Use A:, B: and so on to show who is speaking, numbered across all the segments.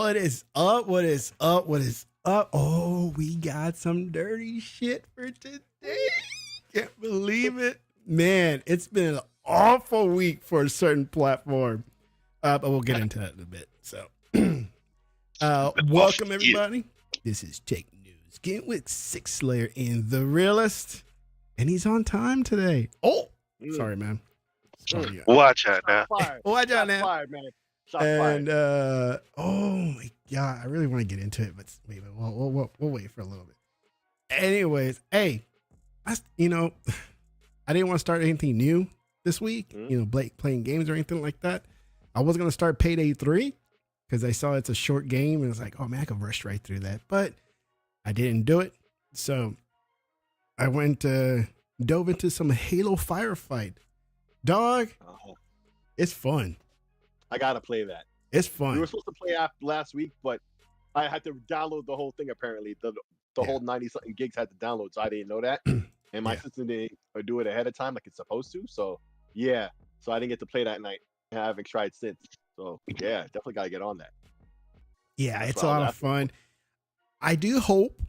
A: What is up? What is up? What is up? Oh, we got some dirty shit for today. Can't believe it. Man, it's been an awful week for a certain platform. But we'll get into that in a bit. So, welcome everybody. This is Tech News. Get with SIKSLAYER and the realist. And he's on time today. Oh, sorry, man. Sorry,
B: Watch out now.
A: Watch out now.
C: Fired, man.
A: And oh my god, I really want to get into it, but we'll wait for a little bit. Anyways, hey, I didn't want to start anything new this week. Playing games or anything like that. I was gonna start Payday 3 because I saw it's a short game and it's like, oh man, I could rush right through that, but I didn't do it. So I went dove into some Halo Firefight. Dog, it's fun.
C: I gotta play that.
A: It's fun.
C: We were supposed to play last week, but I had to download the whole thing. Apparently, the whole 90-something gigs had to download, so I didn't know that. And my system didn't do it ahead of time like it's supposed to. So so I didn't get to play that night. I haven't tried since. So definitely gotta get on that.
A: Yeah, it's a lot of fun. I do hope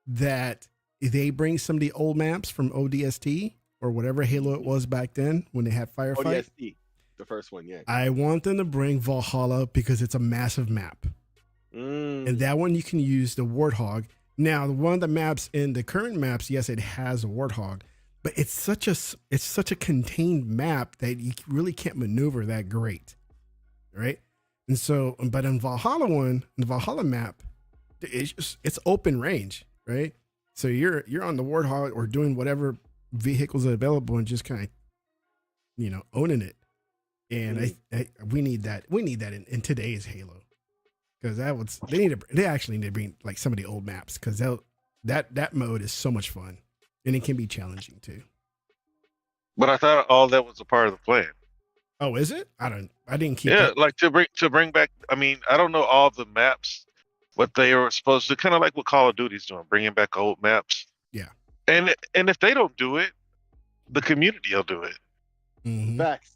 A: that they bring some of the old maps from ODST or whatever Halo it was back then when they had Firefight.
C: ODST. The first one, yeah.
A: I want them to bring Valhalla because it's a massive map. And that one you can use the Warthog. Now, one of the maps in the current maps, yes, it has a Warthog, but it's such a contained map that you really can't maneuver that great. Right? And so, but in the Valhalla map, it's open range, right? So you're on the Warthog or doing whatever vehicles are available and just kind of, owning it. And we need that. We need that in today's Halo, because they actually need to bring like some of the old maps, because that mode is so much fun and it can be challenging too.
B: But I thought all that was a part of the plan.
A: Oh, is it? I didn't keep.
B: Yeah,
A: that.
B: like to bring back. I mean, I don't know all the maps, but they were supposed to kind of like what Call of Duty's doing, bringing back old maps.
A: Yeah.
B: And if they don't do it, the community will do it.
A: Mm-hmm.
C: Facts.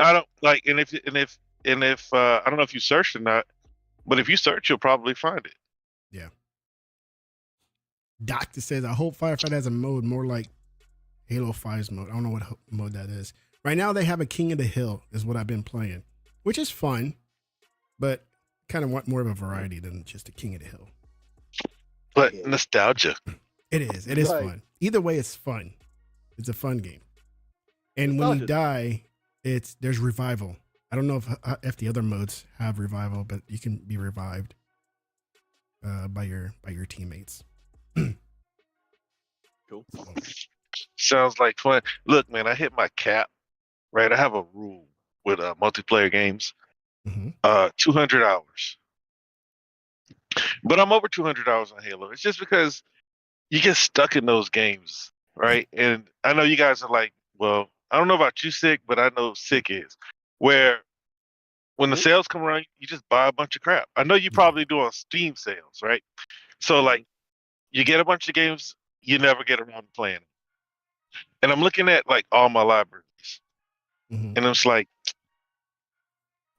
B: I don't like, and if I don't know if you searched or not, but if you search, you'll probably find it.
A: Yeah. Doctor says, I hope Firefight has a mode more like Halo 5's mode. I don't know what mode that is. Right now, they have a King of the Hill, is what I've been playing, which is fun, but kind of want more of a variety than just a King of the Hill.
B: But nostalgia.
A: It is. It is fun. Either way, it's fun. It's a fun game. And when you die, there's revival. I don't know if the other modes have revival, but you can be revived by your teammates.
C: Cool.
B: Sounds like fun. Look, man, I hit my cap. Right, I have a rule with multiplayer games. 200 hours. But I'm over 200 hours on Halo. It's just because you get stuck in those games, right? And I know you guys are like, well, I don't know about you, Sick, but I know Sick is. Where when the sales come around, you just buy a bunch of crap. I know you probably do on Steam sales, right? So like, you get a bunch of games, you never get around to playing them. And I'm looking at like all my libraries, and it's like,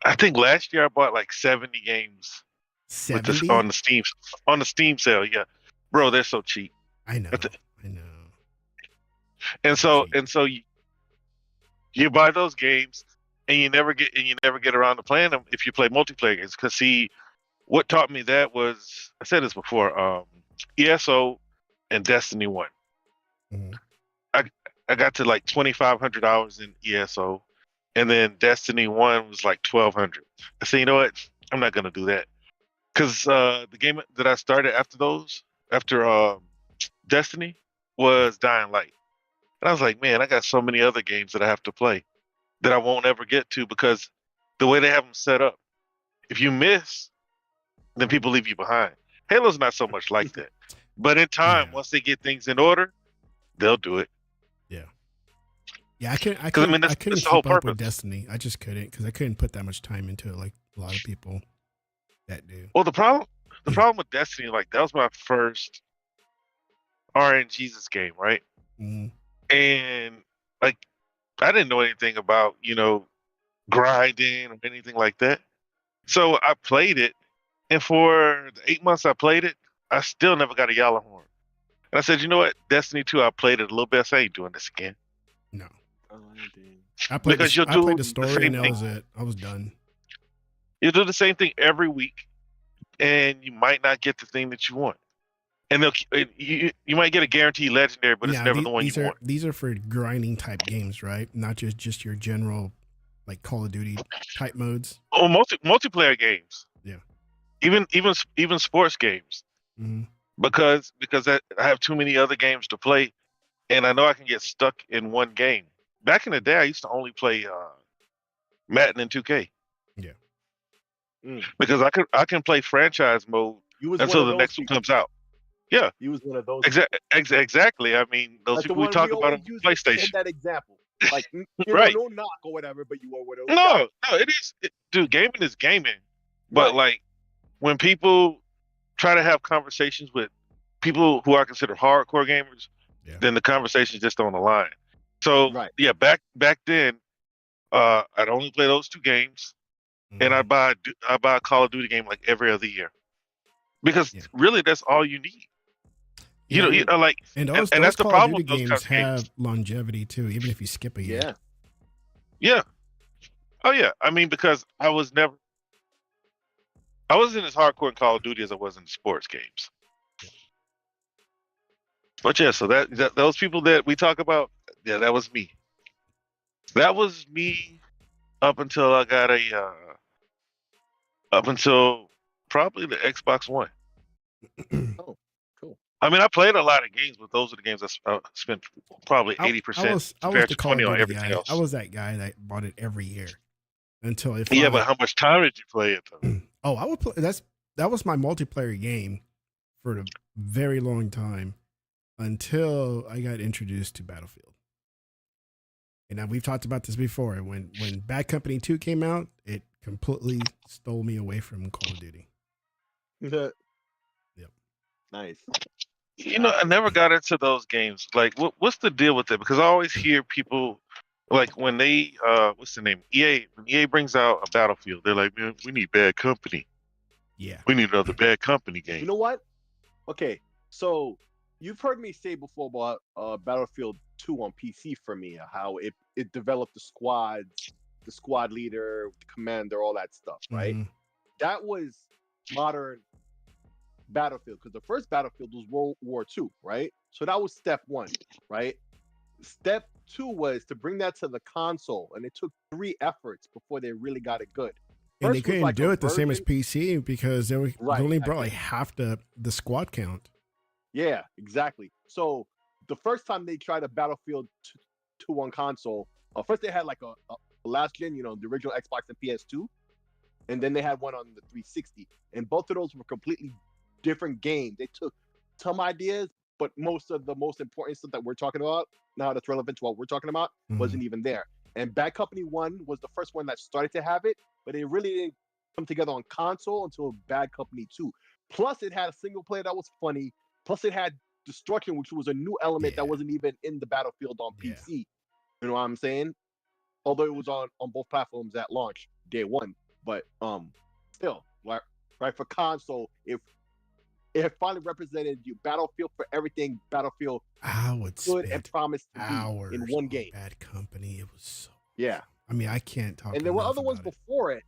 B: I think last year I bought like 70 games
A: 70?
B: on the Steam sale. Yeah, bro, they're so cheap.
A: I know. I know.
B: And so you buy those games, and you never get around to playing them if you play multiplayer games. Because see, what taught me that was, I said this before, ESO and Destiny 1. I got to like 2,500 hours in ESO, and then Destiny 1 was like 1,200. I said, you know what? I'm not gonna do that, because the game that I started after Destiny was Dying Light, and I was like, man, I got so many other games that I have to play that I won't ever get to, because the way they have them set up, if you miss, then people leave you behind. Halo's not so much like that, but in time, once they get things in order, they'll do it.
A: Yeah, I couldn't
B: that's
A: keep
B: the whole
A: up
B: purpose.
A: with Destiny. I just couldn't, because I couldn't put that much time into it like a lot of people that do.
B: Well, the problem with Destiny, like, that was my first RNGesus game, right? And like, I didn't know anything about, grinding or anything like that. So I played it, and for the 8 months I played it, I still never got a yellow horn. And I said, you know what? Destiny 2, I played it a little bit. I said, I ain't doing this again.
A: No.
C: Oh, dang.
A: I played
B: Because you'll
A: I played
B: do
A: the story
B: same
A: and that
B: thing.
A: was it. I was done.
B: You do the same thing every week, and you might not get the thing that you want. And you might get a guaranteed legendary, but it's never the one you want.
A: These are for grinding type games, right? Not just your general like Call of Duty type modes.
B: Oh, multiplayer games.
A: Yeah.
B: Even sports games.
A: Mm-hmm.
B: Because I have too many other games to play, and I know I can get stuck in one game. Back in the day, I used to only play Madden and 2K.
A: Yeah.
B: Because I can play franchise mode until the next one comes out. Yeah.
C: He was one of those.
B: Exactly. I mean, those
C: like
B: people we talk about on PlayStation.
C: That example, like
B: right.
C: No knock or whatever, but you are one of those.
B: No, it is. Dude, gaming is gaming. But like when people try to have conversations with people who are considered hardcore gamers, then the conversations just don't align. So yeah, back then, I'd only play those two games, and I buy a Call of Duty game like every other year, because really that's all you need. You know, like,
A: and those
B: that's the
A: Call
B: problem
A: of Duty
B: with those
A: games
B: have
A: games. Longevity too, even if you skip a year.
B: Yeah. Oh yeah. I mean, because I wasn't as hardcore in Call of Duty as I was in sports games. But yeah, so that those people that we talk about, yeah, that was me. That was me up until I got up until probably the Xbox One.
C: Oh, cool.
B: I mean, I played a lot of games, but those are the games I spent probably 80% compared to 20 on everything else.
A: I was that guy that bought it every year until it.
B: Yeah, but how much time did you play it though?
A: Oh, I would play. That was my multiplayer game for a very long time until I got introduced to Battlefield. And now we've talked about this before. When Bad Company 2 came out, it completely stole me away from Call of Duty.
C: Yep.
B: Nice. You know, I never got into those games. Like, what's the deal with it? Because I always hear people, like, when they, what's the name? When EA brings out a Battlefield, they're like, man, we need Bad Company.
A: Yeah.
B: We need another Bad Company game.
C: You know what? Okay, so you've heard me say before about Battlefield 2 on PC for me, how it developed the squads, the squad leader, the commander, all that stuff, right? Mm-hmm. That was modern Battlefield, because the first Battlefield was World War II, right? So that was step one, right? Step two was to bring that to the console, and it took 3 efforts before they really got it good.
A: And they couldn't do it the same as PC because they only brought like half the squad count.
C: Yeah, exactly. So the first time they tried a Battlefield 2 on console, first they had like a last gen, the original Xbox and PS2, and then they had one on the 360, and both of those were completely different games. They took some ideas, but most of the most important stuff that we're talking about now that's relevant to what we're talking about wasn't even there. And Bad Company 1 was the first one that started to have it, but it really didn't come together on console until Bad Company 2. Plus, it had a single player that was funny. Plus, it had destruction, which was a new element that wasn't even in the Battlefield on PC. You know what I'm saying? Although it was on both platforms at launch, day one. But still, right for console, if it finally represented you Battlefield for everything Battlefield could and promised to be in one game.
A: Bad Company, it was so.
C: Yeah.
A: I mean, I can't talk.
C: And there were other ones before it,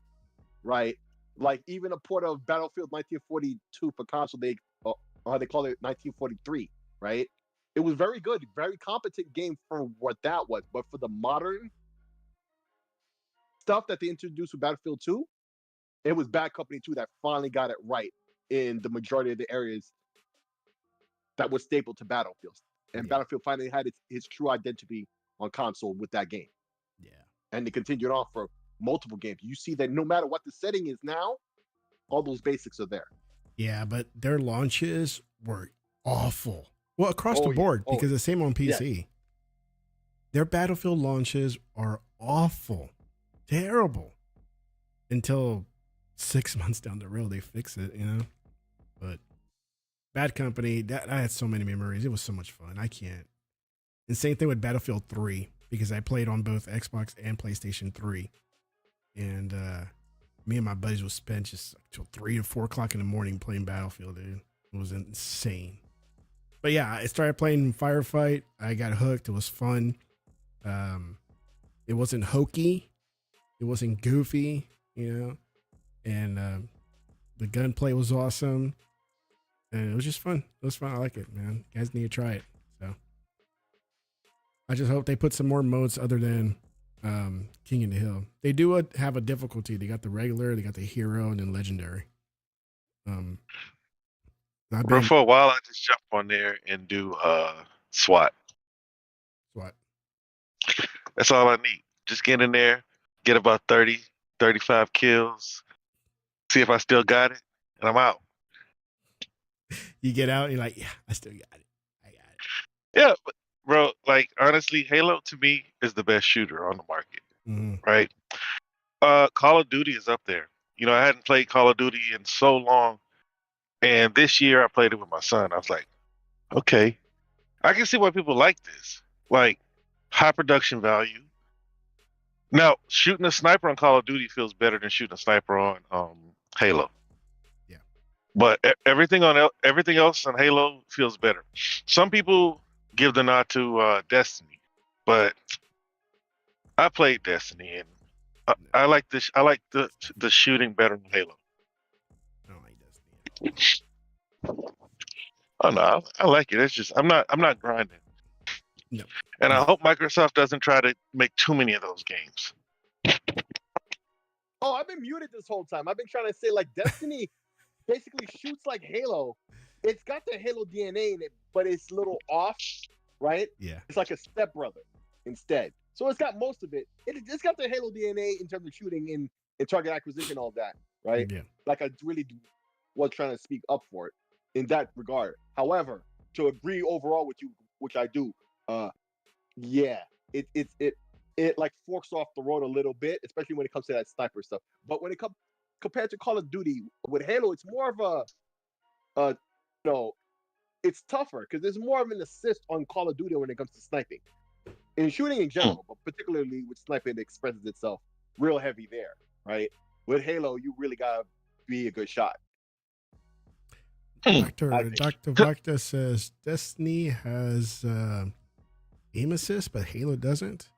C: right? Like even a port of Battlefield 1942 for console, they call it 1943, right? It was very good, very competent game for what that was. But for the modern stuff that they introduced with Battlefield 2, it was Bad Company 2 that finally got it right in the majority of the areas that was staple to Battlefield. And Battlefield finally had its true identity on console with that game.
A: Yeah.
C: And they continued on for multiple games. You see that no matter what the setting is now, all those basics are there.
A: Yeah, but their launches were awful. Well, across the board, because the same on PC. Yeah. Their Battlefield launches are awful. Terrible. Until 6 months down the road, they fix it, But Bad Company, I had so many memories. It was so much fun. I can't. And same thing with Battlefield 3, because I played on both Xbox and PlayStation 3. And me and my buddies would spend just till 3 or 4 o'clock in the morning playing Battlefield, dude. It was insane. But yeah, I started playing Firefight. I got hooked. It was fun. It wasn't hokey. It wasn't goofy, and the gunplay was awesome. And it was just fun. It was fun. I like it, man. You guys need to try it. So I just hope they put some more modes other than King of the Hill. They do have a difficulty. They got the regular, they got the hero, and then legendary.
B: For a while, I just jump on there and do SWAT.
A: SWAT.
B: That's all I need. Just get in there, get about 30, 35 kills, see if I still got it, and I'm out.
A: You get out, you're like, yeah, I still got it. I got it.
B: Yeah, but bro, like honestly, Halo to me is the best shooter on the market, right? Call of Duty is up there. I hadn't played Call of Duty in so long, and this year I played it with my son. I was like, okay, I can see why people like this. Like, high production value. Now, shooting a sniper on Call of Duty feels better than shooting a sniper on Halo.
A: Yeah.
B: But everything else on Halo feels better. Some people give the nod to Destiny, but I played Destiny and I like this. I like the shooting better than Halo.
A: I don't like Destiny.
B: Oh no, I like it. It's just I'm not grinding.
A: No.
B: And I hope Microsoft doesn't try to make too many of those games.
C: Oh, I've been muted this whole time. I've been trying to say, like, Destiny basically shoots like Halo. It's got the Halo DNA in it, but it's a little off, right?
A: Yeah.
C: It's like a stepbrother instead. So it's got most of it. It's got the Halo DNA in terms of shooting and target acquisition, all that, right?
A: Yeah.
C: Like, I really was trying to speak up for it in that regard. However, to agree overall with you, which I do, yeah, it like forks off the road a little bit, especially when it comes to that sniper stuff. But when it comes compared to Call of Duty with Halo, it's more of it's tougher because there's more of an assist on Call of Duty when it comes to sniping and shooting in general, but particularly with sniping, it expresses itself real heavy there, right? With Halo, you really gotta be a good shot.
A: Dr. Vakta says Destiny has aim assist, but Halo doesn't.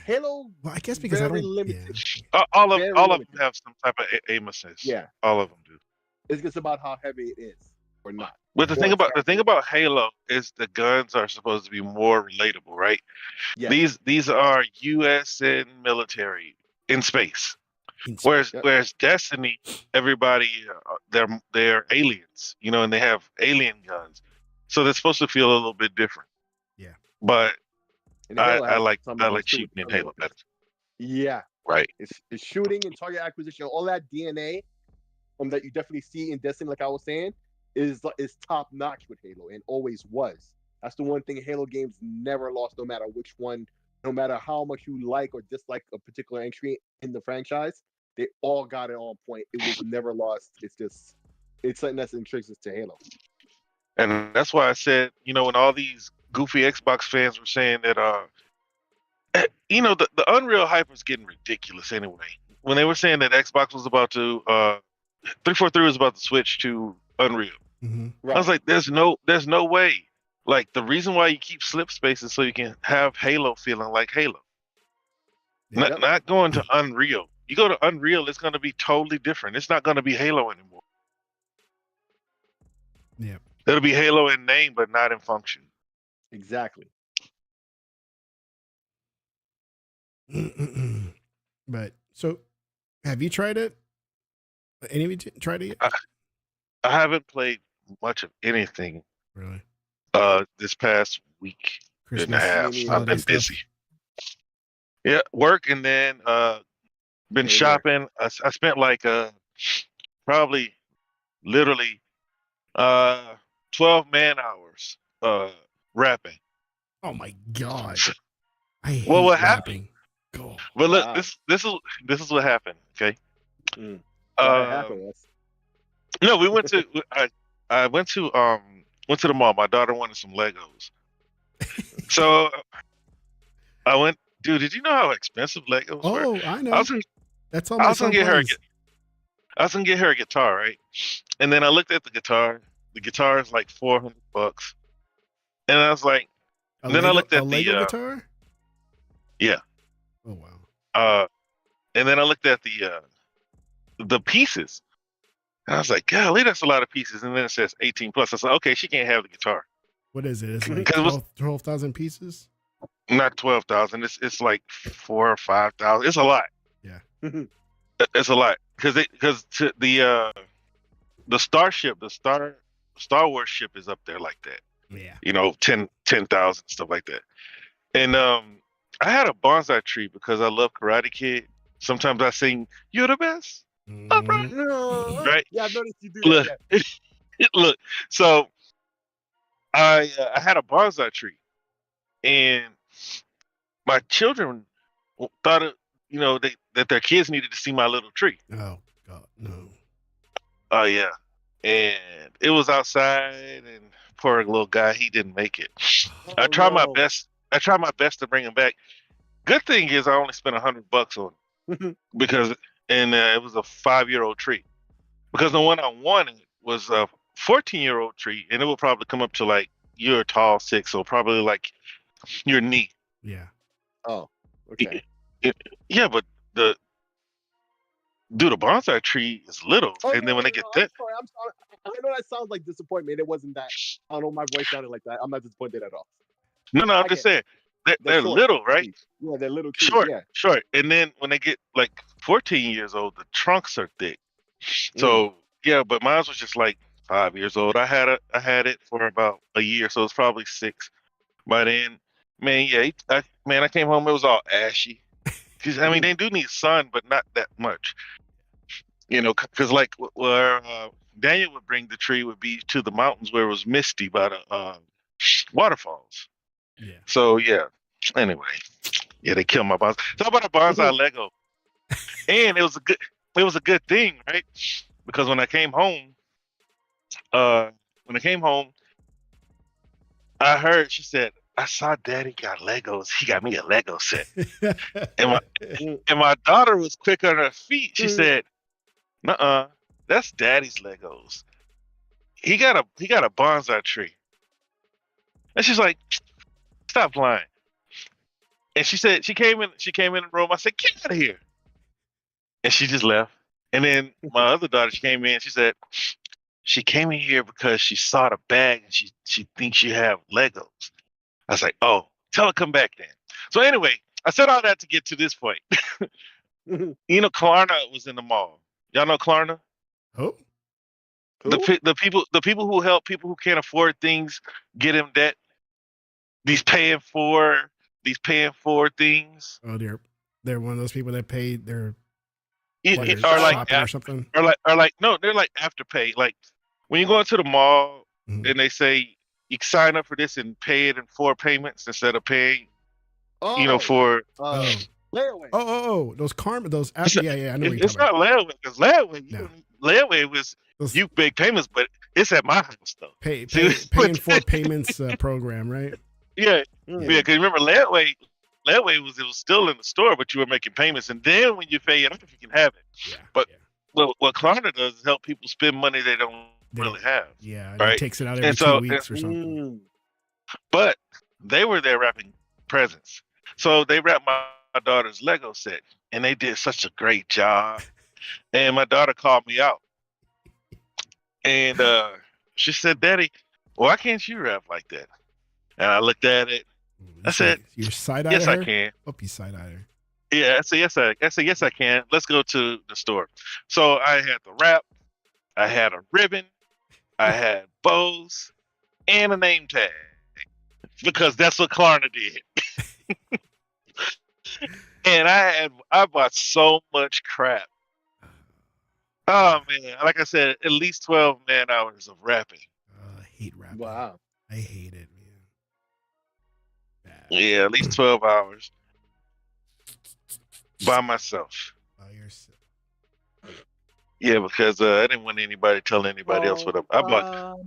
C: Halo,
A: well, I guess because I don't.
C: Limited.
B: Yeah. All of them have some type of aim assist.
C: Yeah,
B: all of them do.
C: It's just about how heavy it is or not.
B: But the thing about Halo is the guns are supposed to be more relatable, right? Yes. These are U.S. and military in space. Whereas Destiny, everybody they're aliens, and they have alien guns, so they're supposed to feel a little bit different.
A: Yeah,
B: but I like shooting in Halo better.
C: Yeah,
B: right.
C: It's shooting and target acquisition, all that DNA that you definitely see in Destiny. Like I was saying, is top notch with Halo and always was. That's the one thing Halo games never lost, no matter which one, no matter how much you like or dislike a particular entry in the franchise. They all got it on point. It was never lost. It's something that's intrinsic to Halo.
B: And that's why I said, when all these goofy Xbox fans were saying that, the Unreal hype was getting ridiculous anyway. When they were saying that Xbox was about to, 343 was about to switch to Unreal.
A: Mm-hmm.
B: Right. I was like, there's no way. Like, the reason why you keep slip spaces so you can have Halo feeling like Halo. Yep. Not going to Unreal. You go to Unreal, it's going to be totally different. It's not going to be Halo anymore.
A: Yeah.
B: It'll be Halo in name, but not in function.
C: Exactly.
A: But so, have you tried it? Any of you tried it yet?
B: I haven't played much of anything.
A: Really?
B: This past week and a half,
A: Christmas,
B: I've been busy. Yeah, work and then been shopping. I spent like probably literally 12 man hours rapping.
A: Oh my god! I hate
B: what
A: rapping.
B: Happened? But look, this is what happened. Okay.
C: What happened?
B: No, we went to I went to the mall. My daughter wanted some Legos, so I went. Dude, did you know how expensive Legos were?
A: Oh, I know. That's all
B: I
A: my
B: was gonna
A: son
B: get her.
A: plays.
B: I was gonna get her a guitar, right? And then I looked at the guitar. The guitar is like $400, and I was like, and then I looked
A: A
B: at
A: Lego
B: the
A: guitar?
B: yeah,
A: Oh wow.
B: and then I looked at the pieces. And I was like, golly, that's a lot of pieces. And then it says 18 plus. I said, okay, she can't have the guitar.
A: What is it? It's like
B: Because it was
A: 12,000 pieces?
B: not 12,000. It's like 4 or 5,000. It's a lot.
A: Yeah.
B: It's a lot. Because the Starship, the Star Wars ship is up there like that.
A: Yeah.
B: You know, 10,000, stuff like that. And I had a bonsai tree because I love Karate Kid. Sometimes I sing, "You're the best." All right.
C: No.
B: Right.
C: Yeah, I've noticed you do
B: Look,
C: that.
B: look. So I had a bonsai tree, and my children thought that their kids needed to see my little tree.
A: Oh God, no.
B: Oh yeah, and it was outside, and poor little guy, he didn't make it. I tried my best. I tried my best to bring him back. Good thing is I only spent $100 on it because, and it was a 5-year-old tree. Because the one I wanted was a 14-year-old tree, and it would probably come up to like you're tall 6, so probably like your knee.
A: Yeah.
C: Oh, okay.
B: Yeah, but the bonsai tree is little, and then when they get that,
C: I'm sorry. I know that sounds like disappointment. It wasn't that. I don't know. My voice sounded like that. I'm not disappointed at all.
B: no, I'm just saying they're
C: short.
B: little, right?
C: Yeah, they're little trees.
B: Short,
C: Yeah.
B: short, and then when they get like 14 years old, the trunks are thick. So yeah, but mine was just like 5 years old. I had it for about a year, so it's probably 6. By then, man, yeah, I came home, it was all ashy. 'Cause, I mean, they do need sun, but not that much. You know, because like where Daniel would bring the tree would be to the mountains where it was misty by the waterfalls.
A: Yeah.
B: So yeah. Anyway, yeah, they killed my bonsai. Talk about a bonsai Lego, and it was a good thing, right? Because when I came home, I heard she said, "I saw Daddy got Legos. He got me a Lego set." and my daughter was quick on her feet. She said, "Nuh-uh, that's Daddy's Legos. He got a bonsai tree." And she's like, "Stop lying." And she said she came in the room. I said, "Get out of here." And she just left. And then my other daughter, she came in. She said she came in here because she saw the bag and she thinks you have Legos. I was like, "Oh, tell her come back then." So anyway, I said all that to get to this point. You know, Klarna was in the mall. Y'all know Klarna?
A: Oh.
B: The people who help people who can't afford things get in debt. These paying for things.
A: Oh, they're one of those people that paid their
B: Or like
A: or something.
B: Or like no, they're like afterpay. Like when you go into the mall and they say you sign up for this and pay it in 4 payments instead of paying, for
C: layaway.
A: Those karma, those yeah, I know what you're
B: it's
A: talking
B: not layaway because layaway was you big payments, but it's at my house though.
A: Paying 4 payments program, right?
B: Yeah. Because remember layaway was still in the store, but you were making payments, and then when you pay it off, you can have it.
A: Yeah.
B: But what Klarna does is help people spend money they don't really have.
A: Yeah,
B: right?
A: It takes it out every 2 weeks or something.
B: But they were there wrapping presents, so they wrapped my daughter's Lego set, and they did such a great job. And my daughter called me out, and she said, "Daddy, why can't you wrap like that?" And I looked at it. I said,
A: "You're side-eyed
B: yes,
A: her?
B: I can."
A: Hope you side-eyed her.
B: Yeah, I said, yes, I can. Let's go to the store. So I had the wrap, I had a ribbon, I had bows, and a name tag. Because that's what Klarna did. And I bought so much crap. Oh man, like I said, at least 12 man hours of wrapping.
A: I hate wrapping.
C: Wow.
A: I hate it, man. Bad.
B: Yeah, at least 12 hours by myself.
A: By yourself.
B: Yeah, because I didn't want anybody telling anybody else what I bought.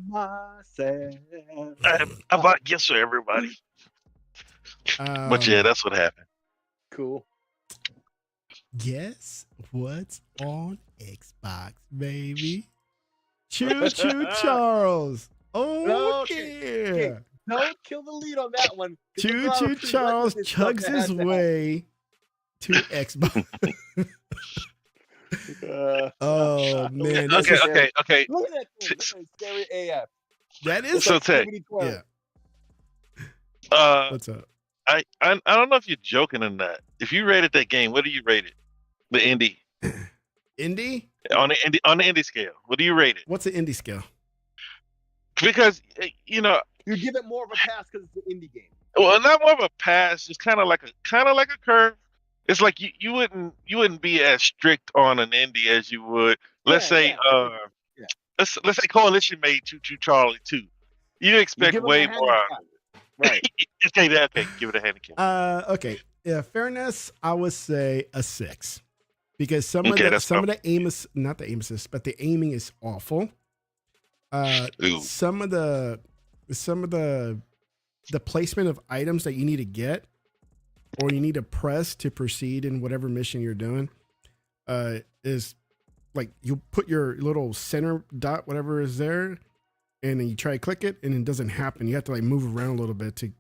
B: I bought gifts for everybody. But yeah, that's what happened.
C: Cool.
A: Yes. What's on Xbox, baby? Choo Choo Charles. Oh, yeah.
C: Don't kill the lead on that one.
A: Choo Choo Charles chugs his way to Xbox. Oh, man.
B: Okay.
C: Look at that thing. That is scary AF.
A: That is
B: so Tech.
A: Yeah. What's up?
B: I don't know if you're joking or not. If you rated that game, what do you rate it? The indie.
A: Indie?
B: On the indie scale. What do you rate it?
A: What's the indie scale?
B: Because you
C: give it more of a pass because it's an indie game.
B: Well, not more of a pass. It's kind of like a curve. It's like you wouldn't be as strict on an indie as you would. Let's say let's say Coalition made Choo Choo Charlie 2. You expect way more.
C: Right.
B: Okay, give it a handicap.
A: Okay. Yeah, fairness, I would say a 6. Because some of the aim is not the aim assist, but the aiming is awful. Some of the placement of items that you need to get or you need to press to proceed in whatever mission you're doing is like you put your little center dot, whatever is there, and then you try to click it and it doesn't happen. You have to like move around a little bit to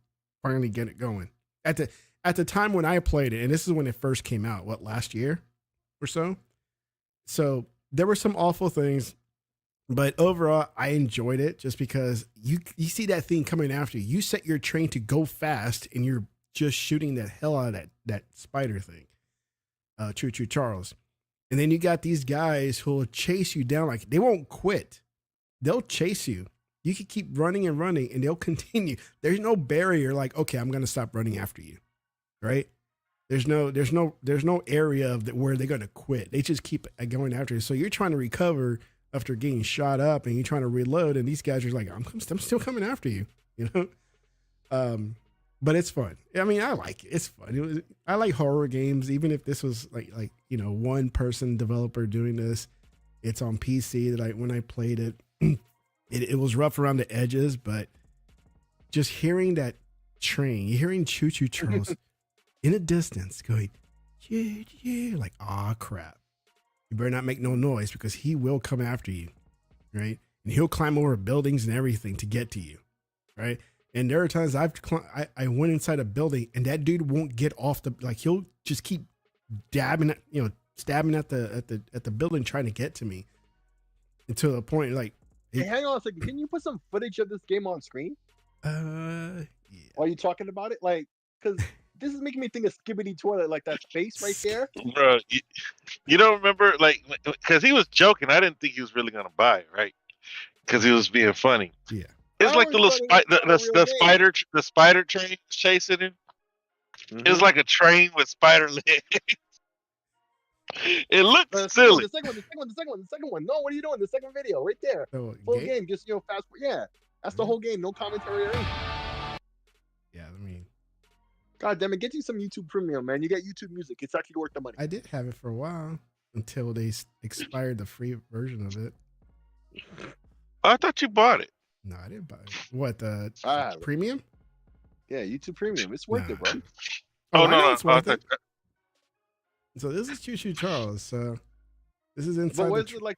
A: finally get it going. At the time when I played it, and this is when it first came out, last year or so? So there were some awful things, but overall I enjoyed it just because you see that thing coming after you. You set your train to go fast and you're just shooting the hell out of that spider thing. Choo Choo Charles. And then you got these guys who will chase you down. Like, they won't quit. They'll chase you. You can keep running and running and they'll continue. There's no barrier like, okay, I'm going to stop running after you. Right? There's no area of where they're going to quit. They just keep going after you. So you're trying to recover after getting shot up and you're trying to reload. And these guys are like, I'm still coming after you, but it's fun. I mean, I like it. It's fun. I like horror games, even if this was like one person developer doing this. It's on PC that when I played it, it was rough around the edges, but just hearing that train, you're hearing Choo Choo Charles in the distance going, yeah, like, ah, crap. You better not make no noise because he will come after you, right? And he'll climb over buildings and everything to get to you, right? And there are times I went inside a building and that dude won't get off he'll just keep stabbing at the building trying to get to me until the point
C: hey, hang on a second. Can you put some footage of this game on screen?
A: Yeah.
C: Are you talking about it? Like, because this is making me think of Skibbity Toilet, like that face right there.
B: Bro, you don't remember, because he was joking. I didn't think he was really gonna buy it, right? Because he was being funny.
A: Yeah.
B: It's like the spider train chasing him. Mm-hmm. It's like a train with spider legs. It looks silly.
C: The second one. No, what are you doing? The second video, right there. Full game, just fast. Yeah, that's the whole game. No commentary or anything.
A: Yeah, I mean,
C: God damn it, get you some YouTube Premium, man. You get YouTube Music. It's actually worth the money.
A: I did have it for a while until they expired the free version of it.
B: I thought you bought it.
A: No, I didn't buy it. What, the premium?
C: Yeah, YouTube Premium. It's worth it, bro.
B: No.
A: It's worth it. So this is Choo Choo Charles. So this is inside.
C: But what's it like?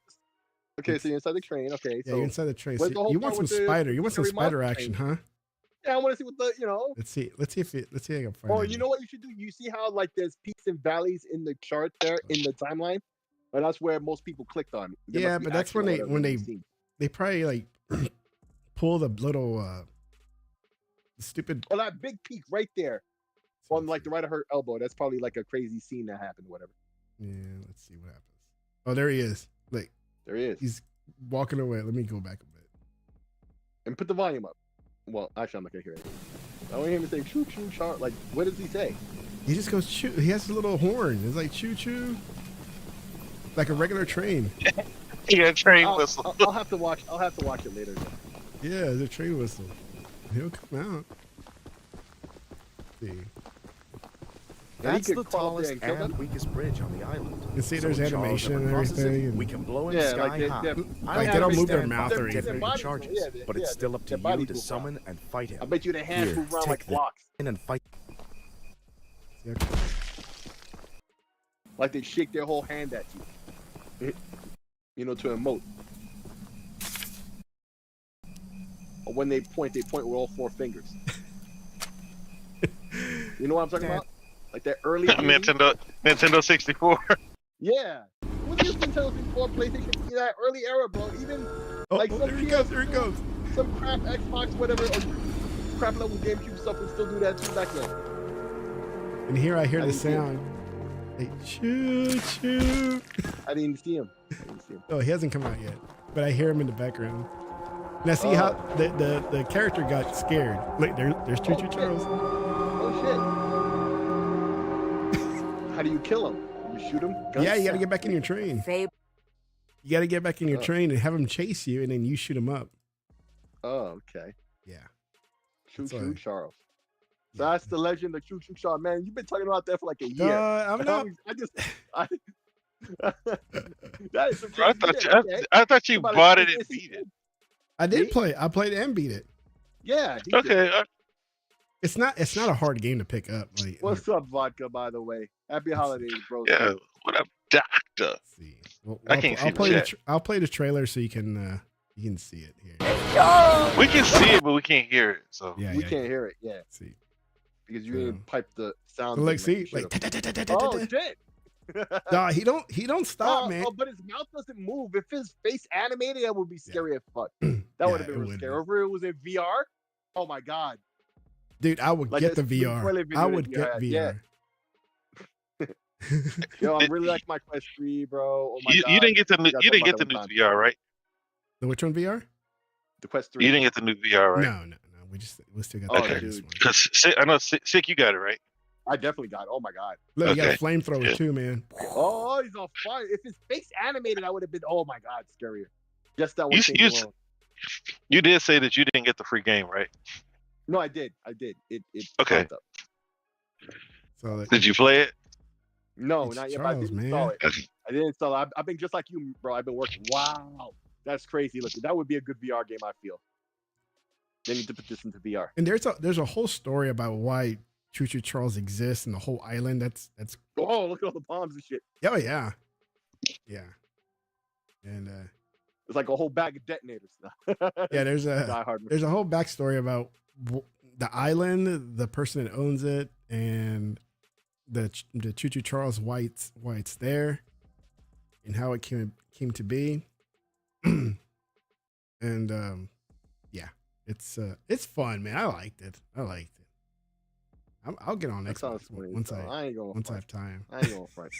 C: Okay, so you're inside the train. Okay,
A: yeah, you're inside the train. So you want some spider? You want some spider action, huh?
C: Yeah, I want to see what
A: Let's see if I can find.
C: Oh, you know what you should do? You see how there's peaks and valleys in the chart there in the timeline? And that's where most people clicked on.
A: Yeah, but that's when they probably pull the little stupid.
C: Oh, that big peak right there. On the right of her elbow. That's probably a crazy scene that happened, whatever.
A: Yeah, let's see what happens. Oh, there he is.
C: There he is.
A: He's walking away. Let me go back a bit.
C: And put the volume up. Well, actually, I'm not gonna hear it. I want him to say choo choo char. What does he say?
A: He just goes choo. He has a little horn. It's like choo choo. Like a regular train.
B: Yeah, train whistle.
C: I'll have to watch it later.
A: Yeah, the train whistle. He'll come out. Let's see.
D: That's the tallest and weakest bridge on the island.
A: You can see there's animation and everything.
D: We can blow it sky high.
A: They don't move their mouth or anything.
D: Charges, but it's still up to you to summon and fight him.
C: I bet you the hands move around like blocks.
D: And fight.
C: Like they shake their whole hand at you. You know, to emote. Or when they point with all 4 fingers. You know what I'm talking about? Like that early
B: Nintendo 64.
C: Yeah. It wasn't just Nintendo 64, PlayStation, that early era, bro. Even some
A: here he goes, here he goes.
C: Some crap Xbox, whatever, or crap level GameCube stuff would still do that too back then.
A: And here I hear the sound. Hey, shoot.
C: I didn't see him.
A: Oh, he hasn't come out yet, but I hear him in the background. Now see how the character got scared. Look, there's Choo Choo Charles.
C: Oh shit! How do you kill him? You shoot him?
A: Yeah, you got to get back in your train. You got to get back in your train and have him chase you, and then you shoot him up.
C: Oh, okay.
A: Yeah.
C: Choo Choo Charles. So that's the legend of Choo Choo Charles. Man, you've been talking about that for like a year.
A: I'm not.
C: That is some crazy shit.
B: I thought you bought it and beat it.
A: I did play. I played and beat it.
C: Yeah.
B: Okay.
A: It's not a hard game to pick up. Like,
C: what's up, Vodka? By the way, happy holidays, bro.
B: Yeah. What up, Doctor?
A: See. Well,
B: I can't see
A: I'll play the trailer so you can see it here.
B: We can see it, but we can't hear it. So
C: we can't hear it. Yeah.
A: See.
C: Because you didn't pipe the sound.
A: So, like, see, like.
C: Oh shit.
A: Nah, he don't stop, man.
C: Oh, but his mouth doesn't move. If his face animated, that would be scary as fuck. That would have been really scary. If it was in VR, oh my god.
A: Dude, I would get the VR. I would get VR.
C: Yo, I'm really like my Quest 3, bro. Oh my god.
B: You didn't get the new VR, right?
A: The which one VR?
C: The Quest 3.
B: You didn't get the new VR, right?
A: No. We still got
B: this one. Because I know Sick, you got it, right?
C: I definitely got it. Oh my god.
A: Look, you got a flamethrower too, man.
C: Oh, he's on fire. If his face animated, I would have been, oh my god, scarier. Just that one thing alone.
B: You did say that you didn't get the free game, right?
C: No, I did. It
B: okay.
C: Up.
A: So
B: did you play it?
C: No, not yet. I didn't install it. I didn't install it. I've been just like you, bro. I've been working. Wow, that's crazy. Look, that would be a good VR game. I feel. They need to put this into VR.
A: And there's a whole story about why Choo Choo Charles exists and the whole island. That's.
C: Oh, look at all the bombs and shit.
A: Oh yeah. And
C: it's like a whole bag of detonators.
A: Yeah, there's a whole backstory about the island, the person that owns it, and the Choo Choo Charles why it's there, and how it came to be. And yeah, it's fun, man. I liked it. I'll get on Xbox once I have time.
C: I ain't going front.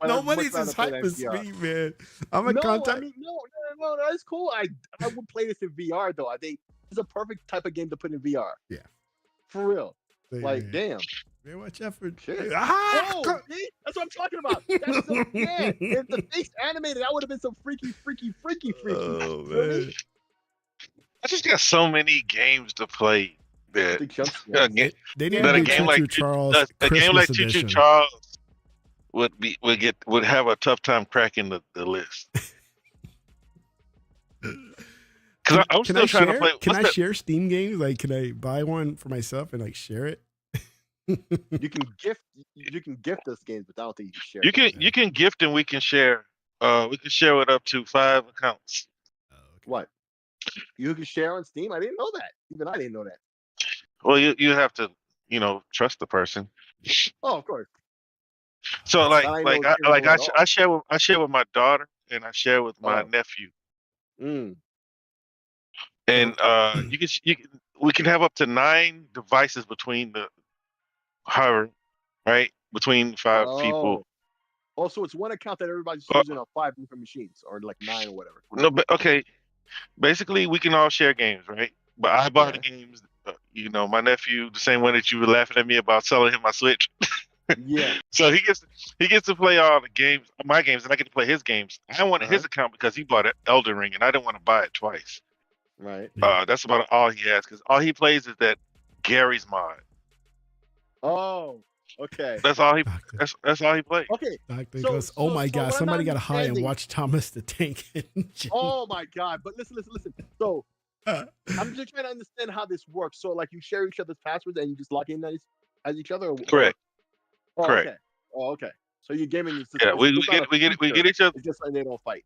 A: Nobody's as hype as me, man. I'm a contact.
C: I mean, no, that's cool. I would play this in VR though. I think it's a perfect type of game to put in VR.
A: Yeah,
C: for real.
A: So,
C: like, damn.
A: Man, watch out for
C: shit. Oh, see? That's what I'm talking about. That's so, yeah. If the face animated, that would have been some freaky.
A: Oh man.
B: I just got so many games to play. That
A: they didn't do Choo Choo Charles.
B: A game like Choo Choo Charles would have a tough time cracking the list. Because I'm still trying to play.
A: Can I share Steam games? Like, can I buy one for myself and like share it?
C: You can gift us games, but I don't think you can share.
B: You can gift and we can share. We can share it up to 5 accounts.
A: Oh, okay.
C: What? You can share on Steam? I didn't know that. Even I didn't know that.
B: Well, you have to, trust the person.
C: Oh, of course.
B: So I share with my daughter and I share with my nephew.
C: Mm.
B: And we can have up to 9 devices between between 5 people.
C: Oh, so it's one account that everybody's using on 5 different machines, or like 9 or whatever.
B: No, but okay. Basically, we can all share games, right? But I bought the games. My nephew, the same way that you were laughing at me about selling him my Switch.
C: Yeah.
B: So he gets to play all the games, my games, and I get to play his games. I wanted his account because he bought Elden Ring, and I didn't want to buy it twice.
C: Right.
B: That's about all he has, because all he plays is that Gary's mod.
C: Oh, okay.
B: That's all he. That's all he plays.
C: Okay.
A: Doctor goes, oh my god! Somebody got high and watched Thomas the Tank Engine.
C: Oh my god! But listen. So I'm just trying to understand how this works. So like you share each other's passwords and you just log in as each other.
B: Correct.
C: Oh,
B: Correct.
C: Okay. Oh, okay. So you're gaming your sister.
B: Yeah, we get each other.
C: It's just like they don't fight.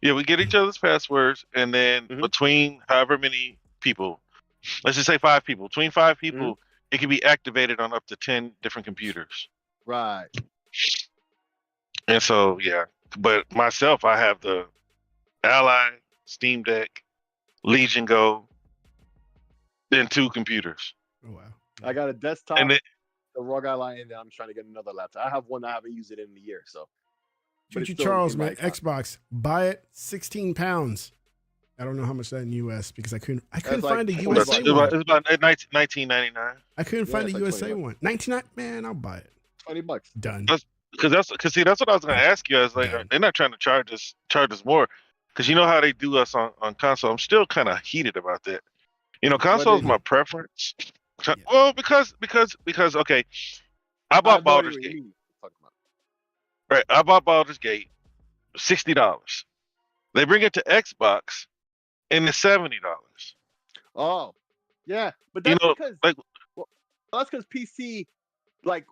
B: Yeah, we get each other's passwords, and then between however many people, let's just say 5 people. Between 5 people, it can be activated on up to 10 different computers.
C: Right.
B: And so, yeah. But myself, I have the Ally, Steam Deck, Legion Go, then 2 computers.
A: Oh wow.
C: I got a desktop,
B: and then,
C: the ROG Ally, and then I'm trying to get another laptop. I have one I haven't used it in a year, so.
A: Choo Charles, man, Xbox, buy it, 16 pounds. I don't know how much that in US because I couldn't find a USA one.
B: It's about $19.99.
A: I couldn't find a USA one. 99, man, I'll buy it.
C: $20.
A: Done.
B: Because that's what I was gonna ask you. I was like, they're not trying to charge us more, because you know how they do us on console. I'm still kind of heated about that. You know, console is my preference. Yeah. Well, because okay, I bought Baldur's Gate. Right, I bought Baldur's Gate, $60. They bring it to Xbox, and it's $70.
C: Oh, yeah, but that's that's because PC, like,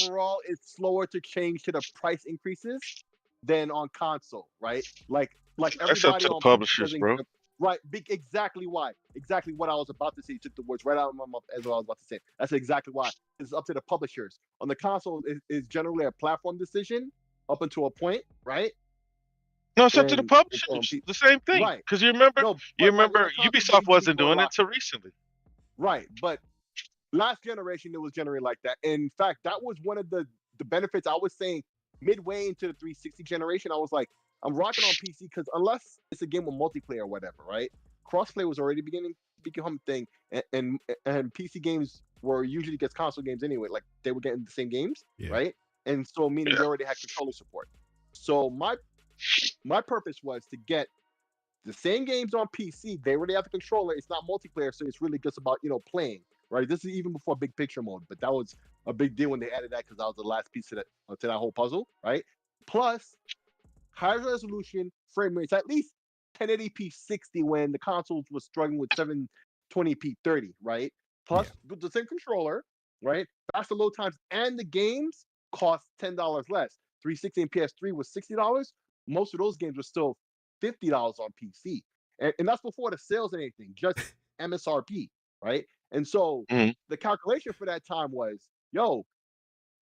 C: overall, it's slower to change to the price increases than on console, right? Like everybody
B: that's up to the publishers, bro.
C: Right, exactly why. Exactly what I was about to say. You took the words right out of my mouth as what I was about to say. That's exactly why. It's up to the publishers. On the console, is generally a platform decision up until a point, right?
B: No, it's up to the publishers. The same thing. Right. Because you remember Ubisoft wasn't doing it until recently.
C: Right, but last generation, it was generally like that. In fact, that was one of the benefits I was saying midway into the 360 generation. I was like, I'm rocking on PC because unless it's a game with multiplayer or whatever, right? Crossplay was already beginning to become a thing, and PC games were usually against console games anyway. Like they were getting the same games, right? And so meaning they already had controller support. So my purpose was to get the same games on PC. They already have the controller. It's not multiplayer, so it's really just about playing, right? This is even before big picture mode, but that was a big deal when they added that because that was the last piece to that whole puzzle, right? Plus, high resolution frame rates, at least 1080p 60 when the consoles was struggling with 720p 30, right? Plus the same controller, right? Faster load times, and the games cost $10 less. 360 and PS3 was $60. Most of those games were still $50 on PC, and that's before the sales and anything, just MSRP, right? And so the calculation for that time was,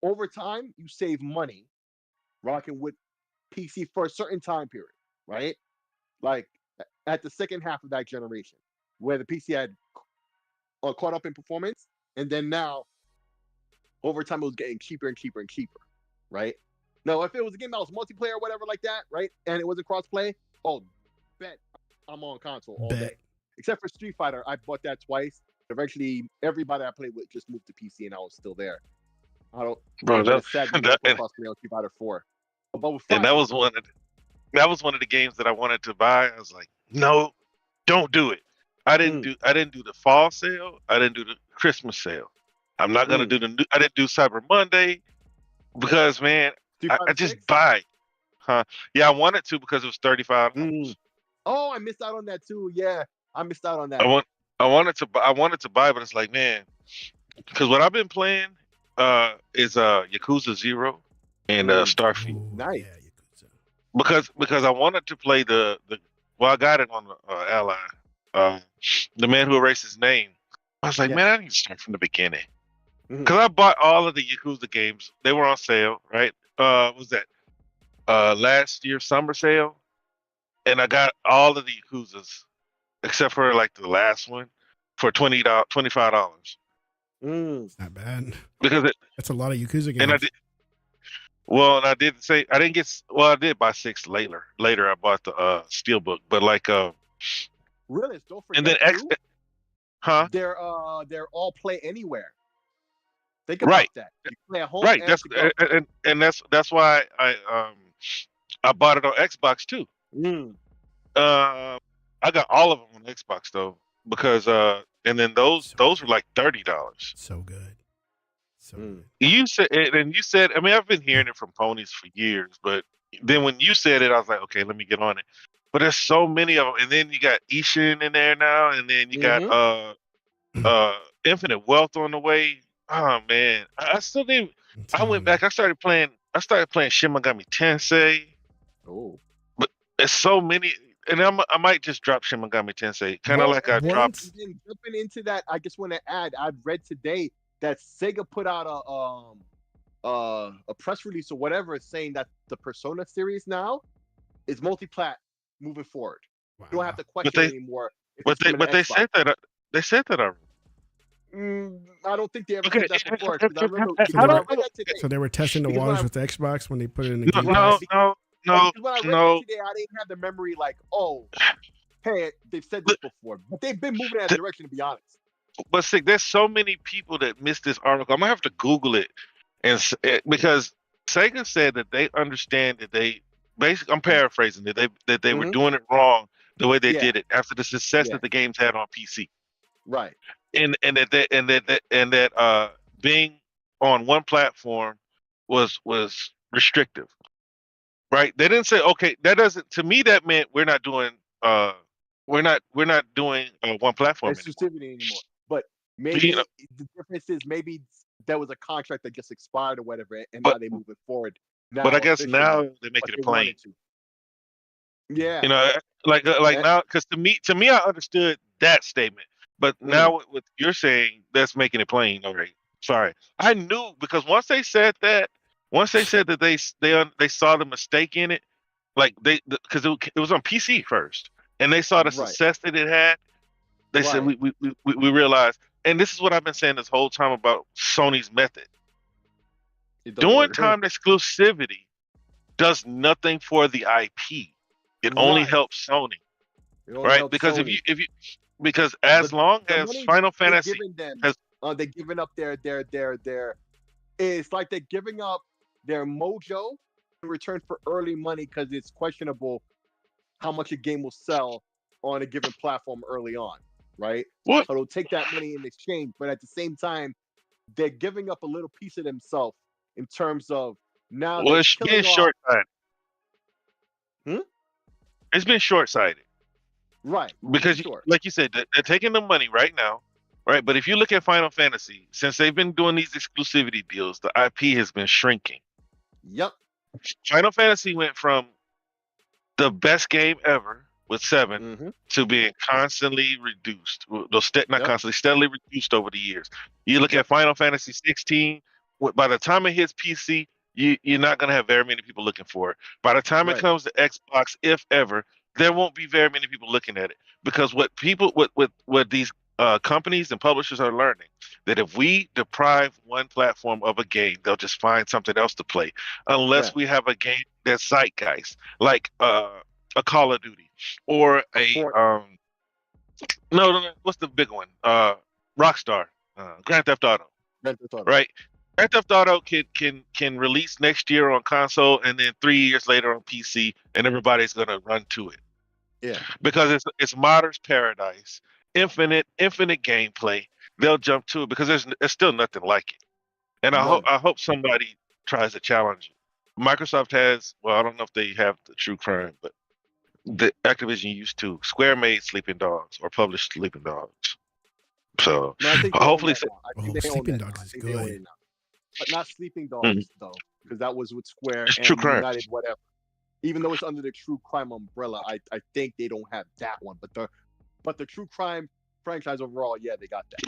C: over time you save money rocking with PC for a certain time period, right? Like at the second half of that generation, where the PC had caught up in performance, and then now over time it was getting cheaper and cheaper and cheaper, right? Now, if it was a game that was multiplayer or whatever like that, right, and it wasn't crossplay, bet I'm on console all day. Except for Street Fighter, I bought that twice. Eventually, everybody I played with just moved to PC, and I was still there. I don't.
B: Bro,
C: crossplay on Street Fighter 4.
B: And that was one of the games that I wanted to buy. I was like, no, don't do it. I didn't do the fall sale. I didn't do the Christmas sale. I'm not gonna do I didn't do Cyber Monday because, man, I just buy. Huh? Yeah, I wanted to because it was $35.
C: Oh, I missed out on that too. Yeah, I missed out on that.
B: I wanted to buy, but it's like, man, because what I've been playing is Yakuza 0 and Starfield.
C: Nice.
B: Yeah, because I wanted to play I got it on Ally. The man who erased his name. I was like, man, I need to start from the beginning. Because I bought all of the Yakuza games. They were on sale, right? Was that last year's summer sale? And I got all of the Yakuzas, except for like the last one, for $25.
A: It's not bad.
B: Because
A: that's a lot of Yakuza games.
B: And I did. Well, and I did buy 6 later. Later, I bought the Steelbook, but like
C: really, don't forget.
B: And then
C: they're all play anywhere. Think about that. You play at home,
B: right? That's why I bought it on Xbox too. I got all of them on Xbox though, because and then those were like $30.
A: So good. So good.
B: You said, I mean, I've been hearing it from ponies for years, but then when you said it, I was like, okay, let me get on it. But there's so many of them, and then you got Ishin in there now, and then you got Infinite Wealth on the way. Oh man, I still need. I went back. I started playing Shin Megami Tensei.
C: Oh,
B: but there's so many, and I might just drop Shin Megami Tensei, kind of like I dropped.
C: Jumping into that, I just want to add. I read today that Sega put out a press release or whatever saying that the Persona series now is multi-plat moving forward. Wow. You don't have to question anymore.
B: But they said that. They said that already.
C: I don't think they ever said that before. I remember,
A: so they were testing the waters with the Xbox when they put it in the game.
B: No.
C: When I read it today, I didn't have the memory like, oh, hey, they've said this before, but they've been moving in that direction, to be honest.
B: But there's so many people that missed this article. I'm gonna have to Google it, because Sega said that they understand that they basically, I'm paraphrasing, that they were doing it wrong the way they did it after the success that the games had on PC.
C: Right.
B: And that being on one platform was restrictive. Right? They didn't say, okay, that doesn't, to me that meant we're not doing one platform
C: exclusivity anymore. But maybe the difference is maybe there was a contract that just expired or whatever, and now they're moving forward. Now,
B: but I guess now they're making it plain.
C: Yeah.
B: Now, because to me I understood that statement. But now what you're saying, that's making it plain. All right. Sorry. I knew, because once they said that they saw the mistake in it, like because it was on PC first, and they saw the success that it had. They said we realized, and this is what I've been saying this whole time about Sony's method. Doing timed exclusivity does nothing for the IP. It only helps Sony, right? Because if you as long as Final Fantasy
C: they're giving up their it's like they're giving up their mojo in return for early money, because it's questionable how much a game will sell on a given platform early on, right? So they'll take that money in exchange, but at the same time, they're giving up a little piece of themselves in terms of now.
B: Well, it's been short-sighted. It's been short-sighted.
C: Right.
B: Because, like you said, they're taking the money right now, right? But if you look at Final Fantasy, since they've been doing these exclusivity deals, the IP has been shrinking.
C: Yep.
B: Final Fantasy went from the best game ever with 7 to being constantly reduced. Steadily reduced over the years. You look at Final Fantasy 16, by the time it hits PC, you're not going to have very many people looking for it. By the time it comes to Xbox, if ever, there won't be very many people looking at it, because what these companies and publishers are learning, that if we deprive one platform of a game, they'll just find something else to play, unless we have a game that's zeitgeist, like a Call of Duty or what's the big one? Rockstar, Grand Theft Auto. Right? Grand Theft Auto can release next year on console, and then 3 years later on PC, and everybody's gonna run to it.
C: Yeah,
B: because it's modder's paradise, infinite gameplay. They'll jump to it because there's still nothing like it. And I hope somebody tries to challenge it. Microsoft has, well, I don't know if they have the True Crime, but the Activision used to. Square made Sleeping Dogs, or published Sleeping Dogs. So hopefully,
A: Sleeping Dogs is good,
C: but not Sleeping Dogs though, because that was with Square
B: it's
C: and
B: True Crime.
C: United, whatever. Even though it's under the True Crime umbrella, I think they don't have that one. But the True Crime franchise overall, they got that.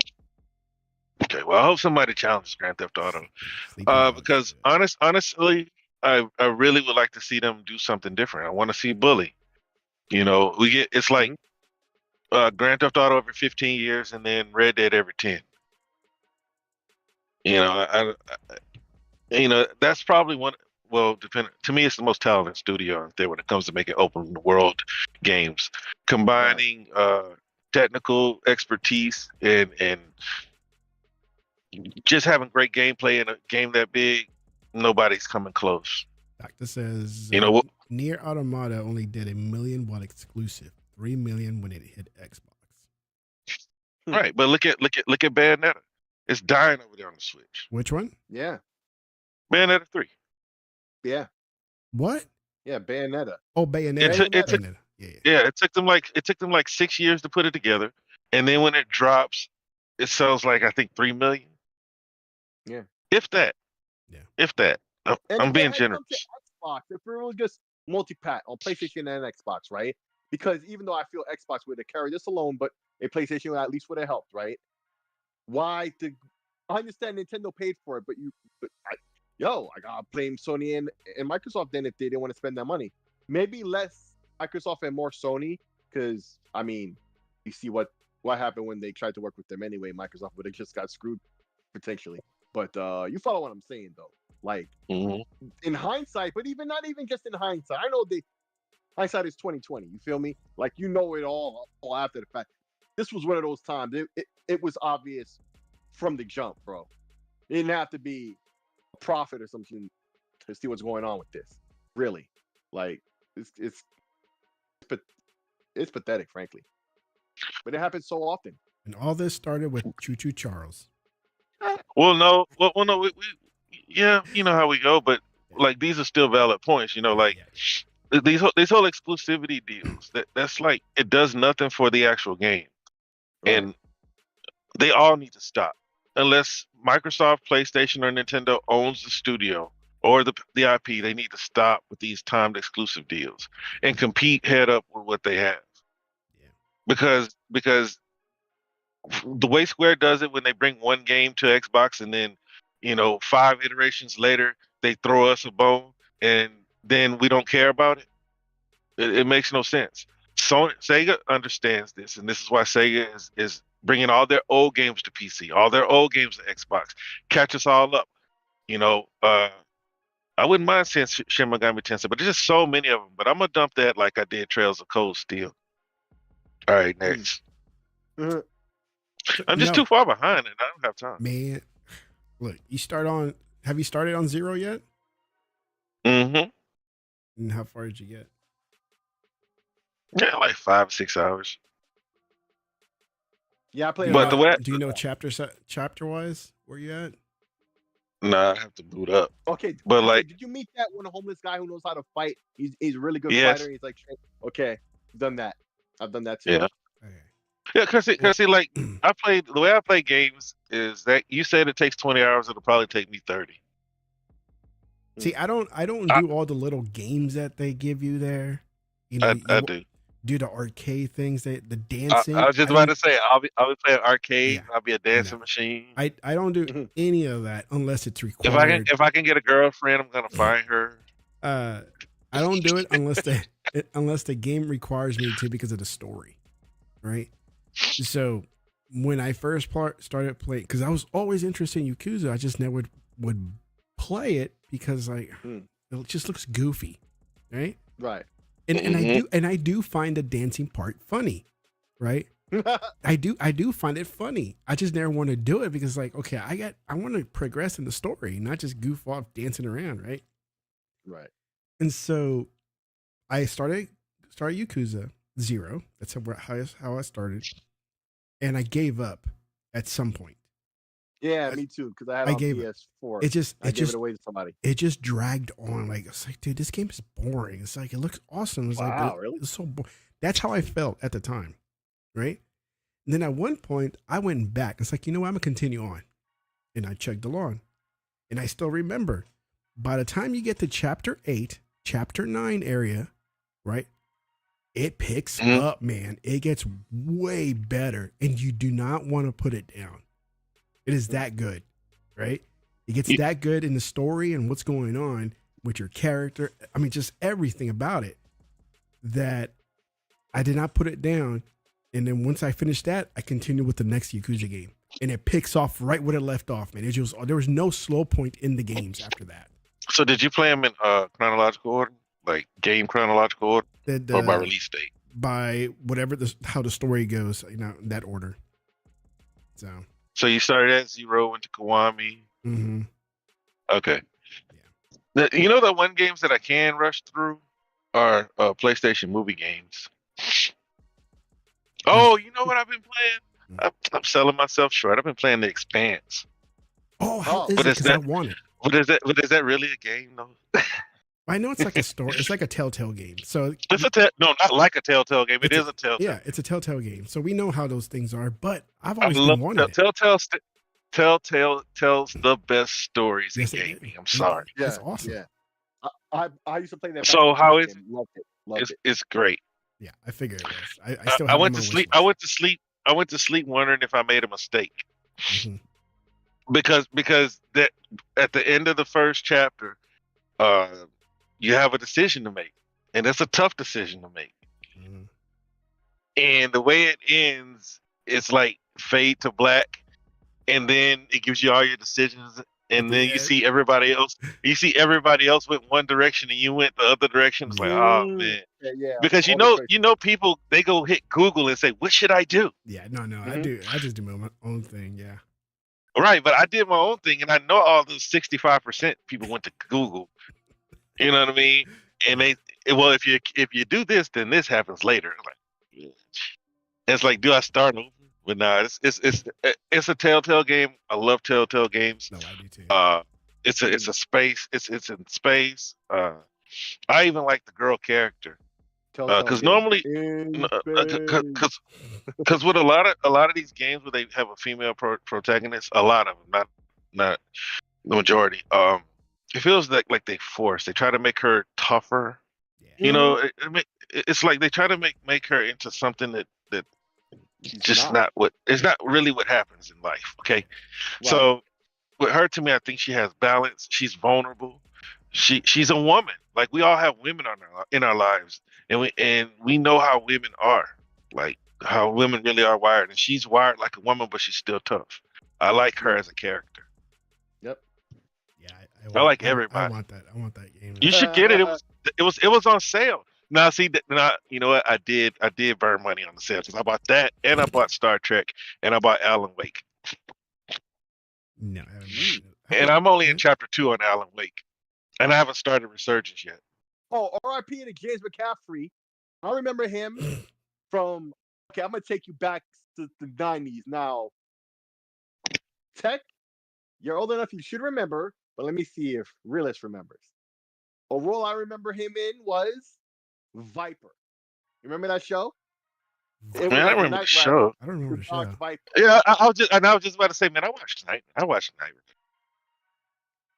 B: Okay, well, I hope somebody challenges Grand Theft Auto, because honestly, I really would like to see them do something different. I want to see Bully. It's like Grand Theft Auto every 15 years, and then Red Dead every 10. That's probably one. Well, to me, it's the most talented studio out there when it comes to making open world games, combining technical expertise and just having great gameplay in a game that big. Nobody's coming close.
A: Doctor says, Nier Automata only did $1 million while exclusive, $3 million when it hit Xbox.
B: Right, but look at Bayonetta. It's dying over there on the Switch.
A: Which one?
C: Yeah,
B: Bayonetta 3.
C: Yeah.
A: What?
C: Yeah, Bayonetta.
A: Oh, Bayonetta.
B: Bayonetta. It took them like 6 years to put it together, and then when it drops, it sells like I think 3 million.
C: Yeah.
B: If that.
A: Yeah.
B: If that. I'm being generous.
C: Xbox, if it was just multi-pat on PlayStation and Xbox, right? Because even though I feel Xbox would have carried this alone, but a PlayStation at least would have helped, right? I understand Nintendo paid for it, but I gotta blame Sony and Microsoft then if they didn't want to spend that money. Maybe less Microsoft and more Sony, because I mean, you see what happened when they tried to work with them anyway. Microsoft would have just got screwed potentially. But you follow what I'm saying though. Like in hindsight, but not even just in hindsight. I know hindsight is 2020. You feel me? Like you know it all after the fact. This was one of those times. It was obvious from the jump, bro. It didn't have to be a profit or something to see what's going on with this. Really, like it's pathetic, frankly. But it happens so often.
A: And all this started with Choo Choo Charles.
B: Well, no. Yeah, you know how we go, but like these are still valid points. You know, like these whole exclusivity deals. That's like it does nothing for the actual game, and they all need to stop unless Microsoft, PlayStation, or Nintendo owns the studio or the IP. They need to stop with these timed exclusive deals and compete head up with what they have. Yeah. Because the way Square does it when they bring one game to Xbox and then 5 iterations later they throw us a bone and then we don't care about it. It makes no sense. Sega understands this, and this is why Sega is bringing all their old games to PC, all their old games to Xbox. Catch us all up. I wouldn't mind saying Shin Megami Tensei, but there's just so many of them. But I'm gonna dump that like I did Trails of Cold Steel. All right, next. I'm just too far behind, and I don't have time.
A: Man, look, have you started on 0 yet?
B: Mm-hmm.
A: And how far did you get?
B: Yeah, like 5 or 6 hours.
C: Yeah, I played.
B: But
A: do you know chapter wise where you at?
B: Nah, I have to boot up.
C: Okay,
B: but like,
C: did you meet that one homeless guy who knows how to fight? He's a really good
B: yes.
C: fighter. He's like, okay, done that. I've done that too.
B: Yeah.
A: Okay.
B: Yeah, cause like the way I play games is that you said it takes 20 hours. It'll probably take me 30.
A: See, I don't do all the little games that they give you there.
B: I do.
A: Do the arcade things, the dancing.
B: I was just about to say I'll be playing arcade. Yeah. I'll be a dancing machine.
A: I don't do any of that unless it's required.
B: If I can get a girlfriend, I'm gonna find her.
A: I don't do it unless the game requires me to because of the story, right? So when I first started playing, because I was always interested in Yakuza, I just never would play it because like it just looks goofy, right?
C: Right.
A: And I do find the dancing part funny, right? I do find it funny. I just never want to do it because like, okay, I want to progress in the story, not just goof off dancing around, right?
C: Right.
A: And so I started Yakuza 0. That's how I started. And I gave up at some point.
C: Yeah, me too. Because I gave PS4. I gave it away to somebody.
A: It just dragged on. Like it's like, dude, this game is boring. It's like it looks awesome. It's
C: really?
A: It's so boring. That's how I felt at the time, right? And then at one point, I went back. It's like, you know what? I'm gonna continue on, and I chugged along, and I still remember. By the time you get to chapter 8, chapter 9 area, right? It picks up, man. It gets way better, and you do not want to put it down. It is that good, right? It gets that good in the story and what's going on with your character. I mean, just everything about it that I did not put it down. And then once I finished that, I continued with the next Yakuza game, and it picks off right where it left off, man. There was no slow point in the games after that.
B: So did you play them in chronological order? Like game chronological order, or by release date?
A: By whatever how the story goes, in that order. So
B: you started at 0, went to Kiwami.
A: Mm-hmm.
B: Okay. Yeah. The one games that I can rush through are PlayStation movie games. Oh, you know what I've been playing? I'm selling myself short. I've been playing The Expanse.
A: Oh, how is it? Because I want it.
B: But is that really a game though?
A: I know it's like a story. It's like a Telltale game. So
B: it's no, not like a Telltale game. It is a Telltale.
A: Yeah, it's a Telltale game. So we know how those things are. But I've always been wanting it.
B: Telltale tells the best stories in
A: Yes, it
B: gaming.
A: did.
B: I'm sorry.
C: Yeah,
A: It's awesome.
C: yeah. I used to play that.
B: So how is it?
C: Loved it. Loved it.
B: It's great.
A: Yeah, I figured it was. I still
B: I
A: have it on
B: went
A: my
B: to
A: wish
B: sleep.
A: list.
B: I went to sleep wondering if I made a mistake
A: Mm-hmm.
B: because that at the end of the first chapter, uh, you have a decision to make, and it's a tough decision to make.
A: Mm-hmm.
B: And the way it ends, it's like fade to black, and then it gives you all your decisions, and then you see everybody else. You see everybody else went one direction, and you went the other direction. It's like, oh man,
C: Yeah.
B: because people they go hit Google and say, what should I do?
A: Yeah, no,
C: Mm-hmm.
A: I just do my own thing. Yeah.
B: Right, but I did my own thing, and I know all those 65% people went to Google. You know what I mean? And well, if you do this, then this happens later. It's like, do I start over? But no, it's a Telltale game. I love Telltale games.
A: No, I do too.
B: It's a space. It's in space. I even like the girl character because normally, because with a lot of these games where they have a female protagonist, a lot of them, not the majority. It feels like they try to make her tougher.
A: Yeah.
B: You know, it's like they try to make her into something that just not what it's not really what happens in life. Okay, right. So with her, to me, I think she has balance. She's vulnerable. She's a woman. Like we all have women in our lives, and we know how women are, like how women really are wired. And she's wired like a woman, but she's still tough. I like her as a character.
C: Yep.
A: Yeah,
B: I like everybody.
A: I want that. I want that game.
B: You should get it. It was on sale. Now see, now you know what I did. I did burn money on the sale because I bought that, and I bought Star Trek, and I bought Alan Wake.
A: No,
B: and I'm only in chapter 2 on Alan Wake, and I haven't started Resurgence yet.
C: Oh, R.I.P. to James McCaffrey. I remember him from. Okay, I'm gonna take you back to the '90s now. Tech, you're old enough. You should remember, but let me see if Realist remembers. A role I remember him in was Viper. You remember that show?
B: Man, I remember the show.
A: I don't remember the show.
C: Viper.
B: Yeah, I was just about to say, man, I watched Night Rider.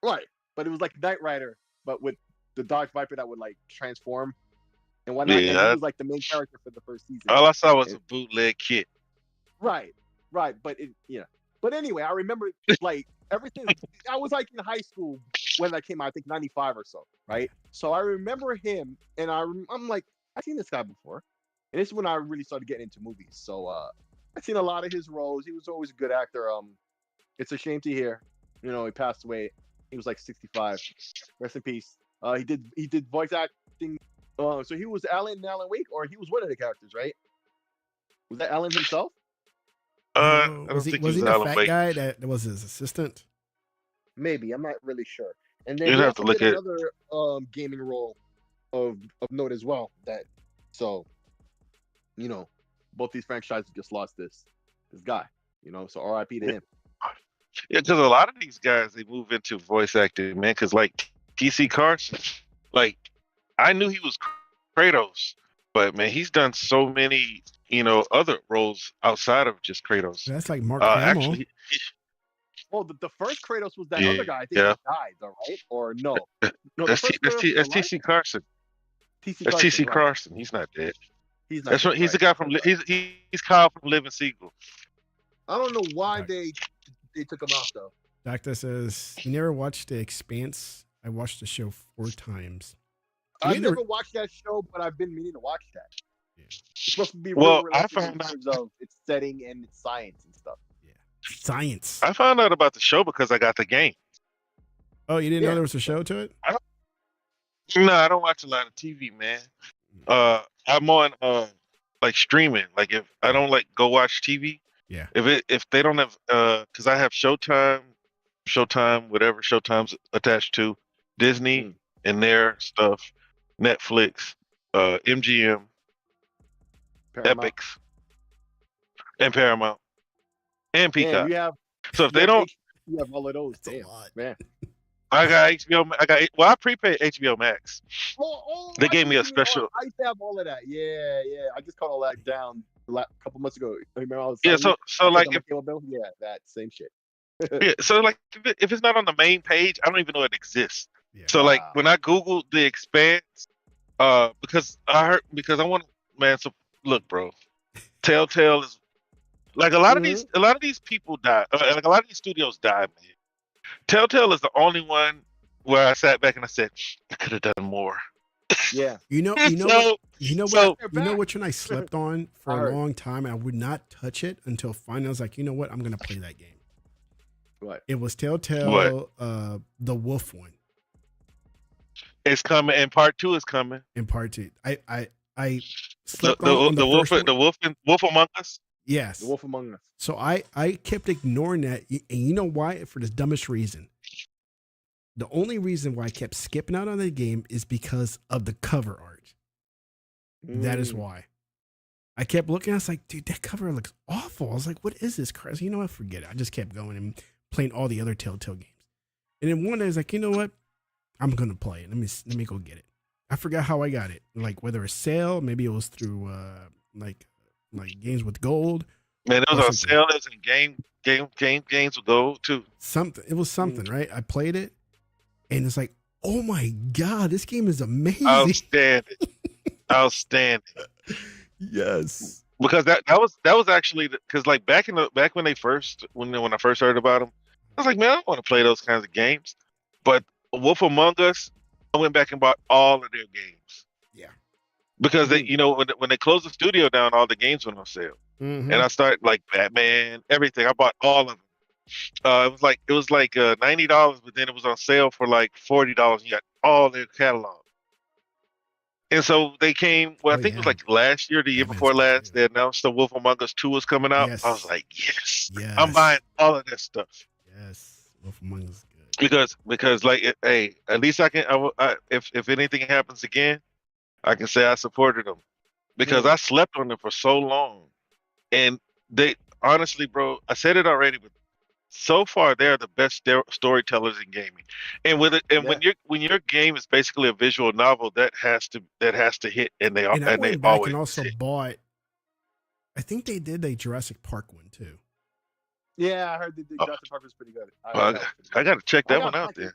C: Right, but it was like Knight Rider, but with the Dark Viper that would like transform and whatnot. Yeah, and he was like the main character for the first season.
B: All I saw was a bootleg kit.
C: Right, but But anyway, I remember like everything. I was like in high school when that came out. I think '95 or so, right? So I remember him, and I'm like, I've seen this guy before, and this is when I really started getting into movies. So I've seen a lot of his roles. He was always a good actor. It's a shame to hear, he passed away. He was like 65. Rest in peace. He did voice acting. So he was Alan in Alan Wake, or he was one of the characters, right? Was that Alan himself?
B: I don't think
A: was he the
B: Alan
A: fat
B: Wake.
A: guy that was his assistant?
C: Maybe, I'm not really sure. And then
B: You'd
C: he
B: have to
C: also
B: look
C: did
B: at
C: another gaming role of note as well. Both these franchises just lost this guy. So R.I.P. to him.
B: Yeah, because a lot of these guys they move into voice acting, man. Because like T.C. Carson, like I knew he was Kratos, but man, he's done so many other roles outside of just Kratos.
A: That's like Mark Hamill.
B: Actually,
C: well, the first Kratos was that other guy. I think he died, though, right? Or no? No,
B: that's T.C. Carson. That's T.C. Carson. He's not dead.
C: He's not.
B: That's right. He's the guy from he's Kyle from Living Sequel.
C: I don't know why they took him out though.
A: Doctor says you never watched The Expanse. I watched the show 4 times.
C: I never watched that show, but I've been meaning to watch that.
A: Yeah.
C: It's supposed to be
B: well.
C: I found in terms of its setting and its science and stuff.
A: Yeah, science.
B: I found out about the show because I got the game.
A: Oh, you didn't know there was a show to it?
B: No, I don't watch a lot of TV, man. I'm on like streaming. Like if I don't go watch TV.
A: Yeah.
B: If they don't have because I have Showtime, whatever Showtime's attached to, Disney and their stuff, Netflix, MGM,
C: Paramount.
B: Epix, and Paramount, and Peacock.
C: Man,
B: so if they don't,
C: you have all of those. Damn, man.
B: I got HBO. I prepaid HBO Max. They gave me a special.
C: I used to have all of that. Yeah. I just caught all that down a couple months ago. I remember I was
B: so like
C: that same shit.
B: Yeah, so like if it's not on the main page, I don't even know it exists.
A: Yeah.
B: So like when I Googled The Expanse, because I want, man. So look, bro, Telltale is like a lot of these people die. Like a lot of these studios die, man. Telltale is the only one where I sat back and I said I could have done more.
C: Yeah.
A: You know
B: So
A: which one I slept on for a long time, and I would not touch it until finally I was like, you know what, I'm gonna play that game.
C: What?
A: It was Telltale, the Wolf one.
B: It's coming, and part 2 is coming.
A: In part 2, I slept on the
B: wolf,
A: first one.
B: the Wolf Among Us.
A: Yes,
C: The Wolf Among Us.
A: So I kept ignoring that, and you know why? For the dumbest reason. The only reason why I kept skipping out on the game is because of the cover art. That is why. I kept looking. I was like, dude, that cover looks awful. I was like, what is this crap? You know what? Forget it. I just kept going and playing all the other Telltale games. And then one day I was like, you know what? I'm gonna play it. Let me go get it. I forgot how I got it. Like whether it's sale, maybe it was through like Games with Gold.
B: Man, it was on sale. It was in games with gold too.
A: Something. It was something, right? I played it, and it's like, oh my god, this game is amazing.
B: Outstanding.
A: Yes.
B: Because that was actually because like back when I first heard about them, I was like, man, I don't want to play those kinds of games. But Wolf Among Us, I went back and bought all of their games.
A: Yeah.
B: Because they, when they closed the studio down, all the games went on sale. And I started like Batman, everything. I bought all of them. It was like $90, but then it was on sale for like $40. You got all their catalog. And so they came. Well, I think it was like last year, the year before last. They announced the Wolf Among Us 2 was coming out.
A: Yes.
B: I was like, yes, I'm buying all of that stuff.
A: Yes, Wolf Among Us is
B: good. Because like, hey, at least I can. If anything happens again, I can say I supported them because I slept on them for so long. And they honestly, bro, I said it already, but so far they're the best storytellers in gaming. And when your game is basically a visual novel, that has to hit, and they
A: back and also bought. I think they did a Jurassic Park one too.
C: Yeah, I heard the Jurassic Park was pretty good.
B: I got to check that one out there.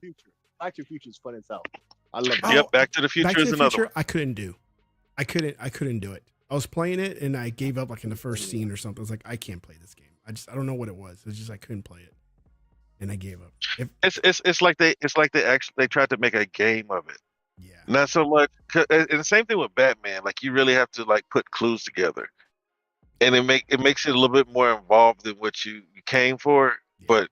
C: Back to the Future is fun as hell. I love it.
B: Yep, Back to the Future is another one.
A: I couldn't do it. I was playing it and I gave up like in the first scene or something. I was like, I can't play this game. I don't know what it was. It's just I couldn't play it, and I gave up.
B: It's like they tried to make a game of it.
A: Yeah.
B: Not so much. And the same thing with Batman. Like you really have to like put clues together, and it makes it a little bit more involved than what you came for. Yeah. But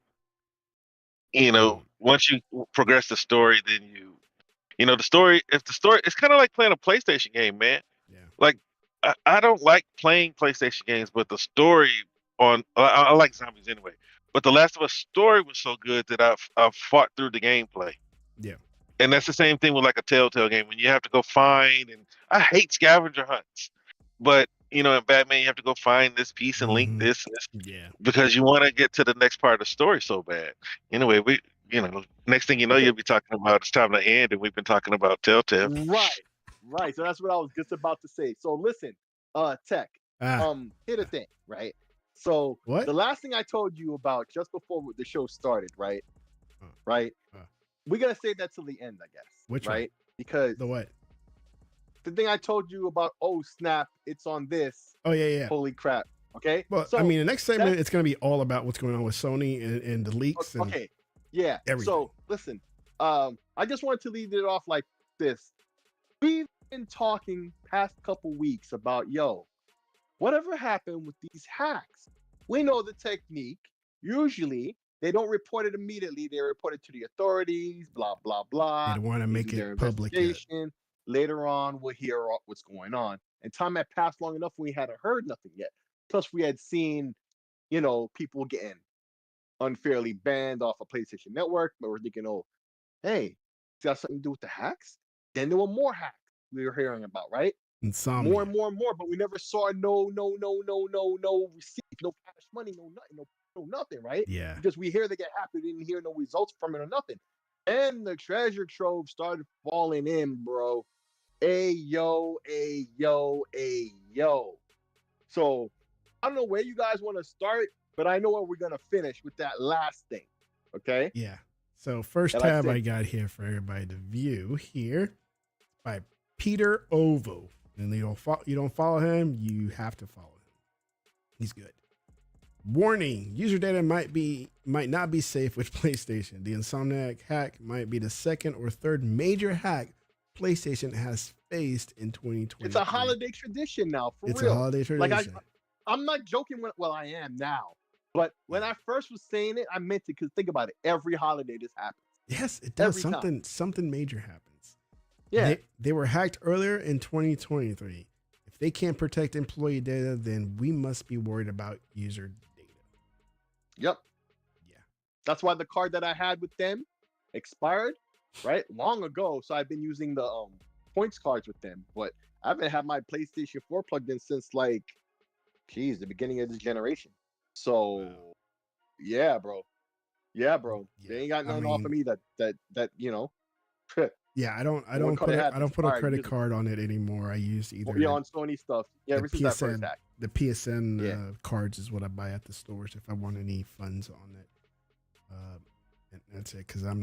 B: once you progress the story, then the story. It's kind of like playing a PlayStation game, man.
A: Yeah.
B: Like. I don't like playing PlayStation games, but the story I like zombies anyway. But The Last of Us story was so good that I've fought through the gameplay.
A: Yeah.
B: And that's the same thing with like a Telltale game when you have to go find, and I hate scavenger hunts. But in Batman you have to go find this piece and link this and this.
A: Yeah.
B: Because you want to get to the next part of the story so bad. Anyway, next thing you know you'll be talking about it's time to end, and we've been talking about Telltale.
C: Right. So that's what I was just about to say. So listen, Tech. Here's the thing, right? So the last thing I told you about just before the show started, right? Right. We're gonna save that till the end, I guess.
A: Which
C: right?
A: One?
C: Because
A: the what?
C: The thing I told you about. Oh snap! It's on this.
A: Oh yeah.
C: Holy crap! Okay.
A: Well, so, the next segment it's gonna be all about what's going on with Sony and the leaks.
C: Okay. Yeah. Everything. So listen, I just wanted to lead it off like this. We've been talking past couple weeks about whatever happened with these hacks. We know the technique. Usually they don't report it immediately. They report it to the authorities, blah, blah, blah.
A: They want to make it public.
C: Later on, we'll hear what's going on. And time had passed long enough we hadn't heard nothing yet. Plus we had seen, people getting unfairly banned off a PlayStation Network, but we're thinking, hey, it's got something to do with the hacks? Then there were more hacks we were hearing about, right?
A: Insomnia.
C: More and more and more, but we never saw no receipt, no cash money, no nothing, no nothing, right?
A: Yeah.
C: Because we hear they get hacked, we didn't hear no results from it or nothing. And the treasure trove started falling in, bro. Ayo. So I don't know where you guys want to start. but I know where we're gonna finish with that last thing. Okay.
A: Yeah. So first tab I got here for everybody to view here by Peter Ovo. And you don't follow him, you have to follow him. He's good. Warning: user data might not be safe with PlayStation. The Insomniac hack might be the second or third major hack PlayStation has faced in 2020.
C: It's a holiday tradition now, for real.
A: It's a holiday tradition.
C: Like I'm not joking. Well, I am now. But when I first was saying it, I meant it because think about it. Every holiday this happens.
A: Yes, it does. Something major happens.
C: Yeah.
A: They were hacked earlier in 2023. If they can't protect employee data, then we must be worried about user data.
C: Yep.
A: Yeah.
C: That's why the card that I had with them expired, right? Long ago. So I've been using the points cards with them. But I haven't had my PlayStation 4 plugged in since the beginning of this generation. So yeah, bro. Yeah. They ain't got nothing off of me that you know.
A: Yeah, I don't put a credit card on it anymore. I use either
C: on Sony stuff. Yeah, ever since that first hack.
A: The PSN cards is what I buy at the stores if I want any funds on it. And that's it, because I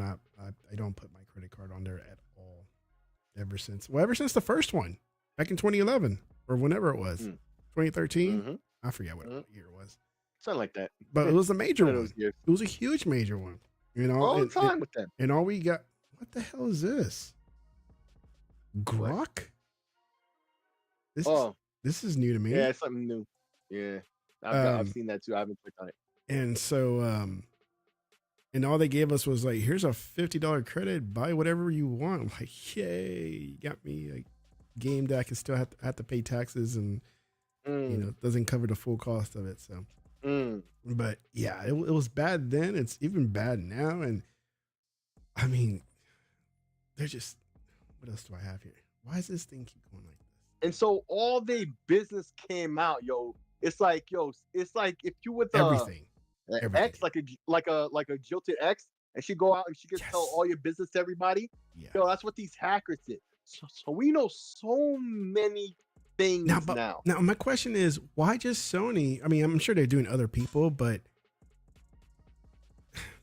A: don't put my credit card on there at all. Ever since the first one back in 2011 or whenever it was, 2013.
C: Mm-hmm.
A: I forget what year it was.
C: Something like that.
A: But it was a major one. It was a huge major one. You know,
C: all the time with them.
A: And all we got. What the hell is this? Grok? This is new to me.
C: Yeah, it's something new. Yeah, I've seen that too. I haven't clicked on it.
A: And so, and all they gave us was like, here's a $50 credit. Buy whatever you want. I'm like, yay! You got me a game that I can still have to pay taxes and doesn't cover the full cost of it. So, but yeah, it was bad then. It's even bad now. And I mean, they're just. What else do I have here? Why does this thing keep going like this?
C: And so all their business came out, yo. It's like if you with
A: everything.
C: X, like a jilted X, and she go out and she can tell all your business to everybody. Yeah. Yo, that's what these hackers did. So we know so many things now.
A: Now my question is, why just Sony? I mean, I'm sure they're doing other people, but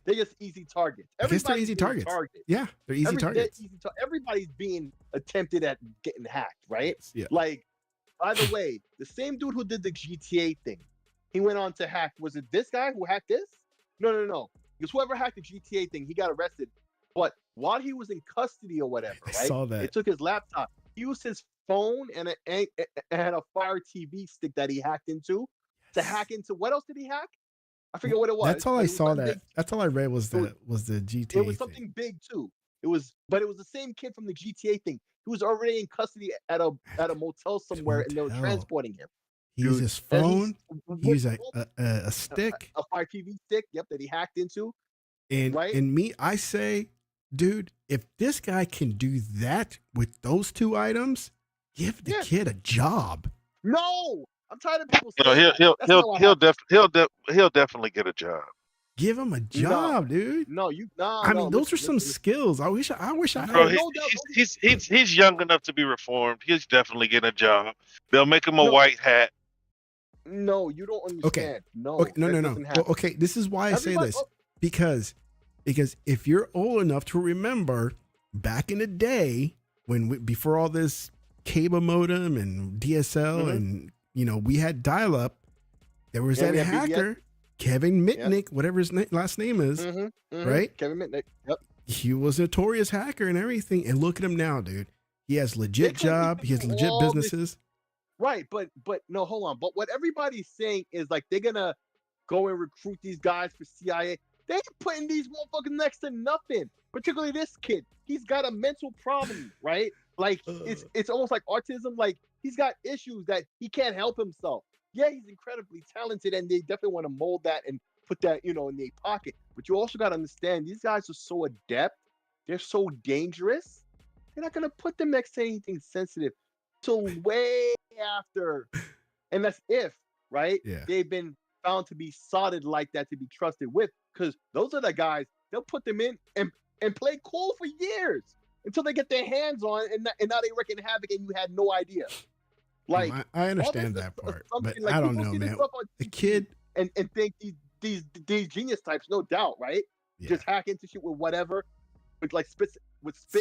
C: they're just easy targets.
A: I guess they're easy targets. Yeah, they're easy targets.
C: Everybody's being attempted at getting hacked, right?
A: Yeah.
C: Like, by the way, the same dude who did the GTA thing, he went on to hack. Was it this guy who hacked this? No. Because whoever hacked the GTA thing, he got arrested. But while he was in custody or whatever,
A: I saw that.
C: They took his laptop. He used his phone and had a Fire TV stick that he hacked into to hack into. What else did he hack? I forget what it was.
A: That's all I saw. That's all I read was the GTA.
C: It was something big too. It was the same kid from the GTA thing. He was already in custody at a motel somewhere, and they were transporting him.
A: He used his phone. He used a stick,
C: a Fire TV stick. Yep, that he hacked into.
A: And me, I say, dude, if this guy can do that with those two items, give the kid a job.
C: No. I'm tired of people saying
B: he'll definitely get a job.
A: Give him a job, dude.
C: I
A: mean, those are some skills. I wish I had.
B: Bro, he's young enough to be reformed. He's definitely getting a job. They'll make him a white hat.
C: No, you don't understand. No.
A: Well, okay, this is why I say this. Because if you're old enough to remember back in the day before all this cable modem and DSL and we had dial-up. There was that hacker, Kevin Mitnick, whatever his last name is, right?
C: Kevin Mitnick. Yep.
A: He was a notorious hacker and everything. And look at him now, dude. He has legit job. He has legit businesses.
C: Right, but no, hold on. But what everybody's saying is like they're gonna go and recruit these guys for CIA. They ain't putting these motherfuckers next to nothing. Particularly this kid. He's got a mental problem, right? Like it's almost like autism. Like he's got issues that he can't help himself. Yeah, he's incredibly talented, and they definitely want to mold that and put that, in their pocket. But you also got to understand, these guys are so adept. They're so dangerous. They're not going to put them next to anything sensitive till way after. And that's if, right?
A: Yeah.
C: They've been found to be solid like that to be trusted with, because those are the guys, they'll put them in and play cool for years until they get their hands on it, and now they wreaking havoc and you had no idea. Like
A: I understand that part, but I don't know, man. The kid
C: and think these genius types, no doubt, right?
A: Yeah.
C: Just hack into shit with whatever, with like spit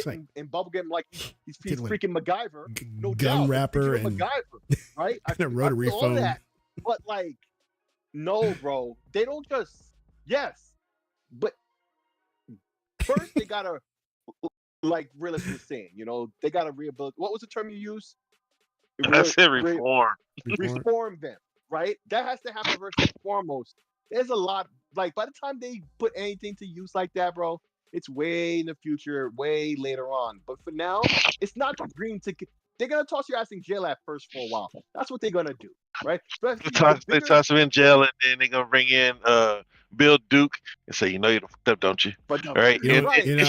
A: like,
C: and bubblegum like he's
A: Kid with
C: freaking MacGyver. No
A: gun
C: doubt,
A: wrapper
C: like,
A: and
C: MacGyver, right? I
A: a rotary
C: feel
A: phone.
C: that, but like, no, bro, they don't just but first they gotta, like Realist was saying, you know, they gotta rehabilitate. What was the term you used?
B: I said reform.
C: Reform them, right? That has to happen first and foremost. There's a lot, like by the time they put anything to use like that, bro, it's way in the future, way later on. But for now, it's not the green ticket. They're gonna toss your ass in jail at first for a while. That's what they're gonna do, right?
B: They toss him in jail, and then they're gonna bring in Bill Duke and say, "You know you're fucked up, don't you?"
C: But
B: right?
A: You know,
C: yeah,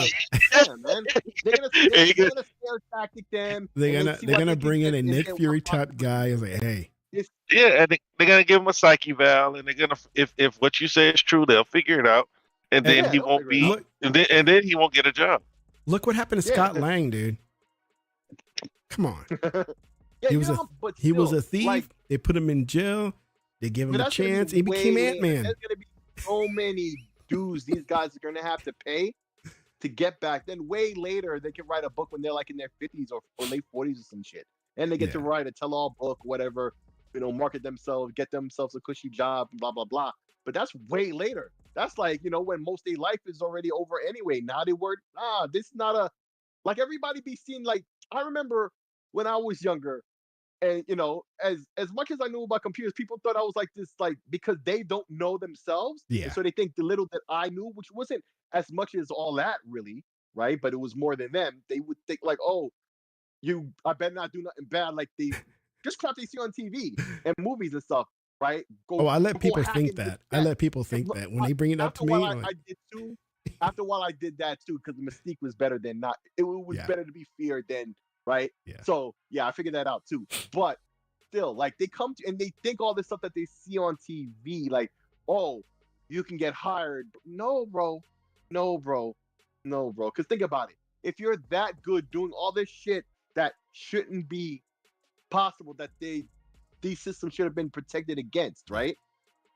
C: man. They're gonna scare tactic them.
A: They're gonna bring in a Nick Fury type guy and say, "Hey."
B: Yeah, and they're gonna give him a psyche valve, and they're gonna if what you say is true, they'll figure it out, and then he won't be, and then he won't get a job.
A: Look what happened to Scott Lang, dude. Come on.
C: Yeah,
A: he was a thief. Like, they put him in jail. They give him a chance. He became Ant-Man.
C: There's gonna be so many dues these guys are gonna have to pay to get back. Then way later, they can write a book when they're like in their 50s or late 40s or some shit, and they get to write a tell-all book, whatever. You know, market themselves, get themselves a cushy job, blah blah blah. But that's way later. That's like, you know, when most of their life is already over anyway. Now they were this is not a, like, everybody be seeing, like, I remember when I was younger, and you know, as much as I knew about computers, people thought I was like this, like, because they don't know themselves.
A: Yeah.
C: So they think the little that I knew, which wasn't as much as all that really, right? But it was more than them. They would think like, oh, I better not do nothing bad, like the just crap they see on TV and movies and stuff, right?
A: I let people think that. I let people think that when they bring it up to me.
C: I did too. After a while, I did that too, because the mystique was better than not. It was better to be feared than, right?
A: Yeah.
C: So yeah, I figured that out too. But still, like, they come to and they think all this stuff that they see on TV, like, oh, you can get hired. No, bro. Because think about it. If you're that good doing all this shit that shouldn't be possible, that these systems should have been protected against, right?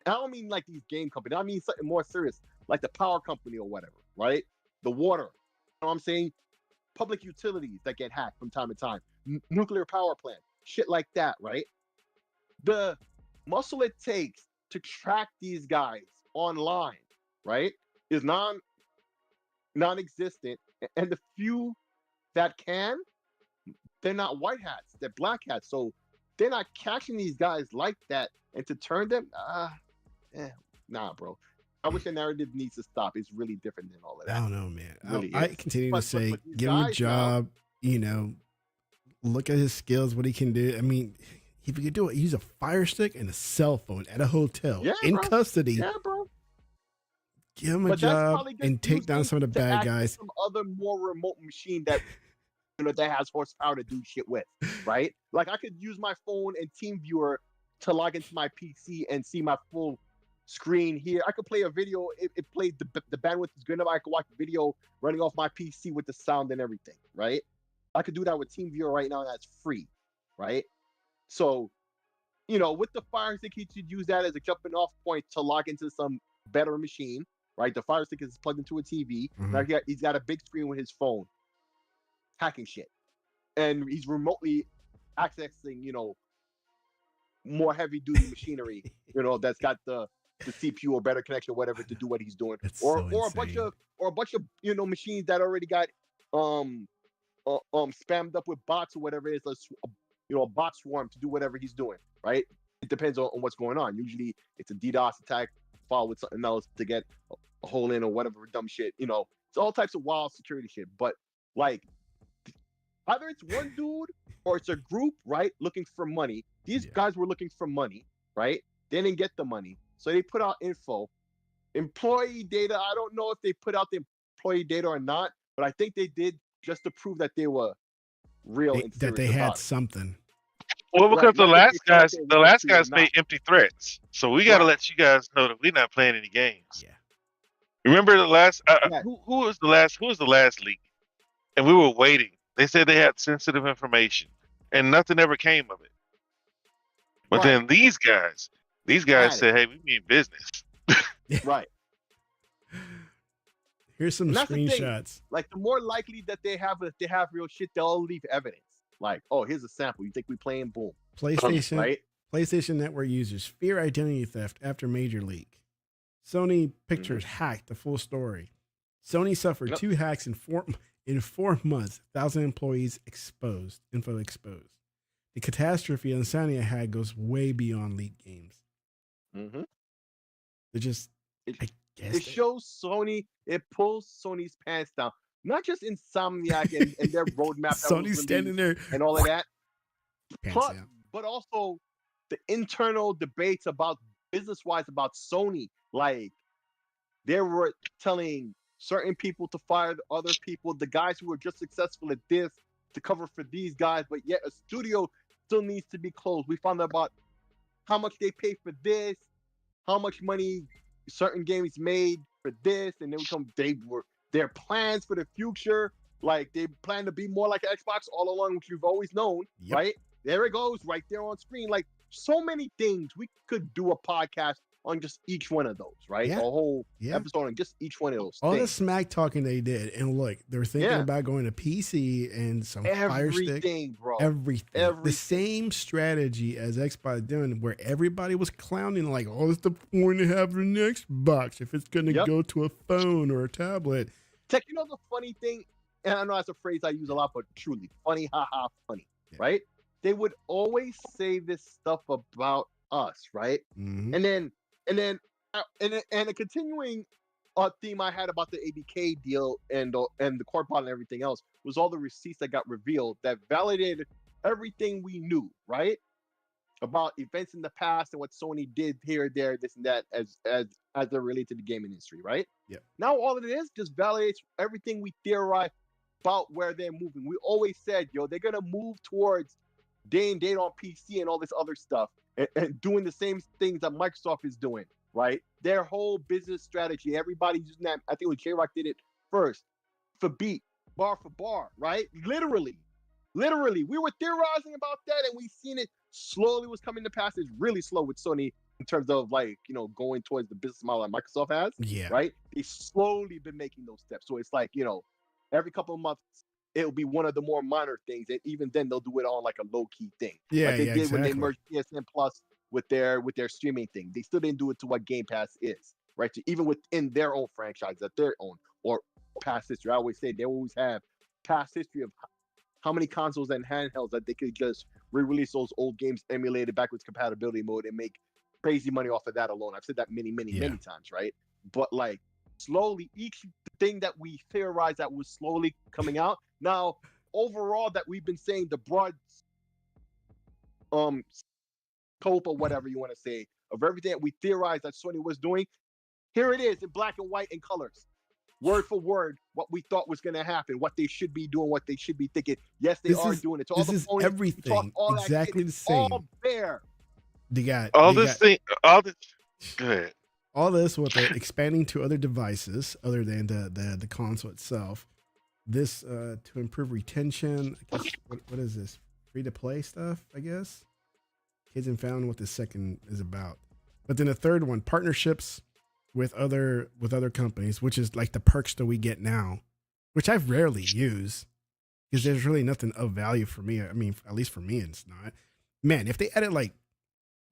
C: And I don't mean like these game companies. I mean something more serious, like the power company or whatever, right? The water. You know what I'm saying? Public utilities that get hacked from time to time. Nuclear power plant. Shit like that, right? The muscle it takes to track these guys online, right, is non-existent. And the few that can, they're not white hats, they're black hats. So they're not catching these guys like that. And to turn them, nah, bro. I wish the narrative needs to stop. It's really different than all of that.
A: I don't know, man.
C: Really
A: I continue to say, give him a job, you know, look at his skills, what he can do. I mean, if he could do it, use a fire stick and a cell phone at a hotel in custody.
C: Yeah, bro.
A: Give him a job and take down some of the bad guys.
C: Some other more remote machine that, you know, that has horsepower to do shit with, right? Like, I could use my phone and TeamViewer to log into my PC and see my full screen here. I could play a video. It played the bandwidth is good enough. I could watch the video running off my PC with the sound and everything, right? I could do that with TeamViewer right now. And that's free, right? So, you know, with the Fire Stick, he should use that as a jumping off point to log into some better machine, right? The Fire Stick is plugged into a TV.
A: Mm-hmm.
C: Now he's got a big screen with his phone, hacking shit, and he's remotely accessing, you know, more heavy duty machinery, you know, that's got the CPU or better connection, or whatever, to do what he's doing, or a bunch of you know, machines that already got spammed up with bots or whatever it is, you know, a bot swarm to do whatever he's doing, right? It depends on what's going on. Usually it's a DDoS attack followed with something else to get a hole in or whatever dumb shit, you know. It's all types of wild security shit. But like, either it's one dude or it's a group, right, looking for money. These guys were looking for money, right? They didn't get the money, so they put out info, employee data. I don't know if they put out the employee data or not, but I think they did, just to prove that they were real,
A: that they had something.
B: Well, because the last guys made empty threats, so we got to let you guys know that we're not playing any games.
A: Yeah.
B: Remember the last? Who was the last? Who was the last leak? And we were waiting. They said they had sensitive information, and nothing ever came of it. But then these guys, These guys said, "Hey, we mean business."
C: Right.
A: Here's some screenshots.
C: Like, the more likely that they have real shit, they'll leave evidence. Like, oh, here's a sample. You think we playing? Boom.
A: PlayStation,
C: right?
A: PlayStation Network users fear identity theft after major leak. Sony pictures hacked. The full story. Sony suffered 2 hacks in 4 months. 1,000 employees exposed. Info exposed. The catastrophe Insania had goes way beyond leak games. It just,
C: it shows Sony. It pulls Sony's pants down. Not just Insomniac and their roadmap.
A: Sony's standing there
C: and all of that.
A: Plus,
C: but also the internal debates about business-wise about Sony. Like, they were telling certain people to fire the other people, the guys who were just successful at this to cover for these guys, but yet a studio still needs to be closed. We found out about how much they pay for this, how much money certain games made for this, and their plans for the future. Like, they plan to be more like Xbox all along, which you've always known, right? There it goes, right there on screen. Like, so many things. We could do a podcast on just each one of those, right? A whole episode on just each one of those.
A: All
C: things.
A: the smack talking they did, and look, they were thinking about going to PC and some Fire Stick,
C: bro.
A: Everything. The same strategy as Xbox doing, where everybody was clowning like, "Oh, what's the point of having an Xbox if it's going to go to a phone or a tablet?"
C: Tech, you know the funny thing, and I know that's a phrase I use a lot, but truly funny, haha, funny, right? They would always say this stuff about us, right? And a continuing theme I had about the ABK deal and the court bond and everything else was all the receipts that got revealed that validated everything we knew, right? About events in the past and what Sony did here, there, this and that as they're related to the gaming industry, right?
A: Yeah.
C: Now all it is just validates everything we theorized about where they're moving. We always said, they're gonna move towards day and date on PC and all this other stuff. And doing the same things that Microsoft is doing, right? Their whole business strategy, everybody's using that. I think J-Rock did it first, for beat, bar for bar, right? Literally, we were theorizing about that, and we seen it slowly was coming to pass. It's really slow with Sony in terms of going towards the business model that Microsoft has, right? They slowly been making those steps. So it's like, every couple of months, it'll be one of the more minor things, and even then they'll do it on like a low key thing. Like they did when they merged PSN Plus with their streaming thing. They still didn't do it to what Game Pass is, right? So even within their own franchise that their own or past history. I always say they always have past history of how many consoles and handhelds that they could just re-release those old games emulated backwards compatibility mode and make crazy money off of that alone. I've said that many times, right? But like slowly, each thing that we theorized that was slowly coming out. Now, overall, that we've been saying the broad scope or whatever you want to say of everything that we theorized that Sony was doing, here it is in black and white and colors. Word for word, what we thought was going to happen, what they should be doing, what they should be thinking. Yes, they are doing it.
A: This is everything exactly the same.
C: All there.
A: They got
B: all this. Go ahead.
A: All this with expanding to other devices other than the console itself. This to improve retention. I guess, what is this? Free to play stuff, I guess. Kids and found what the second is about. But then the third one, partnerships with other companies, which is like the perks that we get now, which I've rarely used because there's really nothing of value for me. I mean, at least for me, it's not. Man, if they added like,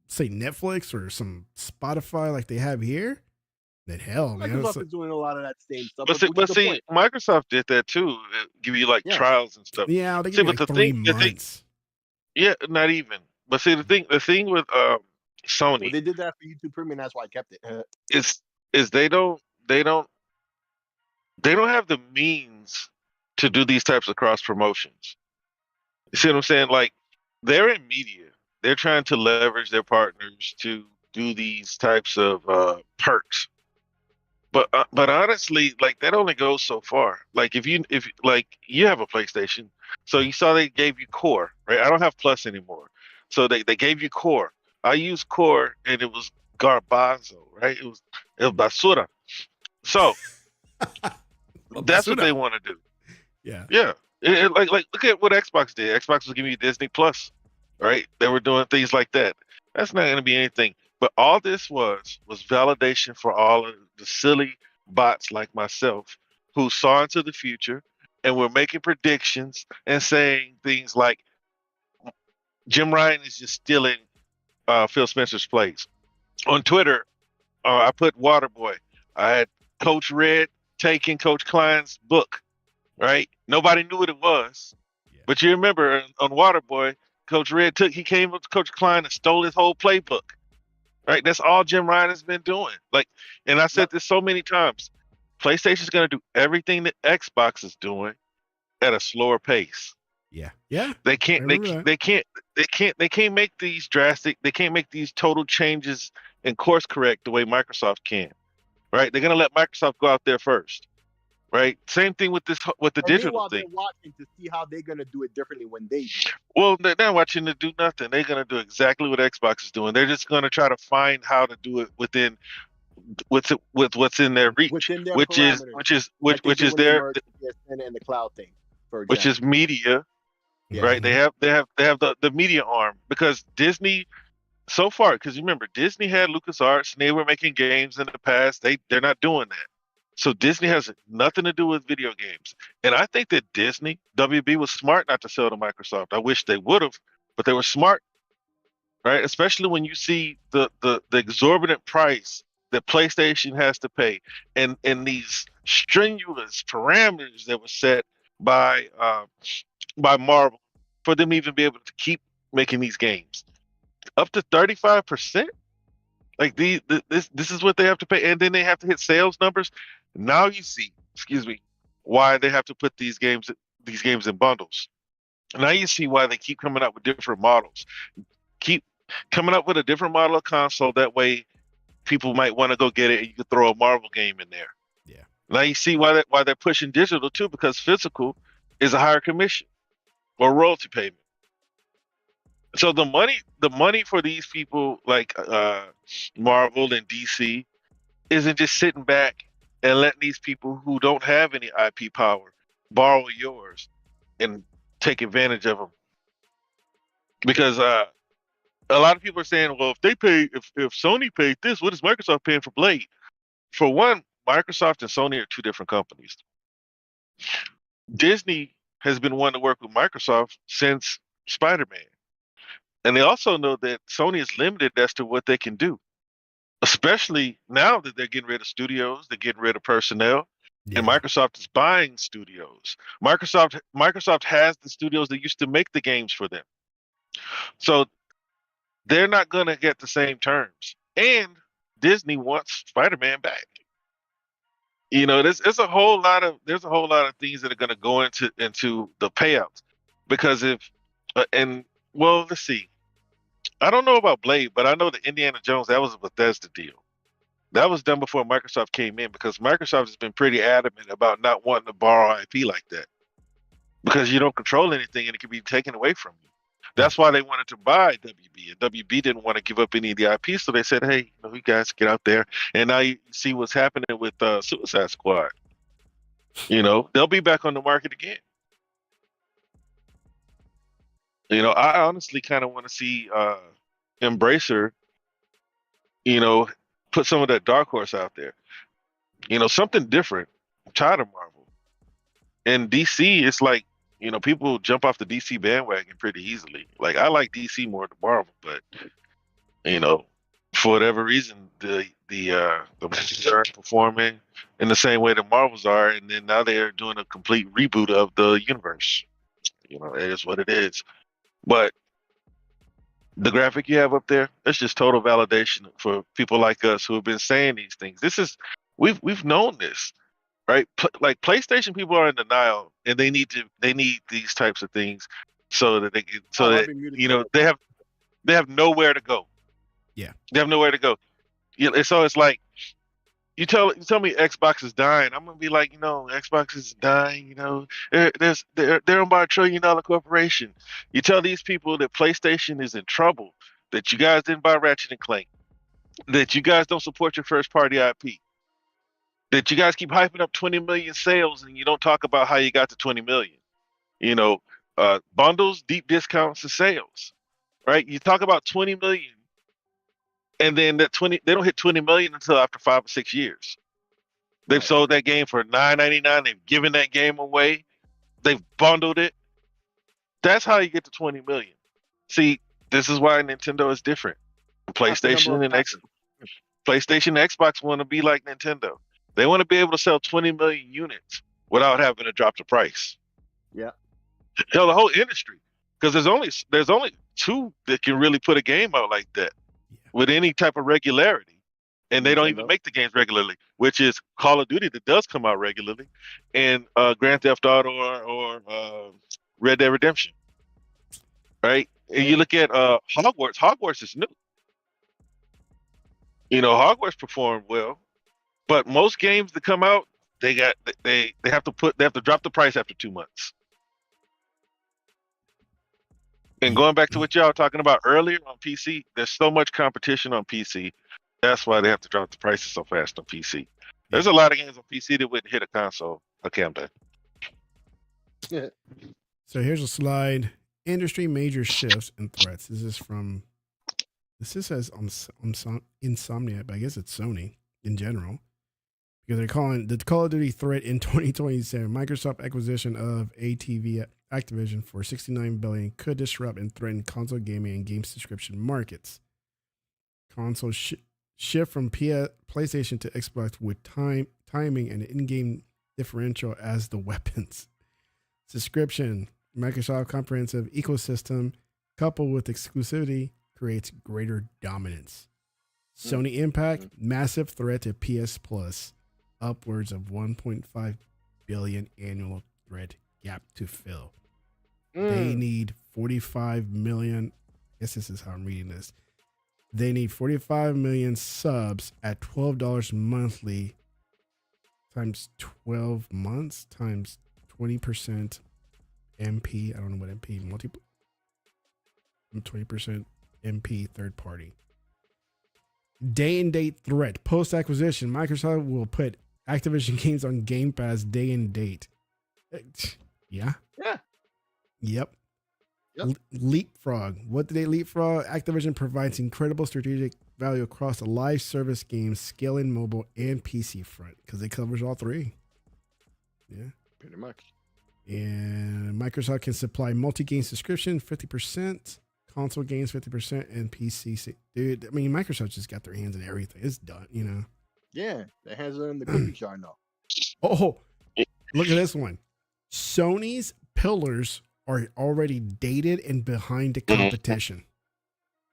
A: say, Netflix or some Spotify like they have here, then hell, man.
C: Microsoft is doing a lot of that same stuff.
B: But see, Microsoft did that too. Give you like trials and stuff.
A: Yeah, they give you like 3 months.
B: Not even. But see, the thing with Sony,
C: they did that for YouTube Premium. That's why I kept it.
B: Is they don't have the means to do these types of cross promotions. You see what I'm saying? Like, they're in media. They're trying to leverage their partners to do these types of perks. But honestly, like, that only goes so far. Like, if you have a PlayStation, so you saw they gave you Core, right? I don't have Plus anymore. So they gave you Core. I used Core and it was garbazo, right? It was basura. So that's what they want to do.
A: Yeah.
B: Yeah. Like look at what Xbox did. Xbox was giving you Disney Plus, right? They were doing things like that. That's not going to be anything. But all this was validation for all of the silly bots like myself who saw into the future and were making predictions and saying things like Jim Ryan is just stealing Phil Spencer's plays. On Twitter, I put Waterboy. I had Coach Red taking Coach Klein's book, right? Nobody knew what it was. Yeah. But you remember on Waterboy, Coach Red he came up to Coach Klein and stole his whole playbook. Right? That's all Jim Ryan has been doing. Like, and I said this so many times. PlayStation's gonna do everything that Xbox is doing at a slower pace.
A: Yeah. Yeah.
B: They can't make these drastic, they can't make these total changes and course correct the way Microsoft can. Right? They're gonna let Microsoft go out there first. Right? Same thing with the digital thing.
C: They're watching to see how they're gonna do it differently when they do.
B: Well, they're not watching to do nothing. They're gonna do exactly what Xbox is doing. They're just gonna try to find how to do it with what's in their reach, which is their
C: and the cloud thing, for example.
B: Which is media, right? They have the media arm, because Disney so far, because remember Disney had LucasArts and they were making games in the past. They're not doing that. So Disney has nothing to do with video games. And I think that WB was smart not to sell to Microsoft. I wish they would have, but they were smart, right? Especially when you see the exorbitant price that PlayStation has to pay and these strenuous parameters that were set by Marvel for them to even be able to keep making these games. Up to 35%? Like this is what they have to pay, and then they have to hit sales numbers. Now you see, why they have to put these games in bundles. Now you see why they keep coming up with different models. Keep coming up with a different model of console. That way, people might want to go get it, and you can throw a Marvel game in there.
A: Yeah.
B: Now you see why they're pushing digital too, because physical is a higher commission or royalty payment. So the money for these people like Marvel and DC isn't just sitting back and letting these people who don't have any IP power borrow yours and take advantage of them. Because a lot of people are saying, well, if Sony paid this, what is Microsoft paying for Blade? For one, Microsoft and Sony are two different companies. Disney has been wanting to work with Microsoft since Spider-Man. And they also know that Sony is limited as to what they can do, especially now that they're getting rid of studios, they're getting rid of personnel, and Microsoft is buying studios. Microsoft has the studios that used to make the games for them. So they're not going to get the same terms. And Disney wants Spider-Man back. You know, there's a whole lot of things that are going to go into the payouts, because let's see. I don't know about Blade, but I know that Indiana Jones, that was a Bethesda deal. That was done before Microsoft came in, because Microsoft has been pretty adamant about not wanting to borrow IP like that, because you don't control anything and it can be taken away from you. That's why they wanted to buy WB, and WB didn't want to give up any of the IP, so they said, hey, you guys get out there. And now you see what's happening with Suicide Squad. They'll be back on the market again. I honestly kind of want to see Embracer, put some of that Dark Horse out there. Something different. I'm tired of Marvel. And DC, it's like, people jump off the DC bandwagon pretty easily. Like, I like DC more than Marvel, but for whatever reason, the aren't performing in the same way that Marvels are, and then now they're doing a complete reboot of the universe. It is what it is. But the graphic you have up there, that's just total validation for people like us who have been saying these things. We've known this, right? Like, PlayStation people are in denial, and they need these types of things so that they have nowhere to go.
A: Yeah,
B: they have nowhere to go. So it's like, you tell me Xbox is dying, I'm gonna be like, Xbox is dying. They're owned by $1 trillion corporation. You tell these people that PlayStation is in trouble, that you guys didn't buy Ratchet and Clank, that you guys don't support your first party IP, that you guys keep hyping up 20 million sales and you don't talk about how you got to 20 million. Bundles, deep discounts, and sales, right? You talk about 20 million and then they don't hit 20 million until after 5 or 6 years. They've sold that game for $9.99. They've given that game away. They've bundled it. That's how you get to 20 million. See, this is why Nintendo is different. PlayStation and Xbox want to be like Nintendo. They want to be able to sell 20 million units without having to drop the price.
C: Yeah.
B: Hell, the whole industry, because there's only two that can really put a game out like that with any type of regularity, and they don't even make the games regularly. Which is Call of Duty that does come out regularly, and Grand Theft Auto or Red Dead Redemption. Right, and you look at Hogwarts. Hogwarts is new. You know, Hogwarts performed well, but most games that come out, they have to drop the price after 2 months. And going back to what y'all were talking about earlier on PC, there's so much competition on PC. That's why they have to drop the prices so fast on PC. There's a lot of games on PC that wouldn't hit a console. Okay, I'm done.
C: Yeah.
A: So here's a slide. Industry major shifts and threats. This says Insomnia, but I guess it's Sony in general. Because they're calling the Call of Duty threat in 2027. Microsoft acquisition of Activision for $69 billion could disrupt and threaten console gaming and game subscription markets. Console shift from PlayStation to Xbox with timing and in-game differential as the weapons. Subscription. Microsoft comprehensive ecosystem coupled with exclusivity creates greater dominance. Sony impact, massive threat to PS Plus, upwards of 1.5 billion annual threat gap to fill. They need 45 million. I guess this is how I'm reading this. They need 45 million subs at $12 monthly times 12 months times 20% MP. I don't know what MP, 20% MP third party. Day and date threat. Post acquisition, Microsoft will put Activision games on Game Pass day and date. Yeah. Yep. Leapfrog. What did they leapfrog? Activision provides incredible strategic value across the live service games, scaling mobile and PC front because it covers all three. Yeah.
C: Pretty much.
A: And Microsoft can supply multi-game subscription 50%, console games 50%, and PC. Dude, I mean, Microsoft just got their hands in everything. It's done, you know.
C: Yeah, their hands are in the cookie jar now.
A: Oh, look at this one. Sony's pillars are already dated and behind the competition.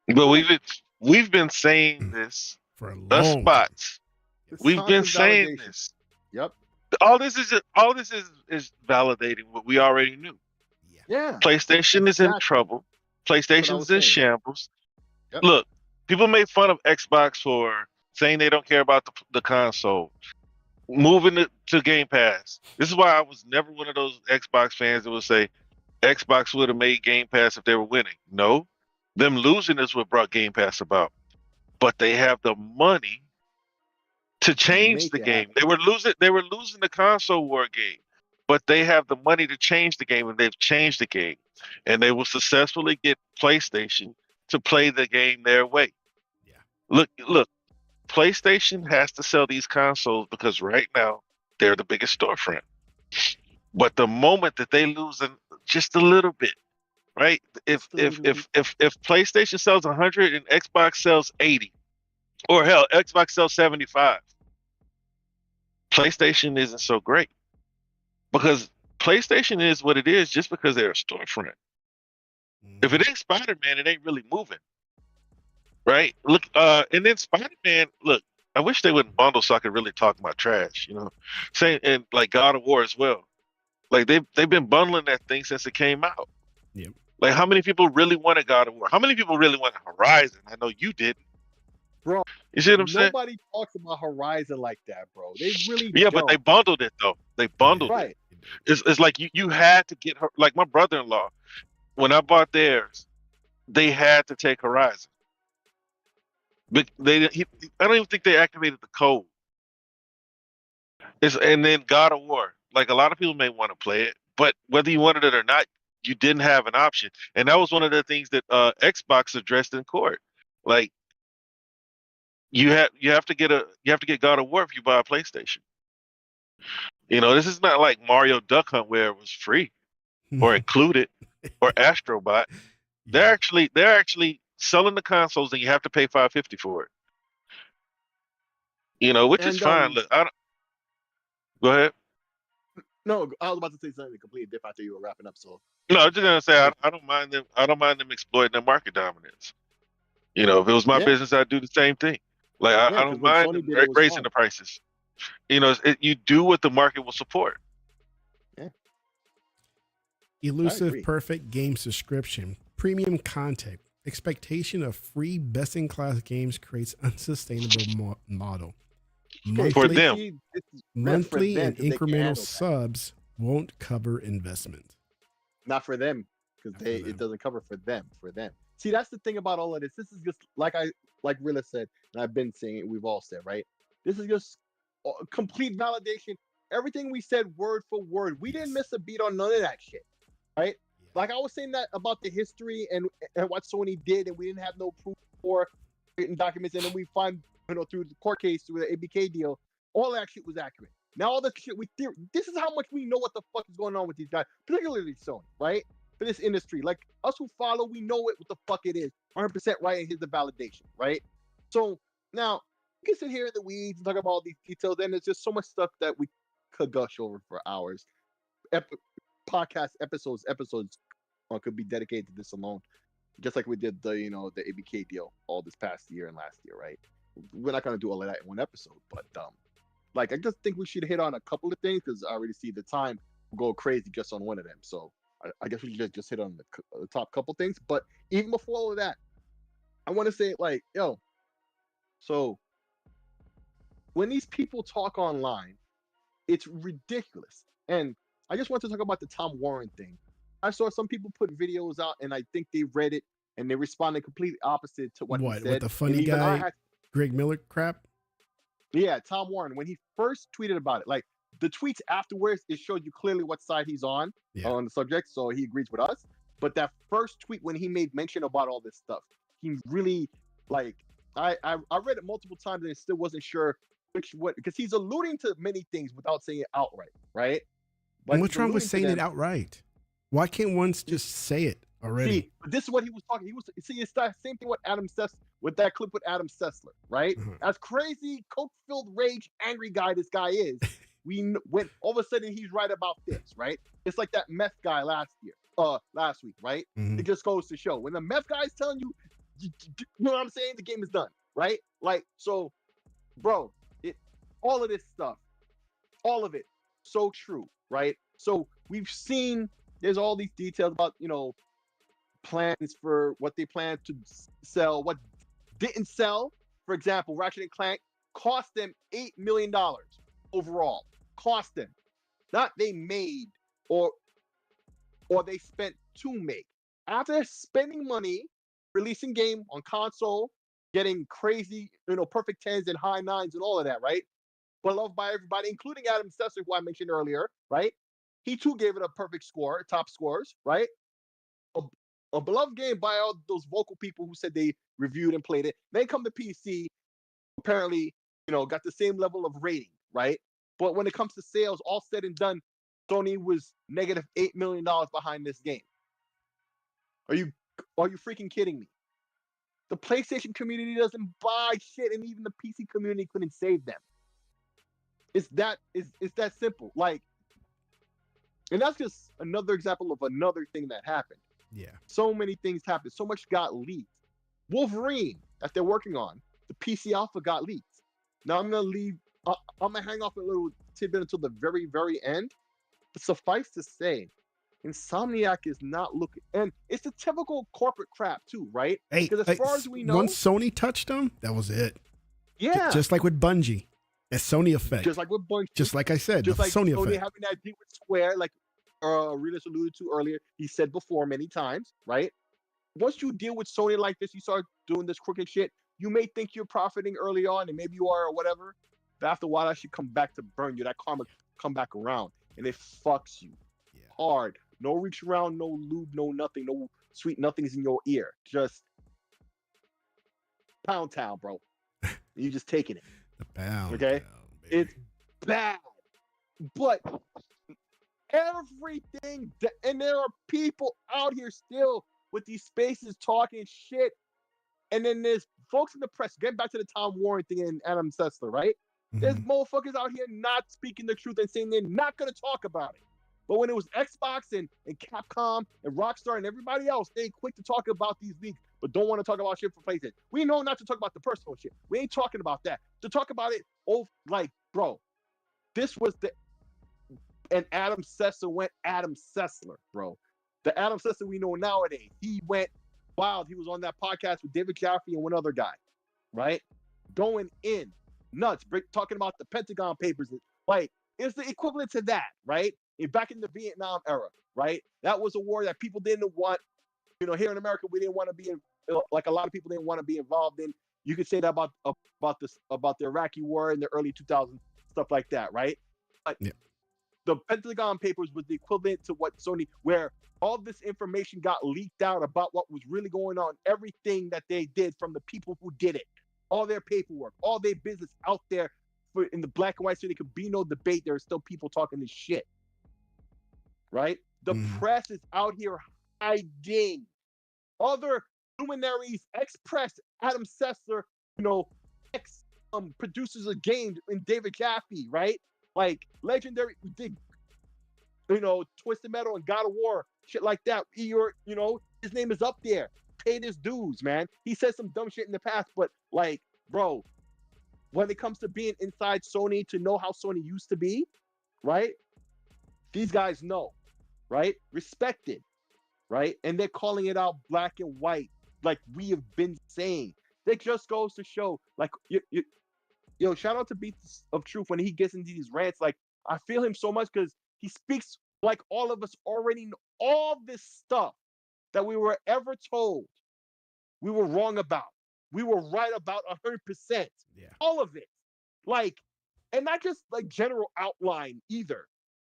B: But we've been saying this
A: for a long
B: time. Spots. We've been saying this.
C: Yep.
B: All this is validating what we already knew.
C: Yeah.
B: PlayStation is in trouble. PlayStation's in shambles. Yep. Look, people made fun of Xbox for saying they don't care about the console. Moving it to Game Pass. This is why I was never one of those Xbox fans that would say Xbox would have made Game Pass if they were winning. No, them losing is what brought Game Pass about. But they have the money to change the game. They were losing the console war game, but they have the money to change the game, and they've changed the game. And they will successfully get PlayStation to play the game their way. Yeah. Look. PlayStation has to sell these consoles because right now they're the biggest storefront. But the moment that they lose just a little bit, right? If PlayStation sells 100 and Xbox sells 80, or hell, Xbox sells 75, PlayStation isn't so great because PlayStation is what it is just because they're a storefront. If it ain't Spider-Man, it ain't really moving. Right. Look, and then Spider-Man. Look, I wish they wouldn't bundle so I could really talk my trash. You know, same and like God of War as well. Like they've been bundling that thing since it came out.
A: Yep.
B: Like how many people really wanted God of War? How many people really wanted Horizon? I know you didn't,
C: bro.
B: You see what I'm saying?
C: Nobody talks about Horizon like that, bro. They really
B: don't. But they bundled it though. They bundled it. It's like you had to get her. Like my brother-in-law, when I bought theirs, they had to take Horizon. But I don't even think they activated the code. And then God of War. Like a lot of people may want to play it, but whether you wanted it or not, you didn't have an option. And that was one of the things that Xbox addressed in court. Like You have to get God of War if you buy a PlayStation. This is not like Mario Duck Hunt where it was free or included or Astrobot.
A: Yeah.
B: They're actually selling the consoles and you have to pay $550 for it. Which is fine. Look, go ahead.
C: No, I was about to say something completely different after you were wrapping up. So
B: No, I was just gonna say I don't mind them. I don't mind them exploiting their market dominance. If it was my
C: yeah,
B: business, I'd do the same thing. Like
C: yeah,
B: I
C: because
B: don't
C: when
B: mind
C: Sony
B: them
C: did it was
B: raising
C: fine.
B: the prices. You do what the market will support.
C: Yeah.
A: Elusive perfect game subscription, premium content, expectation of free best-in-class games creates unsustainable model.
B: For them.
A: Monthly and incremental subs won't cover investment.
C: Not for them, because it doesn't cover for them. See, that's the thing about all of this. This is just like Rilla said, and I've been saying it. We've all said, right? This is just complete validation. Everything we said, word for word. We didn't miss a beat on none of that shit, right? Yeah. Like I was saying that about the history and what Sony did, and we didn't have no proof for written documents, and then we find through the court case, through the ABK deal, all that shit was accurate. Now all the shit this is how much we know what the fuck is going on with these guys, particularly Sony, right? For this industry, like us who follow, we know what the fuck it is. 100% right, and here's the validation, right? So now we can sit here in the weeds and talk about all these details, and there's just so much stuff that we could gush over for hours. Podcast episodes could be dedicated to this alone, just like we did the the ABK deal all this past year and last year, right? We're not gonna do all of that in one episode, but like I just think we should hit on a couple of things because I already see the time go crazy just on one of them. So I guess we should just hit on the top couple things. But even before all of that, I want to say like, so when these people talk online, it's ridiculous. And I just want to talk about the Tom Warren thing. I saw some people put videos out, and I think they read it and they responded completely opposite to what he said.
A: What the funny guy, Greg Miller crap?
C: Yeah, Tom Warren, when he first tweeted about it, like the tweets afterwards, it showed you clearly what side he's on the subject, so he agrees with us. But that first tweet when he made mention about all this stuff, he really I read it multiple times and still wasn't sure because he's alluding to many things without saying it outright, right?
A: But and what's wrong with saying it outright? Why can't one just say it already?
C: See, this is what he was talking. It's that same thing with that clip with Adam Sessler, right? As crazy, coke-filled rage, angry guy this guy is, when all of a sudden he's right about this, right? It's like that meth guy last week, right? It just goes to show when the meth guy is telling you, you know what I'm saying? The game is done, right? Like, so, bro, all of this stuff, all of it, so true, right? So we've seen there's all these details about plans for what they plan to sell, what didn't sell. For example, Ratchet and Clank cost them $8 million overall. Cost them, not they made or they spent to make. After spending money, releasing game on console, getting crazy, perfect 10s and high 9s and all of that, right? Beloved by everybody, including Adam Sessler, who I mentioned earlier, right? He too gave it a perfect score, top scores, right? A beloved game by all those vocal people who said they reviewed and played it. They come to PC, apparently, got the same level of rating, right? But when it comes to sales, all said and done, Sony was negative $8 million behind this game. Are you freaking kidding me? The PlayStation community doesn't buy shit, and even the PC community couldn't save them. It's that simple. Like, and that's just another example of another thing that happened.
A: Yeah.
C: So many things happened. So much got leaked. Wolverine that they're working on, the PC alpha got leaked. Now I'm gonna hang off a little tidbit until the very, very end. But suffice to say, Insomniac is not looking, and it's the typical corporate crap too, right?
A: Hey,
C: because as far as we know,
A: once Sony touched them, that was it.
C: Yeah.
A: Just like with Bungie, a Sony effect.
C: Just like with Bungie.
A: Just like I said,
C: just
A: the
C: like
A: Sony
C: Sony
A: effect.
C: having that deal with Square, like Relis alluded to earlier. He said before many times, right? Once you deal with Sony like this, you start doing this crooked shit. You may think you're profiting early on, and maybe you are or whatever. But after a while, that should come back to burn you. That karma come back around, and it fucks you hard. No reach around, no lube, no nothing, no sweet nothings in your ear. Just pound town, bro. And you're just taking it.
A: The pound.
C: Okay? It's bad. But everything, and there are people out here still with these spaces talking shit. And then there's folks in the press, getting back to the Tom Warren thing and Adam Sessler, right? There's motherfuckers out here not speaking the truth and saying they're not going to talk about it. But when it was Xbox and Capcom and Rockstar and everybody else, they quick to talk about these leaks, but don't want to talk about shit for PlayStation. We know not to talk about the personal shit. We ain't talking about that. To talk about it, like, bro, this was and Adam Sessler went Adam Sessler, bro. The Adam Sessler we know nowadays. He went wild. He was on that podcast with David Jaffe and one other guy, right? Going in nuts, talking about the Pentagon Papers. Like, it's the equivalent to that, right? Back in the Vietnam era, right? That was a war that people didn't want. You know, here in America, we didn't want to be in, like a lot of people didn't want to be involved in. You could say that about the Iraqi war in the early 2000s, stuff like that, right? But the Pentagon Papers was the equivalent to what Sony, where all this information got leaked out about what was really going on, everything that they did from the people who did it, all their paperwork, all their business out there in the black and white, so there could be no debate. There are still people talking this shit. Right? The press is out here hiding. Other luminaries, ex-press, Adam Sessler, you know, producers of games, and David Jaffe, right? Like legendary, you know, Twisted Metal and God of War, shit like that. You know, his name is up there. Paid his dues, man. He said some dumb shit in the past, but like, bro, when it comes to being inside Sony, to know how Sony used to be, right? These guys know, right? Respected, right? And they're calling it out black and white, like we have been saying. That just goes to show, like, yo, shout out to Beats of Truth when he gets into these rants. Like, I feel him so much because he speaks like all of us already know all this stuff that we were ever told we were wrong about. We were right about 100%.
A: Yeah.
C: All of it. Like, and not just like general outline either.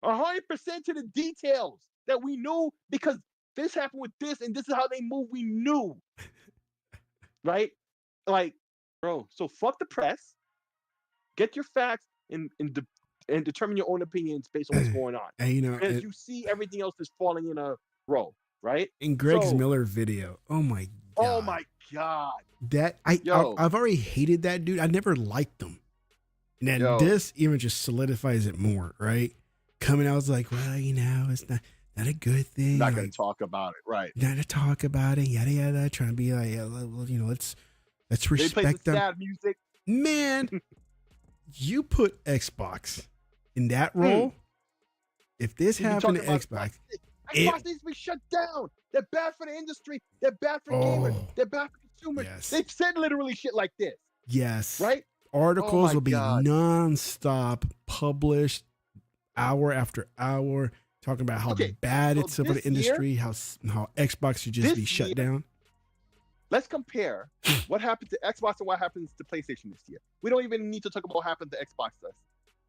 C: 100% to the details that we knew, because this happened with this and this is how they move. We knew. Right? Like, bro, so fuck the press. Get your facts and determine your own opinions based on what's going on.
A: And, you know,
C: as you see everything else is falling in a row, right?
A: In Greg's Miller video, oh my
C: god,
A: that I've already hated that dude. I never liked him, and then this even just solidifies it more, right? Coming out, I was like, well, you know, it's not a good thing.
C: Not gonna talk about it, right?
A: Not to talk about it, yada yada. Trying to be like, well, you know, let's respect them.
C: Sad music,
A: man. You put Xbox in that role. If this happened to Xbox
C: needs to be shut down. They're bad for the industry. They're bad for gamers. They're bad for consumers.
A: Yes.
C: They've said literally shit like this.
A: Yes.
C: Right?
A: Articles will be nonstop, published hour after hour, talking about how bad it's for the industry, how Xbox should just be shut down.
C: Let's compare what happened to Xbox and what happens to PlayStation this year. We don't even need to talk about what happened to Xbox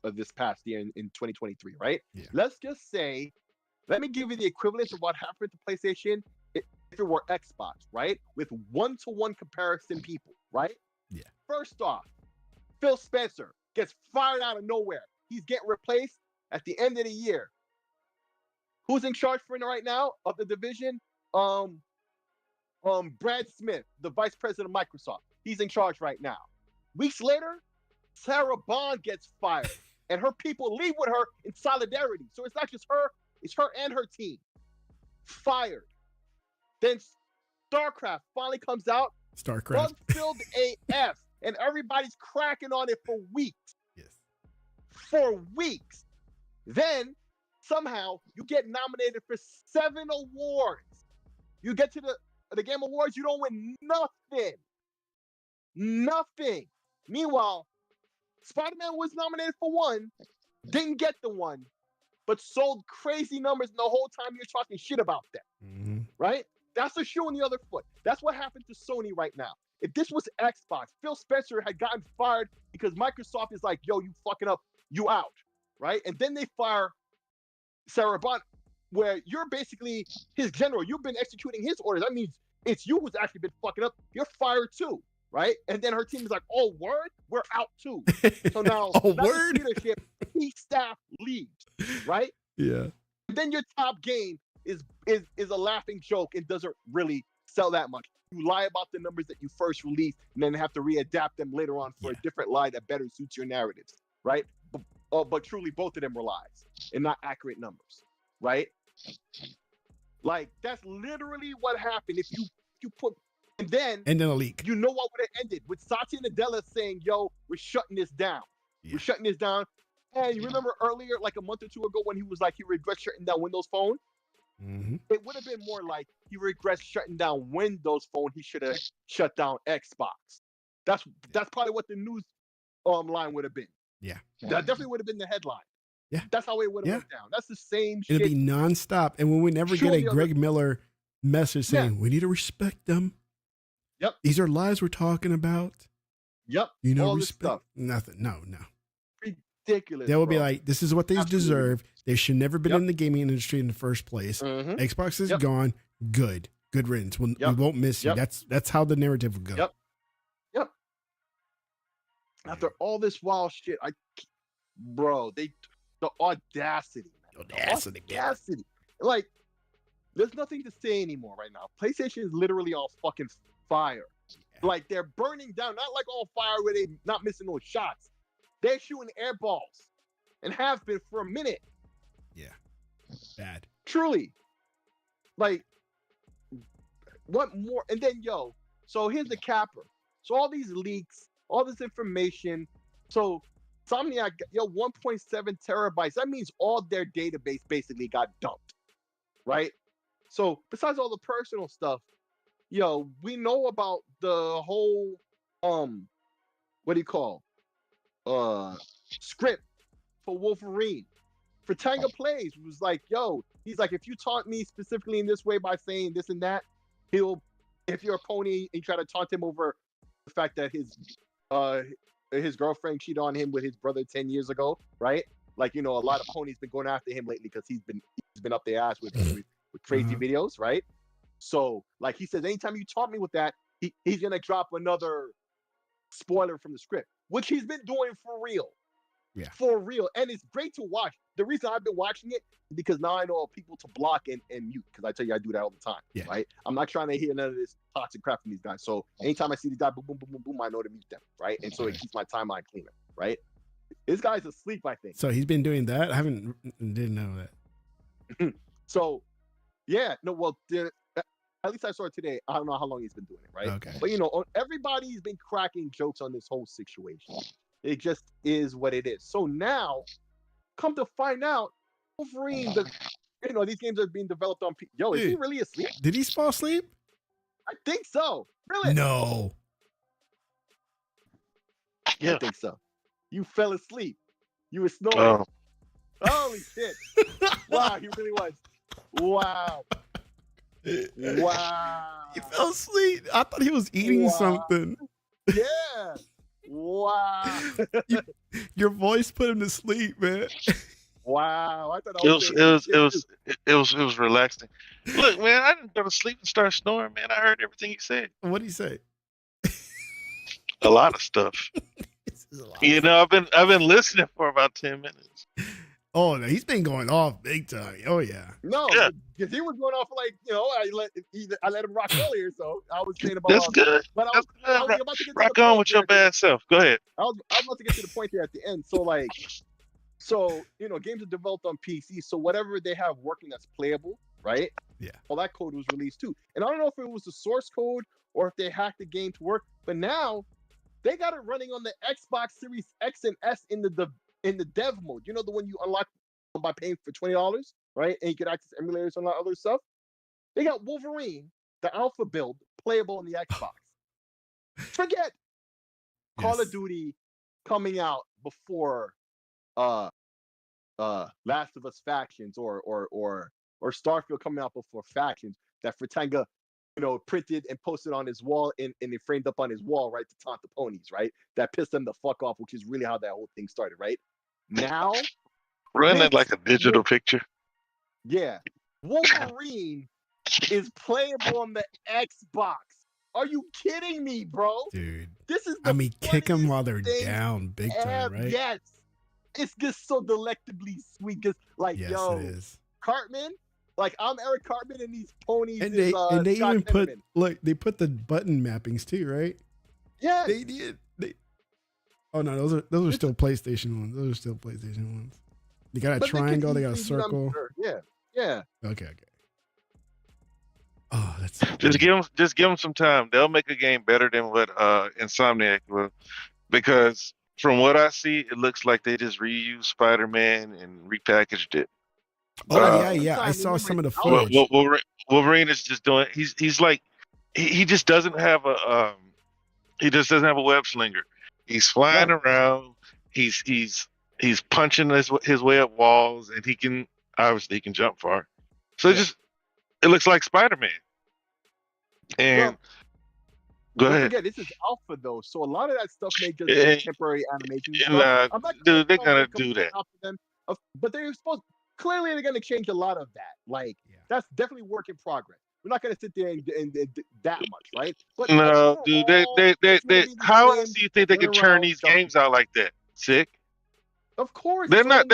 C: this past year in 2023, right?
A: Yeah.
C: Let's just say, let me give you the equivalent of what happened to PlayStation if it were Xbox, right? With one-to-one comparison people, right?
A: Yeah.
C: First off, Phil Spencer gets fired out of nowhere. He's getting replaced at the end of the year. Who's in charge for it right now of the division? Brad Smith, the vice president of Microsoft. He's in charge right now. Weeks later, Sarah Bond gets fired, and her people leave with her in solidarity. So it's not just her, it's her and her team. Fired. Then StarCraft finally comes out.
A: StarCraft.
C: Bug-filled AF, and everybody's cracking on it for weeks.
A: Yes.
C: For weeks. Then, somehow, you get nominated for 7 awards. You get to the Game Awards, you don't win nothing. Nothing. Meanwhile, Spider-Man was nominated for 1, didn't get the 1, but sold crazy numbers, and the whole time you're talking shit about that.
A: Mm-hmm.
C: Right? That's the shoe on the other foot. That's what happened to Sony right now. If this was Xbox, Phil Spencer had gotten fired because Microsoft is like, yo, you fucking up, you out. Right? And then they fire Sarah Bond, where you're basically his general. You've been executing his orders. That means it's you who's actually been fucking up. You're fired too. right? And then her team is like, "Oh, word, we're out too." So now,
A: Oh, word?
C: leadership, key staff leaves, right?
A: Yeah.
C: And then your top game is a laughing joke and doesn't really sell that much. You lie about the numbers that you first released, and then have to readapt them later on for a different lie that better suits your narratives, right? But truly, both of them were lies and not accurate numbers, right? Like that's literally what happened. If you put and then
A: a leak.
C: You know what would have ended with Satya Nadella saying, "Yo, we're shutting this down. We're shutting this down." And you remember earlier, like a month or two ago, when he was like he regrets shutting down Windows Phone.
A: Mm-hmm.
C: It would have been more like he regrets shutting down Windows Phone. He should have shut down Xbox. That's probably what the news line would have been.
A: Yeah,
C: that definitely would have been the headline.
A: Yeah,
C: that's how it would have went down. That's the same shit.
A: It'll be nonstop, and when we never get a Greg Miller message saying we need to respect them.
C: Yep,
A: these are lies we're talking about.
C: Yep,
A: you know,
C: all
A: respect
C: this stuff.
A: Nothing. No.
C: Ridiculous.
A: They will be like, this is what they
C: Absolutely.
A: deserve. They should never been in the gaming industry in the first place.
C: Mm-hmm.
A: Xbox is gone. Good riddance. We won't miss you. That's how the narrative will go.
C: Yep. After all this wild shit, the audacity, man. Audacity. Like, there's nothing to say anymore right now. PlayStation is literally on fucking fire. Like they're burning down, not like all fire where they not missing no shots. They're shooting air balls and have been for a minute.
A: Yeah. Bad.
C: Truly. Like, what more? And then, so here's the capper. So all these leaks, all this information. So Insomniac, 1.7 terabytes. That means all their database basically got dumped. Right? So besides all the personal stuff, we know about the whole, script for Wolverine. Fratanga Plays was like, he's like, if you taunt me specifically in this way by saying this and that, if you're a pony and you try to taunt him over the fact that his girlfriend cheated on him with his brother 10 years ago, right? Like, a lot of ponies been going after him lately because he's been up their ass with crazy videos, right? So, like he says, anytime you taunt me with that, he's gonna drop another spoiler from the script, which he's been doing for real.
A: Yeah.
C: For real. And it's great to watch. The reason I've been watching it is because now I know people to block and mute, because I tell you I do that all the time.
A: Yeah.
C: Right? I'm not trying to hear none of this toxic crap from these guys. So anytime I see these guys, boom, boom, boom, boom, boom, I know to mute them. Right? And so it keeps my timeline cleaner. Right? This guy's asleep, I think.
A: So he's been doing that? I didn't know that.
C: So, yeah. No, well, at least I saw it today. I don't know how long he's been doing it, right?
A: Okay.
C: But everybody's been cracking jokes on this whole situation. It just is what it is. So now, come to find out, Wolverine, these games are being developed on. Is he really asleep?
A: Did he fall asleep?
C: I think so. Really?
A: No.
C: I think so. You fell asleep. You were snoring. Holy shit! Wow, he really was. Wow.
A: He fell asleep. I thought he was eating something.
C: Yeah. Wow.
A: Your voice put him to sleep, man.
C: Wow. I thought
B: it was relaxing. Look, man, I didn't go to sleep and start snoring, man. I heard everything he said.
A: What did he say?
B: A lot of stuff. I've been listening for about 10 minutes.
A: Oh, no, he's been going off big time. Oh yeah.
C: No, because he was going off like, I let him rock earlier, so I was saying about
B: that's good.
C: But I was about to get
B: rock on with your bad self. Go ahead.
C: I was about to get to the point there at the end. So games are developed on PC, so whatever they have working that's playable, right?
A: Yeah.
C: All that code was released too. And I don't know if it was the source code or if they hacked the game to work, but now they got it running on the Xbox Series X and S in the dev mode. The one you unlock by paying for $20, right? And you can access emulators and all that other stuff. They got Wolverine, the alpha build, playable on the Xbox. Forget Call of Duty coming out before Last of Us Factions or Starfield coming out before Factions that Fratanga printed and posted on his wall and they framed up on his wall, right, to taunt the ponies, right? That pissed them the fuck off, which is really how that whole thing started, right? Now,
B: run it like a digital picture.
C: Yeah, Wolverine is playable on the Xbox Are you kidding me, bro?
A: Dude.
C: This is
A: I mean, kick them while they're
C: thing
A: down big time, right?
C: Yes. It's just so delectably sweet. Cause like,
A: Yes,
C: yo,
A: it is.
C: Cartman, like I'm Eric Cartman and these ponies
A: And
C: is
A: they
C: Scott
A: even put
C: Penniman.
A: they put the button mappings too, right?
C: Yeah.
A: They did. Oh no, those are still PlayStation ones. Those are still PlayStation ones. They got a triangle, they got a circle.
C: Sure. Yeah. Yeah.
A: Okay. Oh, that's
B: Just give them some time. They'll make a game better than what Insomniac will, because from what I see, it looks like they just reused Spider-Man and repackaged it.
A: Oh yeah. I saw some of the footage.
B: Wolverine is just doing. He's like he just doesn't have a web slinger. He's flying around. He's punching his way up walls, and he can jump far. So it looks like Spider-Man. And go ahead.
C: Forget, this is alpha though, so a lot of that stuff may just be temporary animations.
B: Dude, they're gonna do that.
C: But they're clearly they're gonna change a lot of that. Like that's definitely work in progress. We're not gonna sit there and that much, right? But
B: no, dude, they how else do you think they could churn these games out like that? Sick.
C: Of course,
B: they're not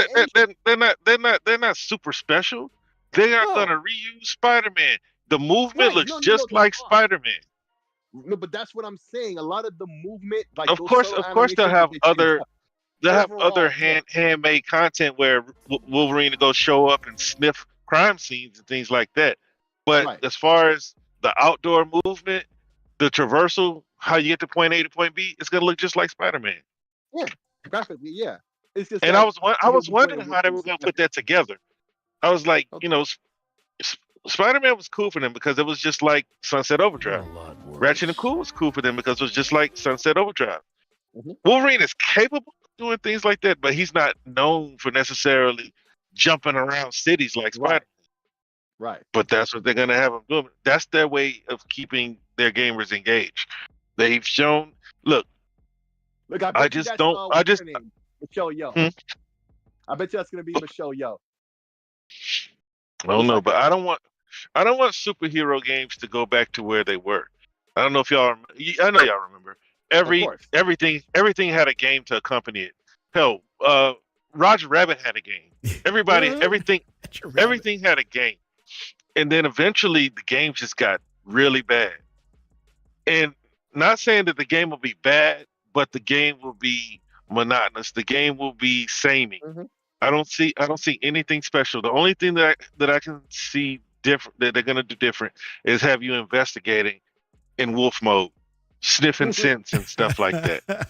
B: super special. They are gonna reuse Spider-Man. The movement looks just like Spider-Man.
C: No, but that's what I'm saying. A lot of the movement, like
B: of course, they'll have other handmade content where Wolverine to go show up and sniff crime scenes and things like that. But as far as the outdoor movement, the traversal, how you get to point A to point B, it's gonna look just like Spider-Man.
C: Yeah, graphically, yeah. It's just.
B: And I was wondering how they were gonna put that together. I was like, Spider-Man was cool for them because it was just like Sunset Overdrive. Ratchet and Cool was cool for them because it was just like Sunset Overdrive. Wolverine is capable of doing things like that, but he's not known for necessarily jumping around cities like Spider-Man.
C: Right.
B: But that's what they're going to have them doing. That's their way of keeping their gamers engaged. They've shown, look, I just don't,
C: Michelle Yeoh. I bet you that's going to be Michelle Yeoh.
B: I don't know, but I don't want superhero games to go back to where they were. I don't know if I know y'all remember. Everything had a game to accompany it. Hell, Roger Rabbit had a game. Everything had a game. And then eventually the game just got really bad. And not saying that the game will be bad, but the game will be monotonous. The game will be samey. I don't see anything special. The only thing that I can see different that they're gonna do different is have you investigating in wolf mode, sniffing scents and stuff like that.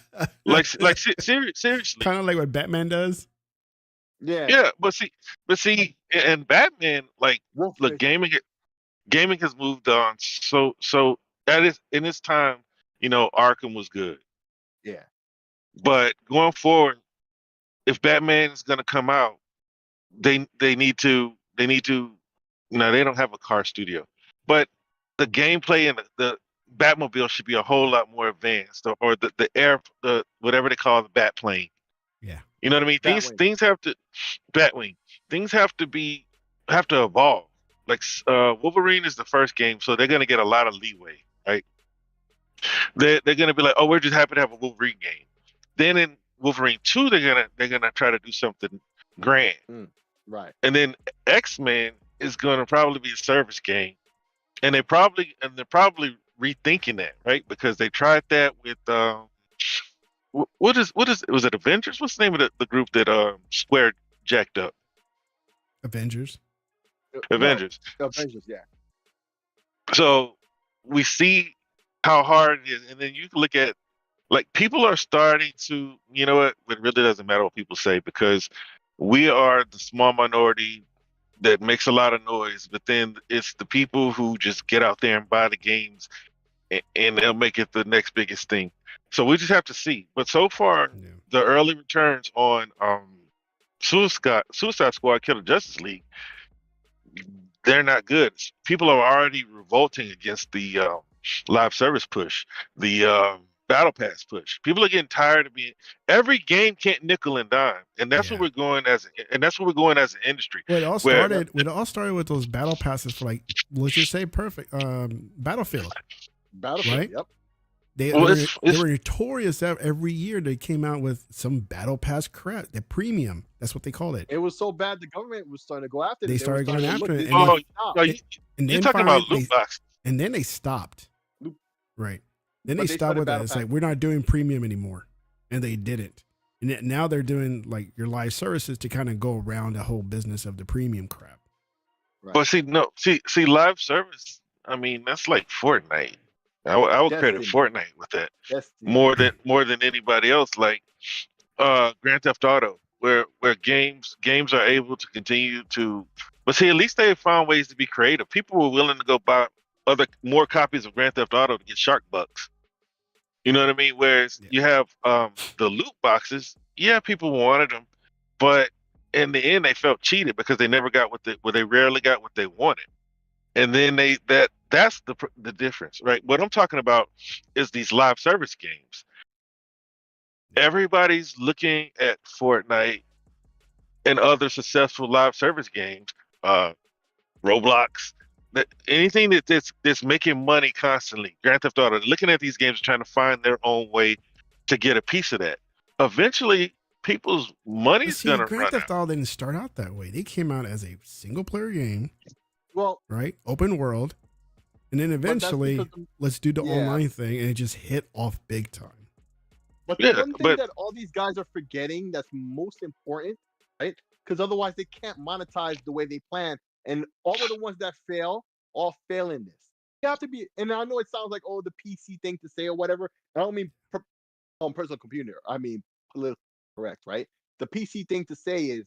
B: Seriously.
A: Kind of like what Batman does.
B: Yeah, but see, and Batman, like, look, gaming has moved on. So that is in its time, Arkham was good.
C: Yeah.
B: But going forward, if Batman is gonna come out, they need to. They don't have a car studio, but the gameplay and the Batmobile should be a whole lot more advanced, or the whatever they call the Bat plane.
A: Yeah.
B: You know what I mean? Things have to Batwing. Things have to evolve. Like Wolverine is the first game, so they're gonna get a lot of leeway, right? They're gonna be like, oh, we're just happy to have a Wolverine game. Then in Wolverine 2, they're gonna try to do something grand.
C: Right.
B: And then X-Men is gonna probably be a service game. And they're probably rethinking that, right? Because they tried that with was it Avengers? What's the name of the group that Square jacked up?
A: Avengers,
C: yeah.
B: So we see how hard it is, and then you can look at, like, people are starting to, you know what? It really doesn't matter what people say, because we are the small minority that makes a lot of noise, but then it's the people who just get out there and buy the games, and they'll make it the next biggest thing. So we just have to see. But so far, the early returns on Suicide Squad Kill the Justice League, they're not good. People are already revolting against the live service push, the battle pass push. People are getting tired of being, every game can't nickel and dime, and that's what we're going as an industry.
A: Well, it all started with those battle passes for, like, let's just say Battlefield.
C: Battlefield.
A: Right?
C: Yep.
A: They were notorious that every year they came out with some battle pass crap, the premium. That's what they called it.
C: It was so bad the government was starting to go after it.
A: They started going after it.
B: And you're talking about loot boxes.
A: And then they stopped. Right. Then they stopped with that. It's like, we're not doing premium anymore. And they didn't. And now they're doing like your live services to kind of go around the whole business of the premium crap.
B: Right. But see, live service, I mean, that's like Fortnite. I would credit Fortnite with that more than anybody else. Like Grand Theft Auto, where games are able to continue to, but see, at least they found ways to be creative. People were willing to go buy more copies of Grand Theft Auto to get shark bucks. You know what I mean? Whereas you have the loot boxes, people wanted them, but in the end they felt cheated because they never got they rarely got what they wanted. And then that's the difference, right? What I'm talking about is these live service games. Everybody's looking at Fortnite and other successful live service games, Roblox, anything that's making money constantly. Grand Theft Auto, looking at these games, trying to find their own way to get a piece of that. Eventually, people's money's gonna run out.
A: Grand Theft Auto didn't start out that way. They came out as a single player game.
C: Well,
A: right, open world, and then eventually let's do the online thing, and it just hit off big time.
C: But the one thing that all these guys are forgetting that's most important, right? Because otherwise they can't monetize the way they plan, and all of the ones that fail all fail in this. You have to be, and I know it sounds like the PC thing to say or whatever. I don't mean on personal computer. I mean politically correct, right? The PC thing to say is,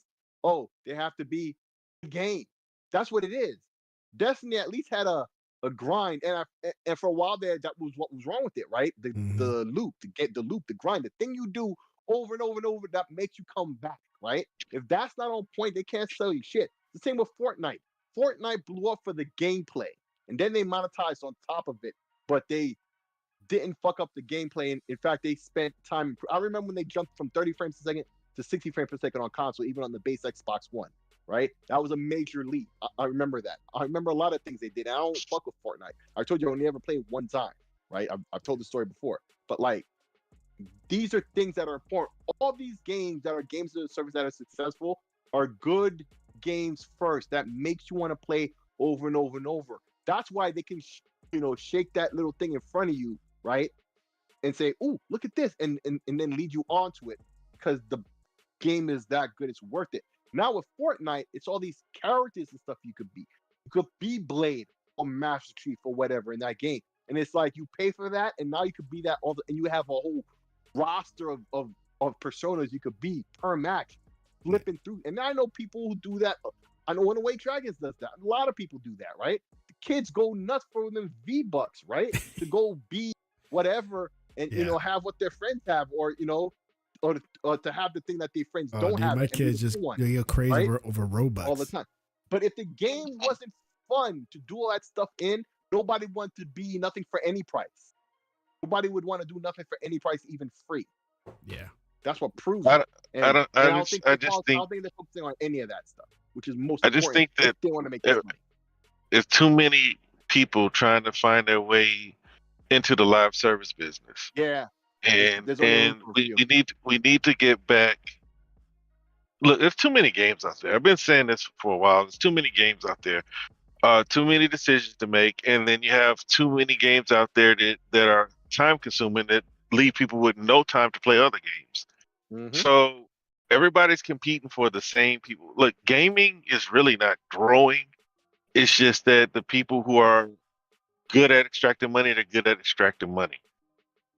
C: they have to be a game. That's what it is. Destiny at least had a grind, and for a while there, that was what was wrong with it, right? The loop, the grind, the thing you do over and over and over that makes you come back, right? If that's not on point, they can't sell you shit. The same with Fortnite. Fortnite blew up for the gameplay, and then they monetized on top of it, but they didn't fuck up the gameplay. And in fact, they spent time. I remember when they jumped from 30 frames per second to 60 frames per second on console, even on the base Xbox One. Right, that was a major leap. I remember that. I remember a lot of things they did. I don't fuck with Fortnite. I told you I only ever played one time. Right, I've told the story before. But like, these are things that are important. All these games that are games of the service that are successful are good games first. That makes you want to play over and over and over. That's why they can, shake that little thing in front of you, right, and say, "Ooh, look at this," and then lead you onto it because the game is that good. It's worth it. Now with Fortnite, it's all these characters and stuff you could be. You could be Blade or Master Chief or whatever in that game. And it's like you pay for that, and now you could be that and you have a whole roster of personas you could be per match, flipping through. And I know people who do that. I know One Away Dragons does that. A lot of people do that, right? The kids go nuts for them V-Bucks, right? To go be whatever and have what their friends have, or or to have the thing that their friends don't have.
A: My kids just go crazy over Robux
C: all the time. But if the game wasn't fun to do all that stuff in, nobody wanted to be nothing for any price. Nobody would want to do nothing for any price, even free.
A: Yeah,
C: that's what proves
B: it.
C: I don't think they're focusing on any of that stuff, which is most important.
B: I just think that
C: they want to make money.
B: There's too many people trying to find their way into the live service business.
C: Yeah.
B: And we need to get back. Look, there's too many games out there. I've been saying this for a while. There's too many games out there, too many decisions to make, and then you have too many games out there that are time consuming that leave people with no time to play other games. Mm-hmm. So everybody's competing for the same people. Look, gaming is really not growing. It's just that the people who are good at extracting money, they're good at extracting money.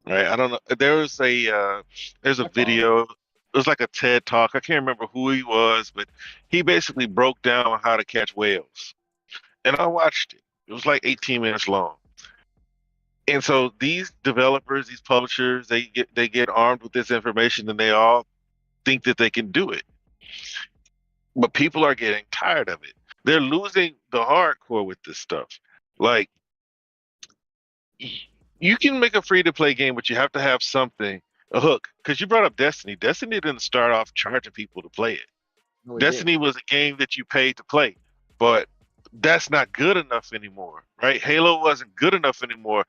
B: Right, I don't know. There's a video. It was like a TED talk. I can't remember who he was, but he basically broke down how to catch whales. And I watched it. It was like 18 minutes long. And so these developers, these publishers, they get armed with this information, and they all think that they can do it. But people are getting tired of it. They're losing the hardcore with this stuff. Like, you can make a free-to-play game, but you have to have something, a hook. Because you brought up Destiny. Destiny didn't start off charging people to play it. No, Destiny was a game that you paid to play, but that's not good enough anymore, right? Halo wasn't good enough anymore.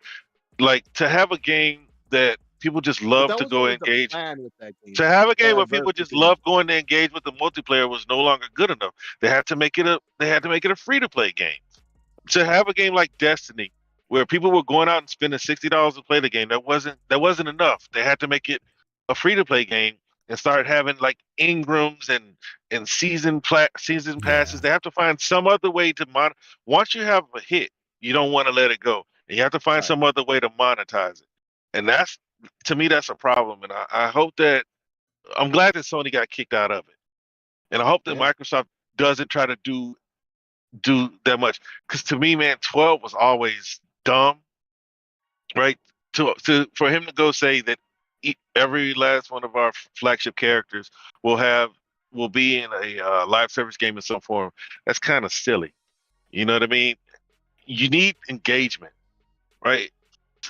B: like to have a game that people just
C: But
B: love
C: that
B: to
C: was
B: go
C: always the
B: engage.
C: plan with that game.
B: To have a game where people just
C: Diversity.
B: love going to engage with the multiplayer was no longer good enough. They had to make it a free to play game. To have a game like Destiny, where people were going out and spending $60 to play the game, that wasn't enough. They had to make it a free to play game and start having like Ingrams and season passes. They have to find some other way to once you have a hit, you don't want to let it go. And you have to find some other way to monetize it. And that's, to me, that's a problem. And I hope that, I'm glad that Sony got kicked out of it. And I hope that Microsoft doesn't try to do that much. Because to me, man, 12 was always dumb, right? For him to go say that every last one of our flagship characters will be in a live service game in some form, that's kind of silly. You know what I mean? You need engagement, right?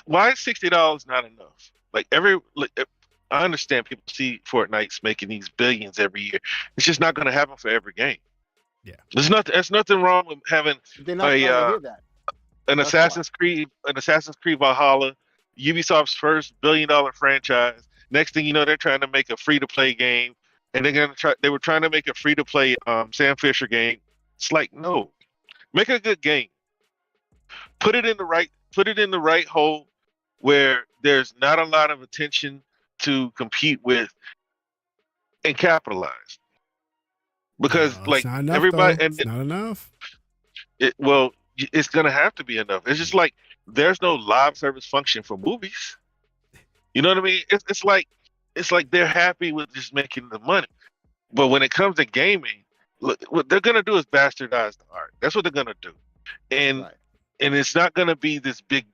B: Why is $60 not enough? I understand people see Fortnite's making these billions every year. It's just not going to happen for every game.
A: Yeah,
B: there's nothing wrong with having
C: They're not trying to hear that.
B: an Assassin's Creed Valhalla, Ubisoft's first billion-dollar franchise. Next thing you know, they're trying to make a free-to-play game, and they were trying to make a free-to-play Sam Fisher game. It's like, no, make a good game. Put it in the right hole where there's not a lot of attention to compete with and capitalize. Because
A: it's not enough,
B: everybody,
A: though. It's not enough.
B: It's gonna have to be enough. It's just like there's no live service function for movies. You know what I mean? It's like they're happy with just making the money. But when it comes to gaming, look, what they're gonna do is bastardize the art. That's what they're gonna do. And it's not gonna be this big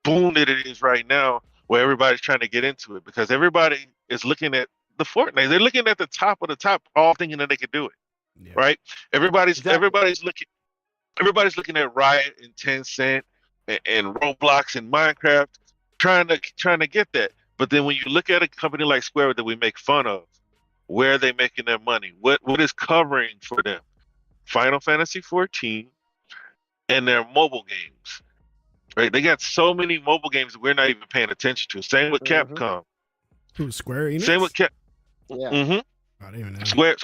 B: boom that it is right now where everybody's trying to get into it, because everybody is looking at the Fortnite. They're looking at the top of the top, all thinking that they can do it. Yeah. Right? Everybody's looking at Riot and Tencent and Roblox and Minecraft, trying to get that. But then when you look at a company like Square that we make fun of, where are they making their money? What is covering for them? Final Fantasy 14 and their mobile games. Right? They got so many mobile games that we're not even paying attention to. Same with Capcom.
A: Who's Square Enix?
B: Same with
C: Yeah.
B: Mm-hmm.
A: I don't even know.
B: Square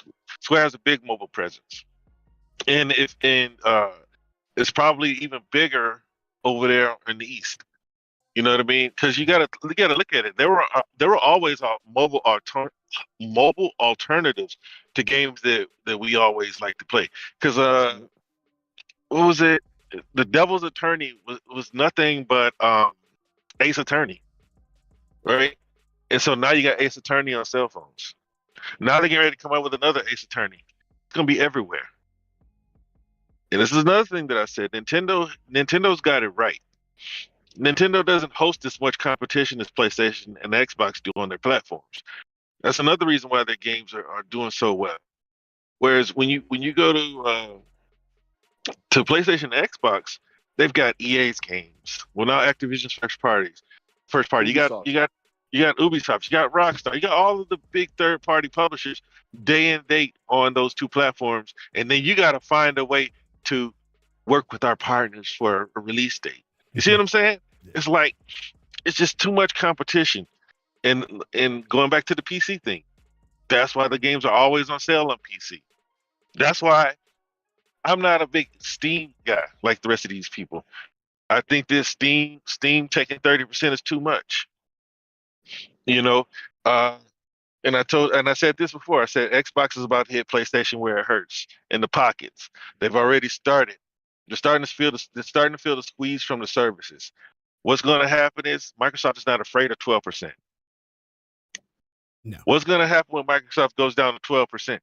B: has a big mobile presence, and it's probably even bigger over there in the East. You know what I mean? Because you gotta look at it. There were always mobile alternatives to games that we always like to play. Because what was it? The Devil's Attorney was nothing but Ace Attorney, right? And so now you got Ace Attorney on cell phones. Now they're getting ready to come out with another Ace Attorney. It's gonna be everywhere. And this is another thing that I said. Nintendo's got it right. Nintendo doesn't host as much competition as PlayStation and Xbox do on their platforms. That's another reason why their games are doing so well. Whereas when you go to PlayStation and Xbox, they've got EA's games. Well, now Activision's first party.
C: Ubisoft.
B: You got Ubisoft, you got Rockstar, you got all of the big third-party publishers day and date on those two platforms, and then you got to find a way to work with our partners for a release date. You see what I'm saying? Yeah. It's like it's just too much competition. And going back to the PC thing, that's why the games are always on sale on PC. That's why I'm not a big Steam guy like the rest of these people. I think this Steam taking 30% is too much. You know, and I said this before. I said Xbox is about to hit PlayStation where it hurts, in the pockets. They've already started. They're starting to feel the squeeze from the services. What's going to happen is Microsoft is not afraid of 12%.
A: No.
B: What's going to happen when Microsoft goes down to 12%?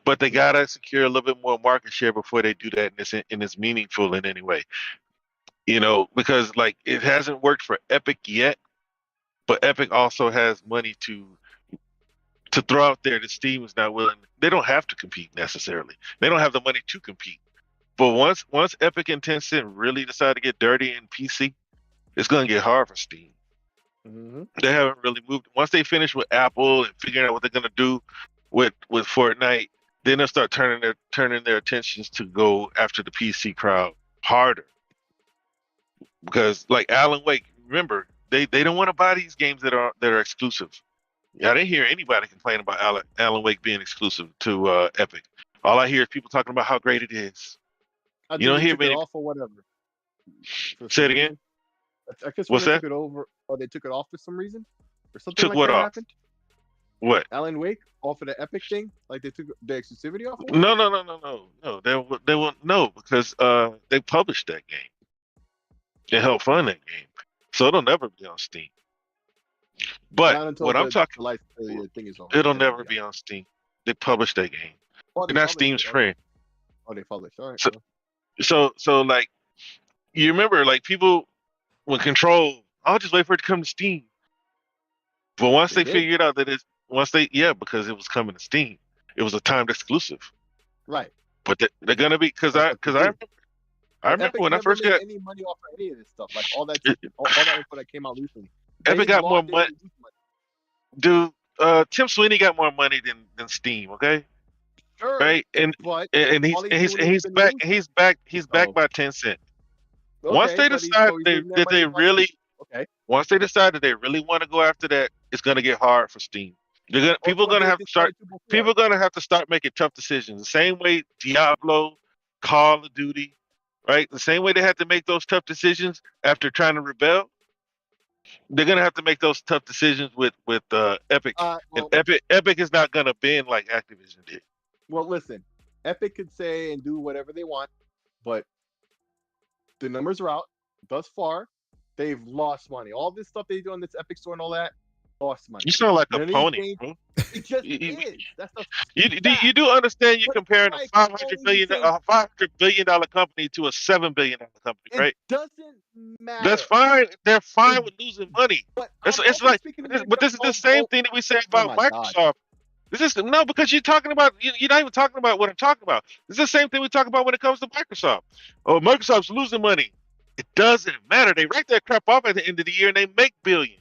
B: But they gotta secure a little bit more market share before they do that, and it's meaningful in any way. You know, because like it hasn't worked for Epic yet. But Epic also has money to throw out there that Steam is not willing. They don't have to compete necessarily. They don't have the money to compete. But once Epic and Tencent really decide to get dirty in PC, it's going to get hard for Steam. Mm-hmm. They haven't really moved. Once they finish with Apple and figuring out what they're going to do with Fortnite, then they'll start turning their attentions to go after the PC crowd harder. because like Alan Wake, remember they don't want to buy these games that are exclusive. I didn't hear anybody complain about Alan Wake being exclusive to Epic. All I hear is people talking about how great it is.
C: I
B: You
C: think
B: don't
C: they
B: hear
C: took it
B: many.
C: off or whatever. For
B: Say
C: some
B: it again.
C: reason. I guess when
B: What's
C: they
B: that?
C: took it over, or they took it off for some reason, or something
B: Took
C: like
B: what
C: that
B: off?
C: happened.
B: What?
C: Alan Wake off of the Epic thing, like they took the exclusivity off. Of
B: No. They won't no because they published that game. They helped fund that game, so it'll never be on Steam. But
C: Not until
B: what I'm
C: the
B: talking,
C: life thing is over.
B: it'll
C: Then it'll
B: never
C: be
B: be
C: out.
B: on Steam. They published that game.
C: Oh,
B: They're
C: they
B: not
C: published
B: Steam's
C: it.
B: friend.
C: Oh, they published. All right.
B: So,
C: well.
B: so like you remember, like people when Control, I'll just wait for it to come to Steam. But once
C: They
B: they
C: did.
B: figured out that because it was coming to Steam, it was a timed exclusive.
C: Right.
B: But they're gonna be because I remember
C: Epic
B: when I
C: never
B: first
C: made
B: got
C: any money off of any of this stuff. Like all that,
B: it,
C: all that info that came out recently.
B: Epic got more
C: They
B: money.
C: didn't lose money.
B: Dude, Tim Sweeney got more money than Steam. Okay,
C: Sure,
B: right?
C: but
B: And
C: all
B: he's
C: doing is
B: back.
C: losing.
B: He's back
C: So,
B: by Tencent. Once
C: okay,
B: they
C: but
B: decide
C: he's
B: that
C: losing that money
B: they
C: by
B: really,
C: okay.
B: once they decide that they really want to go after that, it's gonna get hard for Steam. People
C: Also,
B: are gonna
C: they
B: have to start.
C: decided to before.
B: People are gonna have to start making tough decisions. The same way Diablo, Call of Duty, right? The same way they had to make those tough decisions after trying to rebel. They're gonna have to make those tough decisions with Epic. And
C: Well,
B: Epic is not gonna bend like Activision did.
C: well, listen, Epic could say and do whatever they want, but the numbers are out. Thus far, they've lost money. All this stuff they do on this Epic Store and all that, lost money.
B: You sound like
C: None
B: a
C: of these
B: pony,
C: games-
B: bro.
C: It just
B: You-
C: is. That's the
B: You do understand you're
C: But
B: comparing
C: like
B: a $500
C: only
B: billion company to a $7 billion company,
C: It
B: right?
C: doesn't matter.
B: That's fine. They're fine
C: It-
B: with losing money.
C: But
B: It's
C: I'm
B: it's
C: also
B: like,
C: speaking
B: but this is the same thing that we say about
C: my God.
B: Microsoft. This is no, because you're talking about you're not even talking about what I'm talking about. It's the same thing we talk about when it comes to Microsoft. Oh, Microsoft's losing money. It doesn't matter. They write that crap off at the end of the year and they make billions.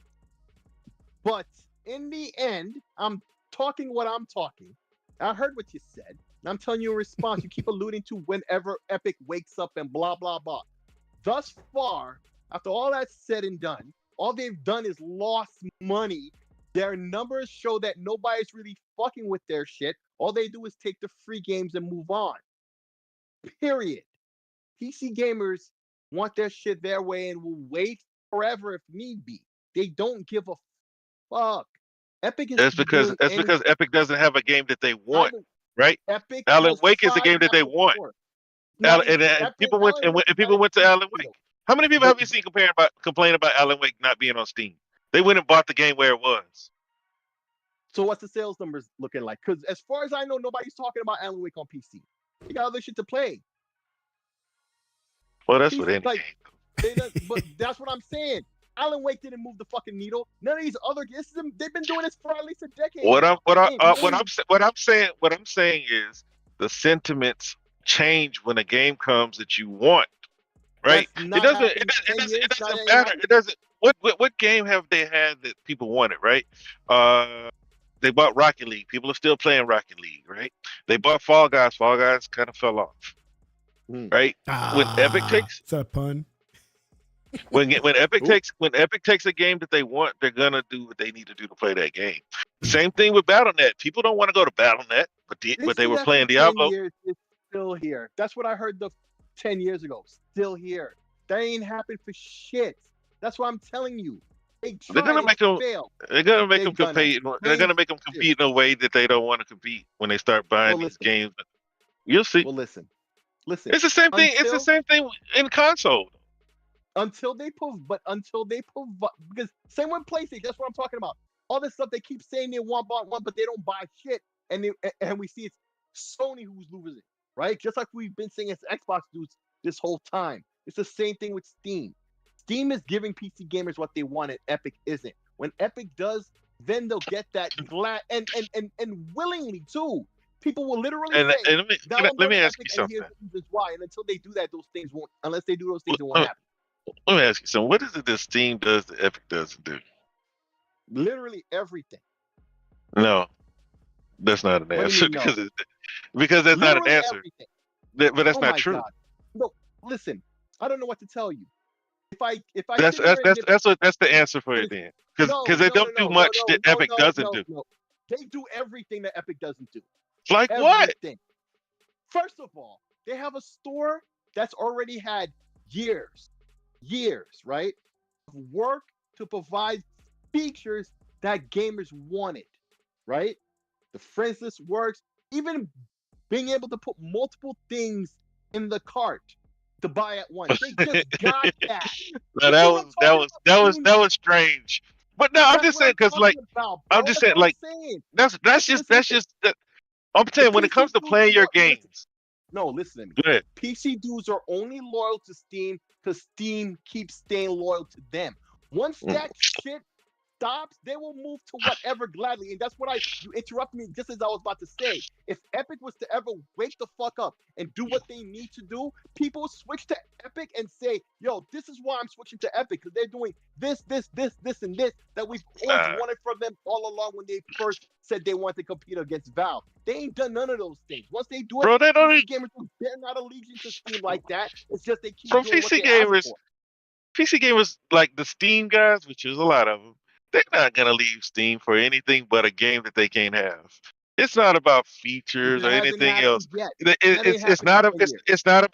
C: But in the end, I'm talking what I'm talking. I heard what you said. And I'm telling you in response. You keep alluding to whenever Epic wakes up and blah, blah, blah. Thus far, after all that's said and done, all they've done is lost money. Their numbers show that nobody's really fucking with their shit. All they do is take the free games and move on. Period. PC gamers want their shit their way and will wait forever if need be. They don't give a fuck. Epic is
B: That's because Epic doesn't have a game that they want, right?
C: Epic
B: Alan
C: has
B: Wake is the
C: tried
B: game that they
C: before.
B: want.
C: Not
B: And
C: Epic-
B: people went
C: Alan Wake is
B: people
C: not
B: went to
C: even
B: Alan Wake. How many people
C: But-
B: have you seen complain about Alan Wake not being on Steam? They went and bought the game where it was.
C: So what's the sales numbers looking like? Because as far as I know, nobody's talking about Alan Wake on PC. You got other shit to play.
B: Well, that's
C: He's
B: what any
C: like-
B: game.
C: But that's what I'm saying. Alan Wake didn't move the fucking needle. None of these other games. They've been doing this for at least a decade.
B: What I'm
C: Same.
B: saying is the sentiments change when a game comes that you want, right?
C: That's
B: It
C: not
B: doesn't
C: happened 10 years,
B: it
C: not
B: doesn't
C: ain't
B: matter.
C: happened.
B: It doesn't. What game have they had that people wanted, right? They bought Rocket League. People are still playing Rocket League, right? They bought Fall Guys. Fall Guys kind of fell off, right? When Epic takes
A: Is that a pun?
B: when Epic
C: Ooh.
B: takes a game that they want, they're gonna do what they need to do to play that game. Same thing with BattleNet. People don't want to go to BattleNet, but they were playing Diablo.
C: 10 years, it's still here. That's what I heard 10 years ago. Still here. That ain't happened for shit. That's what I'm telling you. They're
B: gonna make them.
C: fail.
B: They're gonna make
C: They've
B: them
C: done
B: compete. They're gonna make them compete in a way that they don't want to compete when they start buying
C: Well,
B: these
C: listen.
B: games. You'll see.
C: Well, listen.
B: It's the same thing. It's the same thing in console.
C: Until they provide, because same with PlayStation. That's what I'm talking about. All this stuff they keep saying they want, but they don't buy shit, and we see it's Sony who's losing, right? Just like we've been saying it's Xbox dudes this whole time. It's the same thing with Steam. Steam is giving PC gamers what they want, and Epic isn't. When Epic does, then they'll get that glad and willingly too. People will literally
B: And
C: say,
B: let me ask
C: Epic,
B: you something.
C: and here's the reasons why. And until they do that, those things won't. Unless they do those things, it won't happen.
B: Let me ask you something. What is it that Steam does that Epic doesn't do?
C: Literally everything.
B: No, that's not an
C: What do you
B: answer
C: mean, no?
B: because that's not an
C: Literally
B: answer.
C: everything.
B: But that's
C: Oh
B: not
C: my
B: true.
C: God. No, listen. I don't know what to tell you. if I
B: That's
C: sit here and
B: that's the answer for it then, because they don't do much that Epic doesn't do.
C: no. They do everything that Epic doesn't do.
B: Like what?
C: Everything. First of all, they have a store that's already had years, right, of work to provide features that gamers wanted, right? The friends list works, even being able to put multiple things in the cart to buy at once. They just got that.
B: No, that was strange. But no, I'm
C: That's
B: just
C: what
B: saying
C: I'm
B: because like
C: talking about,
B: I'm
C: bro.
B: just
C: That's
B: saying
C: what I'm
B: like
C: saying.
B: that's just I'm
C: The
B: saying when it
C: PC
B: comes to
C: dudes
B: playing
C: are
B: your
C: listen,
B: games.
C: no, listen to me.
B: Good.
C: PC dudes are only loyal to Steam because Steam keeps staying loyal to them. Once that shit stops, they will move to whatever gladly. And that's what you interrupted me just as I was about to say. If Epic was to ever wake the fuck up and do what they need to do, people switch to Epic and say, yo, this is why I'm switching to Epic, because they're doing this, and this that we've always wanted from them all along when they first said they want to compete against Valve. They ain't done none of those things. Once they do it,
B: Bro, they don't
C: PC gamers, they're not allegiant to Steam like that. It's just they keep
B: from
C: doing what
B: PC
C: they ask
B: gamers.
C: for.
B: PC gamers like the Steam guys, which is a lot of them. They're not gonna leave Steam for anything but a game that they can't have. It's not about features
C: It
B: or
C: hasn't
B: anything
C: happened
B: else.
C: yet. That ain't
B: It's
C: happened
B: not
C: in 10 years.
B: it's not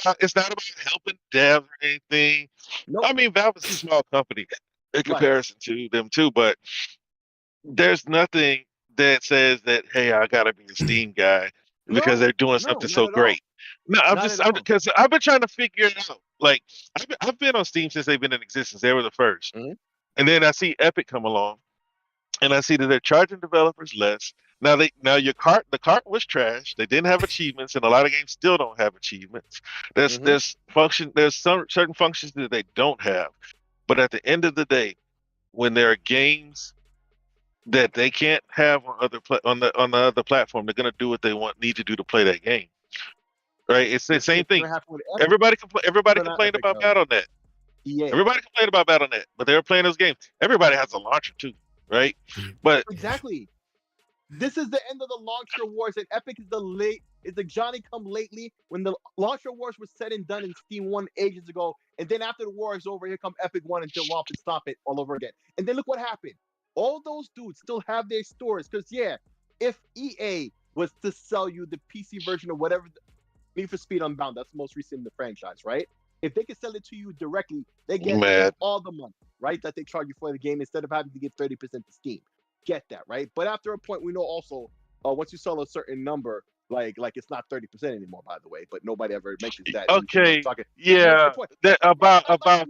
B: about helping devs or anything.
C: Nope.
B: I mean, Valve is a small company in comparison to them too, but there's nothing that says that hey, I gotta be a Steam guy because they're doing something
C: not
B: so
C: at all.
B: great. No,
C: Not at all.
B: because I've been trying to figure it out. Like I've been on Steam since they've been in existence. They were the 1st.
C: Mhm.
B: And then I see Epic come along, and I see that they're charging developers less. Now the cart was trash. They didn't have achievements, and a lot of games still don't have achievements. There's some certain functions that they don't have. But at the end of the day, when there are games that they can't have on on the other platform, they're gonna do what they need to do to play that game. Right? It's the same thing. Everybody complained about BattleNet.
C: EA.
B: Everybody complained about BattleNet, but they were playing those games. Everybody has a launcher too, right? But
C: exactly. This is the end of the launcher wars, and Epic is the Johnny come lately when the launcher wars was said and done in Steam 1 ages ago, and then after the war is over, here come Epic 1 and they'll off and stop it all over again. And then look what happened. All those dudes still have their stores, because if EA was to sell you the PC version of whatever Need for Speed Unbound, that's the most recent in the franchise, right? If they could sell it to you directly, they get all the money, right, that they charge you for the game instead of having to give 30% to Steam. Get that, right? But after a point, we know also once you sell a certain number, like it's not 30% anymore, by the way. But nobody ever mentions that.
B: Okay,
C: that
B: about that.
C: I'm not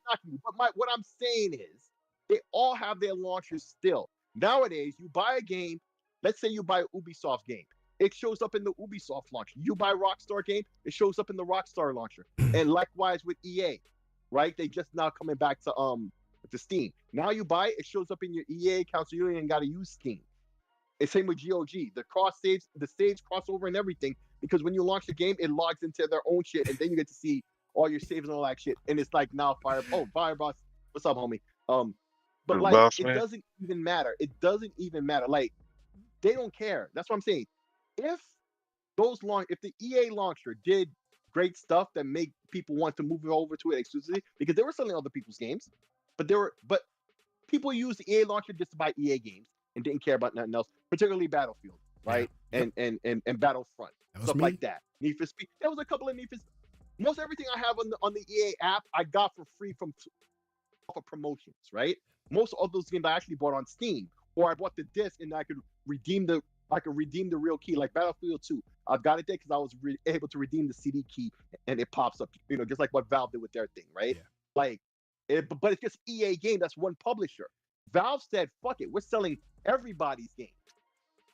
C: knocking you, but what I'm saying is they all have their launchers still. Nowadays, you buy a game. Let's say you buy an Ubisoft game. It shows up in the Ubisoft launcher. You buy Rockstar game, it shows up in the Rockstar launcher. And likewise with EA, right? They just now coming back to Steam. Now you buy it, it shows up in your EA account, so you ain't got to use Steam. It's same with GOG. The saves crossover and everything, because when you launch the game, it logs into their own shit, and then you get to see all your saves and all that shit. And it's like now Fireboss, what's up, homie? But like it doesn't even matter. It doesn't even matter. Like they don't care. That's what I'm saying. If the EA launcher did great stuff that make people want to move over to it exclusively, because they were selling other people's games, but people use the EA launcher just to buy EA games and didn't care about nothing else, particularly Battlefield, right? And Battlefront, stuff like that. Need for Speed. There was a couple of Need for Speed. Most everything I have on the EA app, I got for free from promotions, right? Most of those games I actually bought on Steam, or I bought the disc and I could redeem the real key, like Battlefield 2. I've got it there because I was able to redeem the CD key, and it pops up, just like what Valve did with their thing, right? But it's just EA game. That's one publisher. Valve said, "Fuck it, we're selling everybody's games,"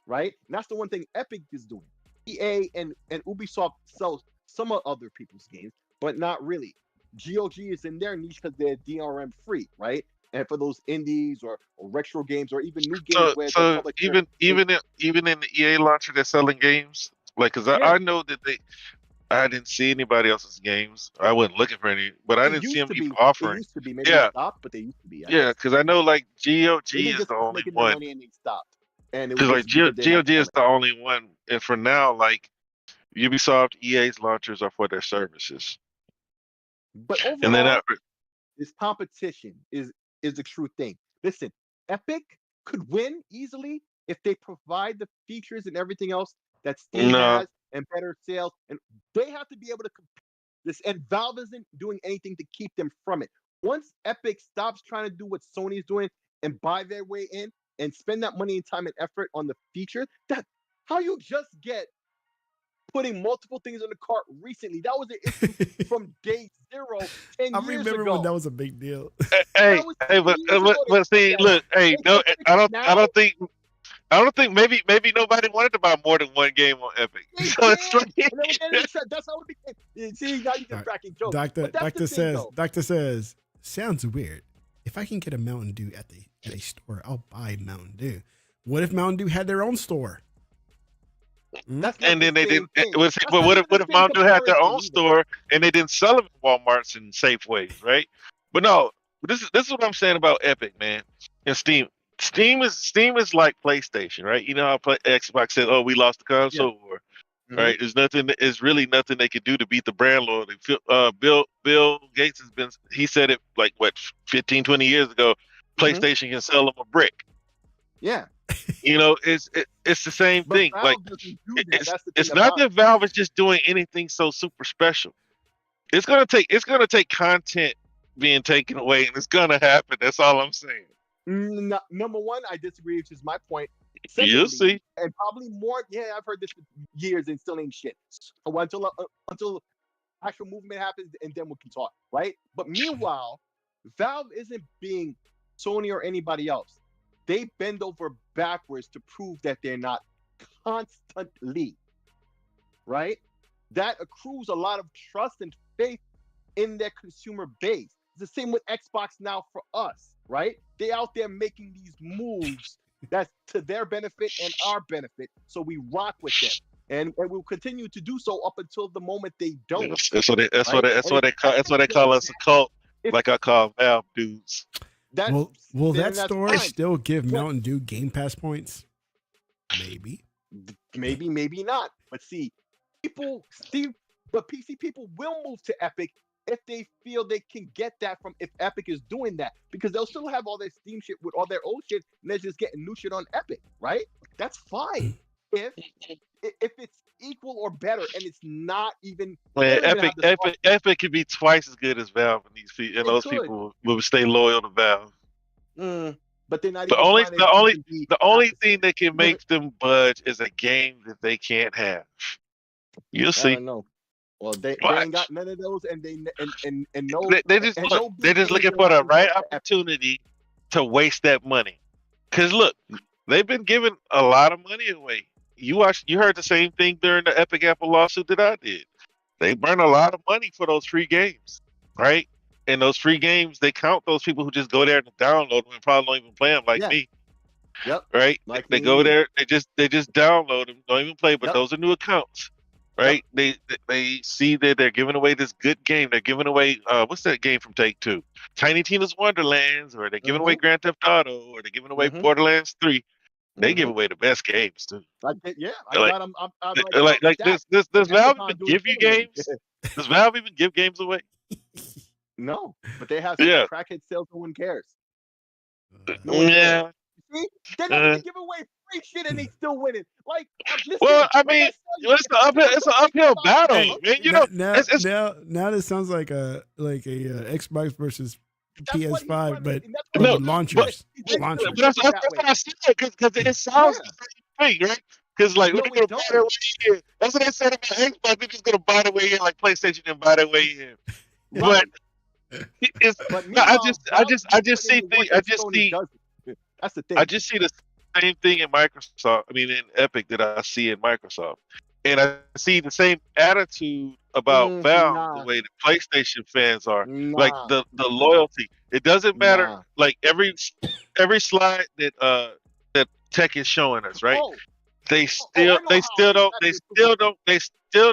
C: right? And that's the one thing Epic is doing. EA and Ubisoft sells some of other people's games, but not really. GOG is in their niche because they're DRM free, right? And for those indies or retro games or even new games,
B: even in the EA launcher, they're selling games. Like, cause I know that I didn't see anybody else's games. I wasn't looking for any, but I didn't see them even offering.
C: It used to be. Maybe they stopped, but they used to be.
B: Yeah, because I know like GOG is the only one.
C: Money and they stopped. And
B: because like GOG is the only one, and for now, like Ubisoft, EA's launchers are for their services.
C: But overall, This competition is the true thing. Listen, Epic could win easily if they provide the features and everything else that Steam
B: No.
C: has and better sales, and they have to be able to compete this. And Valve isn't doing anything to keep them from it. Once Epic stops trying to do what Sony's doing and buy their way in and spend that money and time and effort on the features, that how you just get putting multiple things on the cart recently. That was an issue from day 0, 10
A: I
C: years
A: remember
C: ago.
A: when that was a big deal.
B: Hey, but see, look, hey, no, I don't think maybe nobody wanted to buy more than one game on Epic. So it's like,
C: that's how it became. See, now you just cracking jokes.
A: Doctor says, sounds weird. If I can get a Mountain Dew at a store, I'll buy Mountain Dew. What if Mountain Dew had their own store?
C: That's
B: and then they didn't. But what if Mountain Dew had their own store and they didn't sell them at Walmarts and Safeways, right? But no, this is what I'm saying about Epic, man, and Steam. Steam is like PlayStation, right? You know how Xbox said, "Oh, we lost the console war," right? There's really nothing they could do to beat the brand loyalty. Bill Gates he said it like 15, 20 years ago. PlayStation can sell them a brick.
C: Yeah.
B: You know, it's the same thing.
C: Valve
B: like it's not that Valve is just doing anything so super special. It's gonna take content being taken away, and it's gonna happen. That's all I'm saying.
C: Number one, I disagree, which is my point.
B: Secondly, you'll see,
C: and probably more. Yeah, I've heard this for years and still ain't shit. Until actual movement happens, and then we can talk, right? But meanwhile, Valve isn't being Sony or anybody else. They bend over backwards to prove that they're not constantly, right? That accrues a lot of trust and faith in their consumer base. It's the same with Xbox now for us, right? They out there making these moves that's to their benefit and our benefit, so we rock with them, and we'll continue to do so up until the moment they don't.
B: That's what they call us a cult, like I call Valve dudes.
A: Will that store still give Mountain Dew Game Pass points? Maybe,
C: maybe not. But see, PC people will move to Epic if they feel they can get that from if Epic is doing that, because they'll still have all their Steam shit with all their old shit, and they're just getting new shit on Epic, right? That's fine if it's equal or better, and it's not even.
B: Man, Epic could be twice as good as Valve, and those people will stay loyal to Valve.
C: But they're not.
B: The only thing that can make them budge is a game that they can't have. You'll see.
C: No. Well, they ain't got none of those, and no.
B: They're just looking for the right opportunity to waste that money. Cause look, they've been giving a lot of money away. You heard the same thing during the Epic Apple lawsuit that I did. They burn a lot of money for those free games, right? And those free games, they count those people who just go there and download them and probably don't even play them, like me.
C: Yep.
B: Right?
C: Like
B: they go there, they just download them, don't even play, but those are new accounts. Right? Yep. They see that they're giving away this good game. They're giving away what's that game from Take-Two? Tiny Tina's Wonderlands, or they're giving away Grand Theft Auto, or they're giving away Borderlands 3. They give away the best games too.
C: I got them.
B: Does Valve even give you games? Does Valve even give games away?
C: No, but they have some crackhead sales. No one cares. No one cares. See, they're not gonna give away free shit and they still winning. Like, listen,
B: well, I mean, it's an uphill battle, man. You know,
A: now this sounds like a Xbox versus PS5, but launchers.
B: That's what I said, because it sounds the same thing, right? Because like, we're gonna buy their way in. That's what they said about Xbox. They're just gonna buy their way in, like PlayStation didn't buy their way in. But I just see.
C: That's the thing.
B: I just see the same thing in Microsoft. I mean, in Epic that I see in Microsoft, and I see the same attitude about Valve, the way the PlayStation fans are, like the loyalty. It doesn't matter. Like every slide that Tech is showing us, right? They still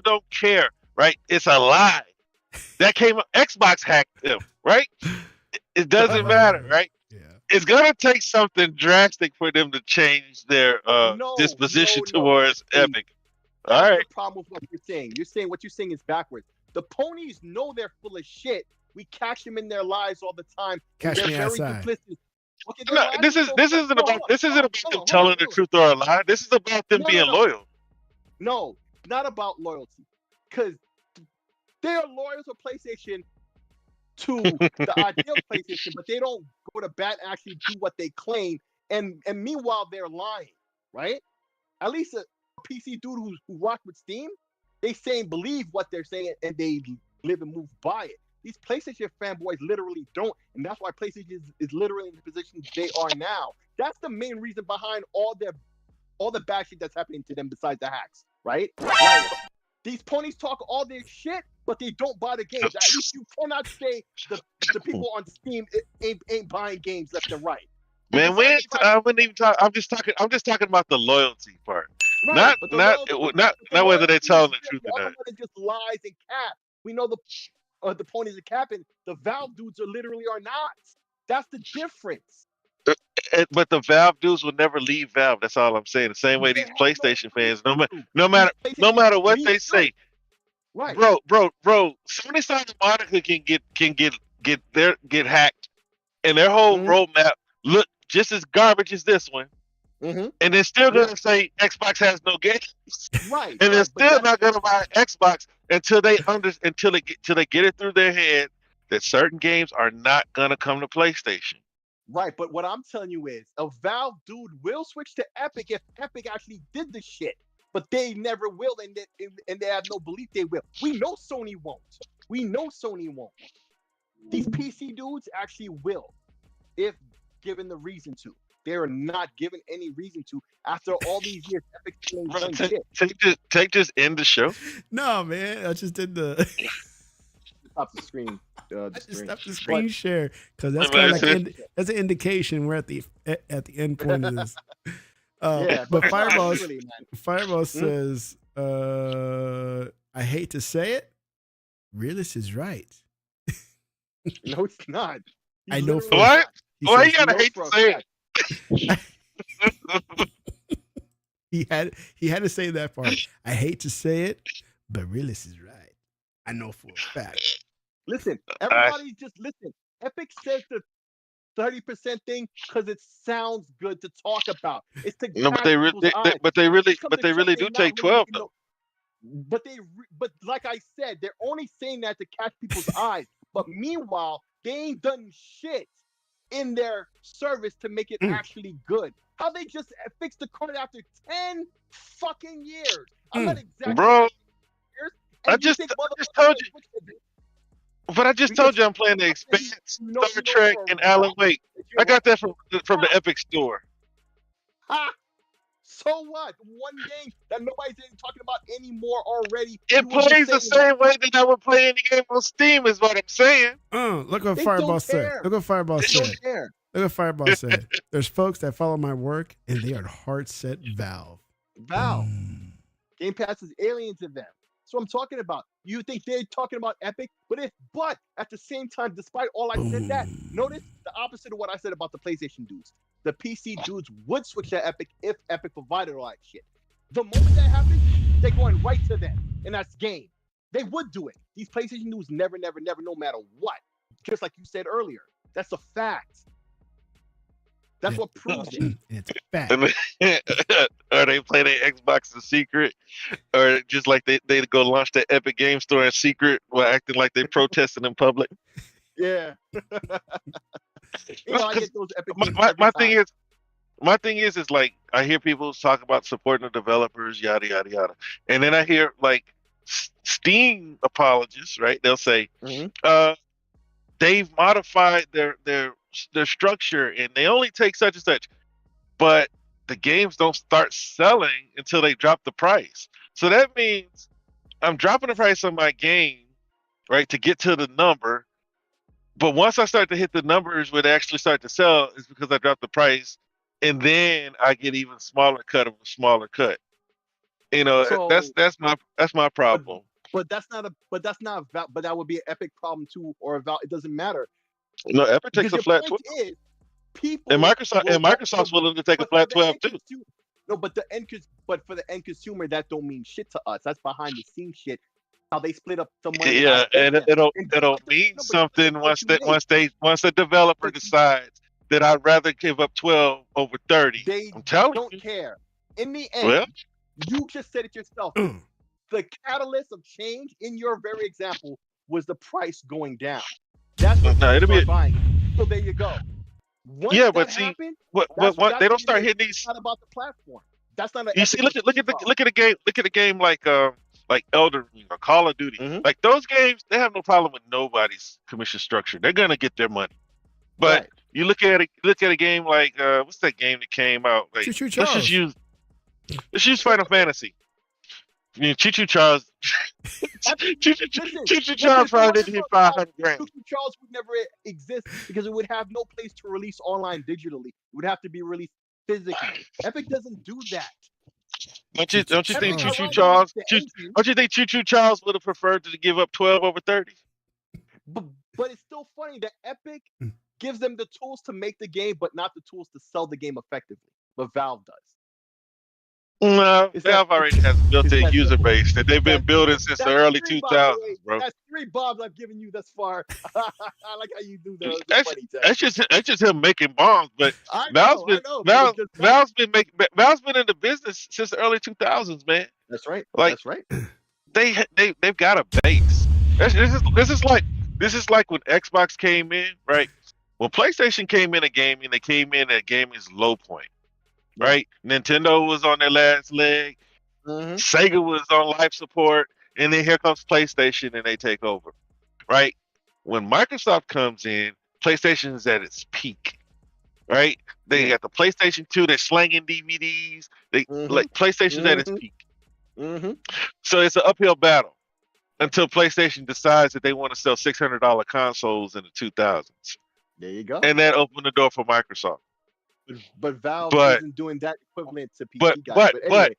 B: don't care, right? It's a lie. That came up. Xbox hacked them, right? It doesn't matter, right?
A: Yeah.
B: It's gonna take something drastic for them to change their disposition towards Epic.
C: That's the problem with what you're saying. What you're saying is backwards. The ponies know they're full of shit We catch them in their lies all the time.
A: Catch me
C: very
A: outside.
C: duplicitous. Okay,
B: No, this isn't about them telling the truth or a lie. This is about them being loyal.
C: No, not about loyalty, because they are loyal to PlayStation, to the ideal PlayStation, but they don't go to bat and actually do what they claim. And meanwhile, they're lying, right? At least a PC dude who rock with Steam, they say and believe what they're saying, and they live and move by it. These PlayStation fanboys literally don't, and that's why PlayStation is literally in the position they are now. That's the main reason behind all the bad shit that's happening to them besides the hacks, right? Like, these ponies talk all their shit, but they don't buy the games. At least you cannot say the people on Steam ain't buying games left and right.
B: Man, I wouldn't even talk. I'm just talking about the loyalty part. Right, not whether they're telling the truth or not.
C: Just lies and cap. We know the ponies are capping. The Valve dudes literally are not. That's the difference.
B: But the Valve dudes will never leave Valve. That's all I'm saying. The same way these PlayStation fans, no matter what they say,
C: right,
B: bro. Sony Santa Monica can get hacked, and their whole roadmap look just as garbage as this one. And they're still gonna say Xbox has no games,
C: right?
B: And they're still not gonna buy Xbox until they get it through their head that certain games are not gonna come to PlayStation.
C: Right, but what I'm telling you is a Valve dude will switch to Epic if Epic actually did the shit, but they never will, and they have no belief they will. We know Sony won't. These PC dudes actually will, if given the reason to. They are not given any reason to after all these years. Epic
B: take just end the show.
A: No, man, I just did the
C: stop the screen.
A: Stop the screen share because that's kind of like that's an indication we're at the end point of this. But Fireball says, "I hate to say it, Realist is right."
C: No, it's not.
A: I know.
B: What? Why you gotta hate to say it?
A: he had to say that part. I hate to say it, but Realist is right. I know for a fact.
C: Listen, everybody just listen. Epic says the 30% thing because it sounds good to talk about. It's to
B: but they really do take 12 though.
C: But like I said, they're only saying that to catch people's eyes. But meanwhile, they ain't done shit in their service to make it actually good. How they just fixed the code after 10 fucking years. I'm not exactly
B: bro. I just told you. But I just told you I'm playing The Expanse, Star Trek, and Alan Wake. I got that from the Epic Store.
C: Ha! So what? One game that nobody's even talking about anymore already.
B: It plays the same way that I would play any game on Steam, is what I'm saying.
A: Look what Fireball said. Look what Fireball said. There's folks that follow my work, and they are hard set Valve.
C: Game Pass is alien to them. That's what I'm talking about. You think they're talking about Epic, but at the same time, despite all I said that, notice the opposite of what I said about the PlayStation dudes. The PC dudes would switch to Epic if Epic provided all that shit. The moment that happens, they're going right to them, and that's game. They would do it. These PlayStation dudes never, no matter what. Just like you said earlier. That's a fact. That's what proves it.
A: It's a fact.
B: Or they play their Xbox in secret, or just like they go launch the Epic Game Store in secret while acting like they protesting in public.
C: Yeah. I get those Epic
B: my thing is like I hear people talk about supporting the developers, yada yada yada, and then I hear like Steam apologists, right? They'll say, they've modified their structure and they only take such and such, but the games don't start selling until they drop the price. So that means I'm dropping the price on my game, right, to get to the number. But once I start to hit the numbers where they actually start to sell, it's because I dropped the price, and then I get even smaller cut of a smaller cut. So, that's my problem.
C: But that would be an Epic problem too, or a Valve. It doesn't matter.
B: No, Epic takes a flat 12. And Microsoft's willing to take a flat 12 too.
C: No, but for the end consumer, that don't mean shit to us. That's behind the scenes shit. how they split up the money.
B: Yeah, and it'll
C: And
B: mean
C: no, but think
B: something
C: about what you made.
B: once the developer
C: But
B: decides that I'd rather give up 12 over 30.
C: they
B: I'm telling
C: don't
B: you.
C: care. In the
B: Well,
C: end, you just said it yourself. The catalyst of change in your very example was the price going down. That's when
B: no,
C: people
B: it'll be
C: start buying it. So there you go. Once
B: yeah, but
C: that
B: see,
C: happened,
B: what they
C: that's
B: don't
C: what it
B: start
C: is.
B: hitting
C: It's
B: these.
C: not about the platform. That's not an
B: You see,
C: Epic exclusive.
B: look at a game like Elden Ring or Call of Duty.
C: Mm-hmm.
B: Like those games, they have no problem with nobody's commission structure. They're gonna get their money. But
C: Right.
B: you look at a game like what's that game that came out? Like
A: Choo Choo Charles.
B: let's use Final Fantasy. I mean, Choo Choo Charles, Choo Choo Charles probably didn't hit 500 grand.
C: Choo Charles would never exist because it would have no place to release online digitally. It would have to be released physically. Epic doesn't do that.
B: Don't you think Choo Choo
C: Ironically,
B: Charles?
C: the engine,
B: Don't you think Choo Choo Charles would have preferred to give up 12 over 30?
C: but it's still funny that Epic gives them the tools to make the game, but not the tools to sell the game effectively. But Valve does.
B: No, Valve already has a built-in user
C: simple.
B: base that they've been building since the early 2000s, bro.
C: That's 3 bobs I've given you thus far. I like how you do the
B: That's
C: funny test.
B: that's just him making bombs. But
C: I
B: Valve's
C: know, but it's just
B: Valve's been in the business since the early 2000s, man.
C: That's right.
B: Like
C: That's right.
B: they've got a base. This is like when Xbox came in, right? When PlayStation came in a gaming, they came in at gaming's low point, right? Nintendo was on their last leg. Sega was on life support, and then here comes PlayStation, and they take over, right? When Microsoft comes in, PlayStation is at its peak, right? They got the PlayStation 2, they're slanging DVDs. Like PlayStation's at its peak. So it's an uphill battle until PlayStation decides that they want to sell $600 consoles in the 2000s.
C: There you go.
B: And that opened the door for Microsoft.
C: But Valve isn't doing that equivalent to PC
B: but
C: guys. Anyway.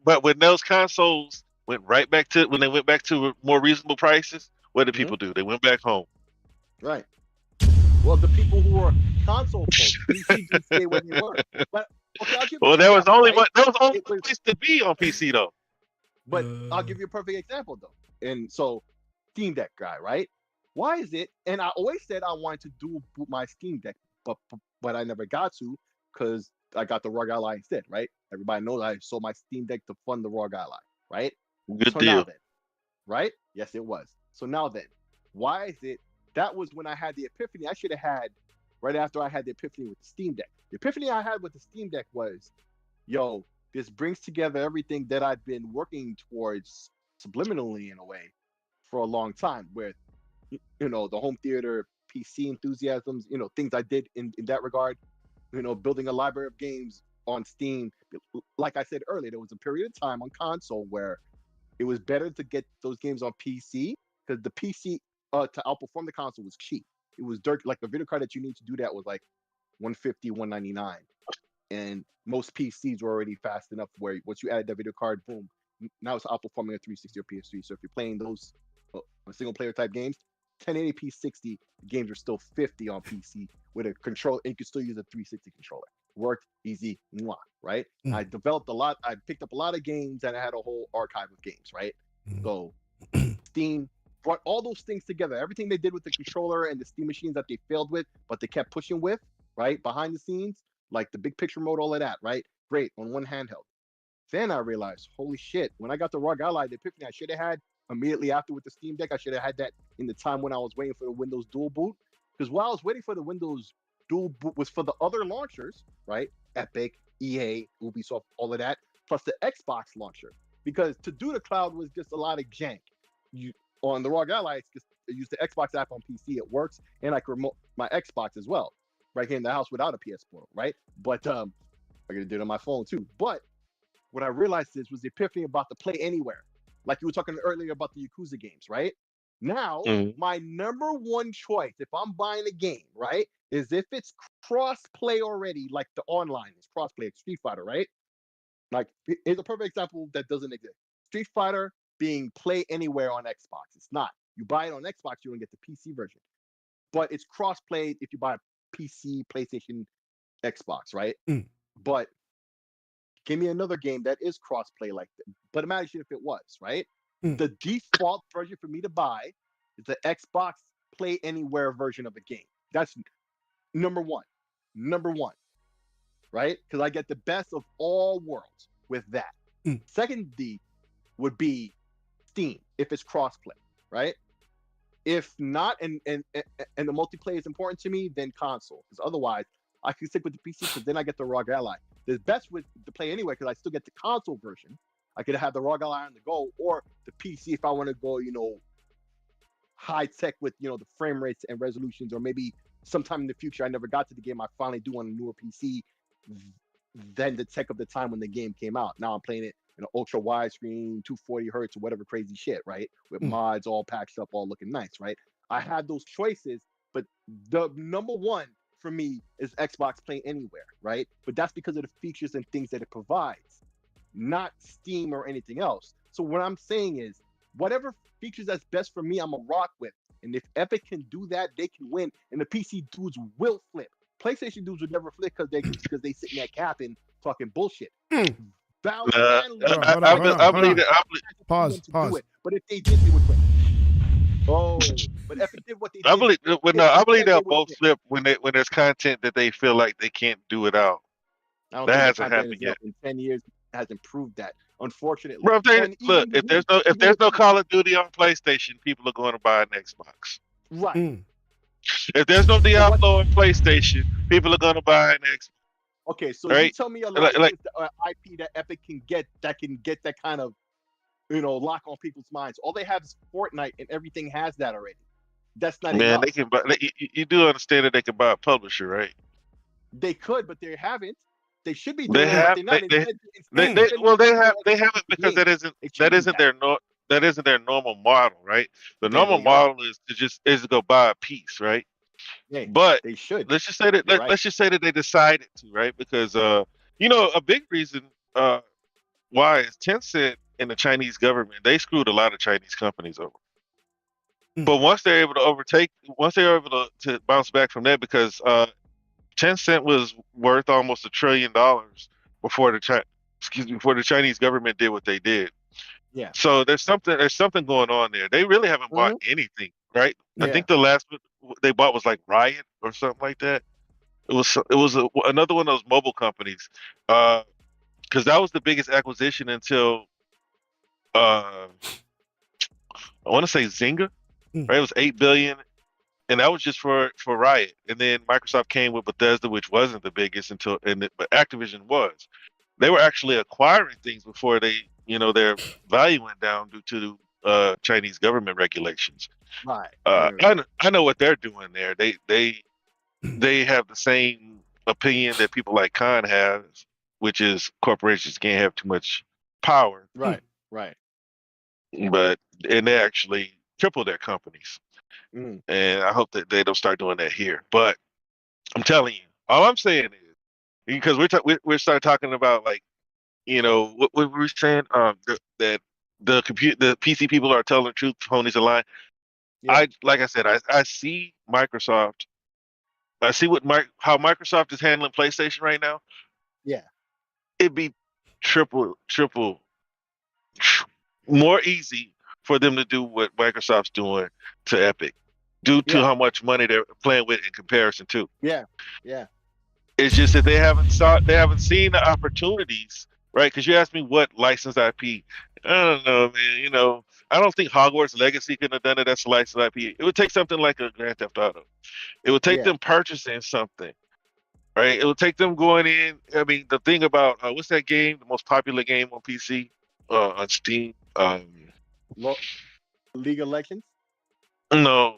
B: but when those consoles went right back to when they went back to more reasonable prices, what did people do? They went back home.
C: Right. Well, the people who were console folks, PC didn't stay where they were. But okay,
B: there was only one place to be on PC though.
C: But I'll give you a perfect example though. And so, Steam Deck guy, right? Why is it? And I always said I wanted to dual boot my Steam Deck, but I never got to because I got the ROG Ally instead, right? Everybody knows I sold my Steam Deck to fund the ROG Ally, right?
B: Good
C: so
B: deal.
C: Now then, right? Yes, it was. So now then, why is it? That was when I had the epiphany I should have had right after I had the epiphany with the Steam Deck. The epiphany I had with the Steam Deck was, yo, this brings together everything that I've been working towards subliminally in a way for a long time with, the home theater, PC enthusiasms, things I did in that regard, building a library of games on Steam. Like I said earlier, there was a period of time on console where it was better to get those games on PC because the PC to outperform the console was cheap. It was dirt. Like the video card that you need to do that was like $150, $199. And most PCs were already fast enough where once you added that video card, boom, now it's outperforming a 360 or PS3. So if you're playing those single player type games, 1080p 60 games are still 50 on PC with a control, and you can still use a 360 controller. Worked easy, right? I developed a lot. I picked up a lot of games, and I had a whole archive of games, right? So Steam brought all those things together. Everything they did with the controller and the Steam machines that they failed with, but they kept pushing with, right? Behind the scenes, like the big picture mode, all of that, right? Great on one handheld. Then I realized, holy shit, when I got the ROG Ally, the epiphany I should have had immediately after with the Steam Deck, I should have had that in the time when I was waiting for the Windows dual boot. Because while I was waiting for the Windows dual boot was for the other launchers, right? Epic, EA, Ubisoft, all of that, plus the Xbox launcher. Because to do the cloud was just a lot of jank. On the ROG Ally, it's just use the Xbox app on PC, it works, and I can remote my Xbox as well, right here in the house without a PS Portal, right? But I could do it on my phone too. But what I realized was the epiphany about the play anywhere. Like you were talking earlier about the Yakuza games, right? Now, my number one choice, if I'm buying a game, right, is if it's cross-play already, like the online is cross-play, Street Fighter, right? Like, here's a perfect example that doesn't exist. Street Fighter being play anywhere on Xbox. It's not. You buy it on Xbox, you don't get the PC version. But it's cross-play if you buy a PC, PlayStation, Xbox, right? But give me another game that is cross-play like that. But imagine if it was, right? The default version for me to buy is the Xbox Play Anywhere version of the game. That's number one. Number one, right? Because I get the best of all worlds with that. Second D would be Steam if it's crossplay, right? If not, and the multiplayer is important to me, then console. Because otherwise, I can stick with the PC because then I get the ROG Ally. The best with the Play Anywhere because I still get the console version. I could have the ROG Ally on the go, or the PC if I want to go, high tech with the frame rates and resolutions, or maybe sometime in the future I never got to the game. I finally do on a newer PC than the tech of the time when the game came out. Now I'm playing it in an ultra widescreen, 240 hertz, or whatever crazy shit, right? With mods all patched up, all looking nice, right? I had those choices, but the number one for me is Xbox Play Anywhere, right? But that's because of the features and things that it provides, not Steam or anything else. So what I'm saying is, whatever features that's best for me, I'm a rock with. And if Epic can do that, they can win. And the PC dudes will flip. PlayStation dudes would never flip because they sitting there capping, talking bullshit. Valve
B: I believe that.
A: Pause.
C: But if they did, they would win. Oh, but Epic did what they did.
B: I believe they'll both flip when there's content that they feel like they can't do without. That hasn't happened yet.
C: In 10 years, hasn't proved that. Unfortunately,
B: bro, look, if there's no Call of Duty on PlayStation, people are going to buy an Xbox.
C: Right.
B: If there's no Diablo on PlayStation, people are going to buy an Xbox.
C: Okay, so you tell me a lot of IP that Epic can get that kind of lock on people's minds. All they have is Fortnite, and everything has that already. That's not enough.
B: They can buy. You do understand that they can buy a publisher, right?
C: They could, but they haven't. They should be
B: They
C: doing
B: have. They haven't because that isn't their normal model, right? The normal model is to go buy a piece, right?
C: Yeah,
B: but
C: they should.
B: Let's just say that let's just say that they decided to, right? Because a big reason why is Tencent and the Chinese government, they screwed a lot of Chinese companies over. But once they're able to bounce back from that, because Tencent was worth almost $1 trillion before the Chinese government did what they did.
C: Yeah.
B: So there's something going on there. They really haven't bought anything, right?
C: Yeah.
B: I think the last they bought was like Riot or something like that. It was another one of those mobile companies, because that was the biggest acquisition until I want to say Zynga, right? It was $8 billion. And that was just for Riot, and then Microsoft came with Bethesda, which wasn't the biggest but Activision was. They were actually acquiring things before their value went down due to Chinese government regulations.
C: Right.
B: I know what they're doing there. They have the same opinion that people like Khan have, which is corporations can't have too much power.
C: Right.
B: And they actually triple their companies. And I hope that they don't start doing that here. But I'm telling you, all I'm saying is, because we started talking about what were we saying? That the PC people are telling the truth, ponies are lying. Yeah. I see Microsoft. I see how Microsoft is handling PlayStation right now.
C: Yeah,
B: it'd be triple more easy for them to do what Microsoft's doing to Epic, due to how much money they're playing with in comparison to.
C: Yeah.
B: It's just that they haven't seen the opportunities, right? Because you asked me what licensed IP. I don't know, man. I don't think Hogwarts Legacy could have done it as a licensed IP. It would take something like a Grand Theft Auto. It would take them purchasing something, right? It would take them going in. I mean, the thing about what's that game? The most popular game on PC, on Steam.
C: League of Legends?
B: No,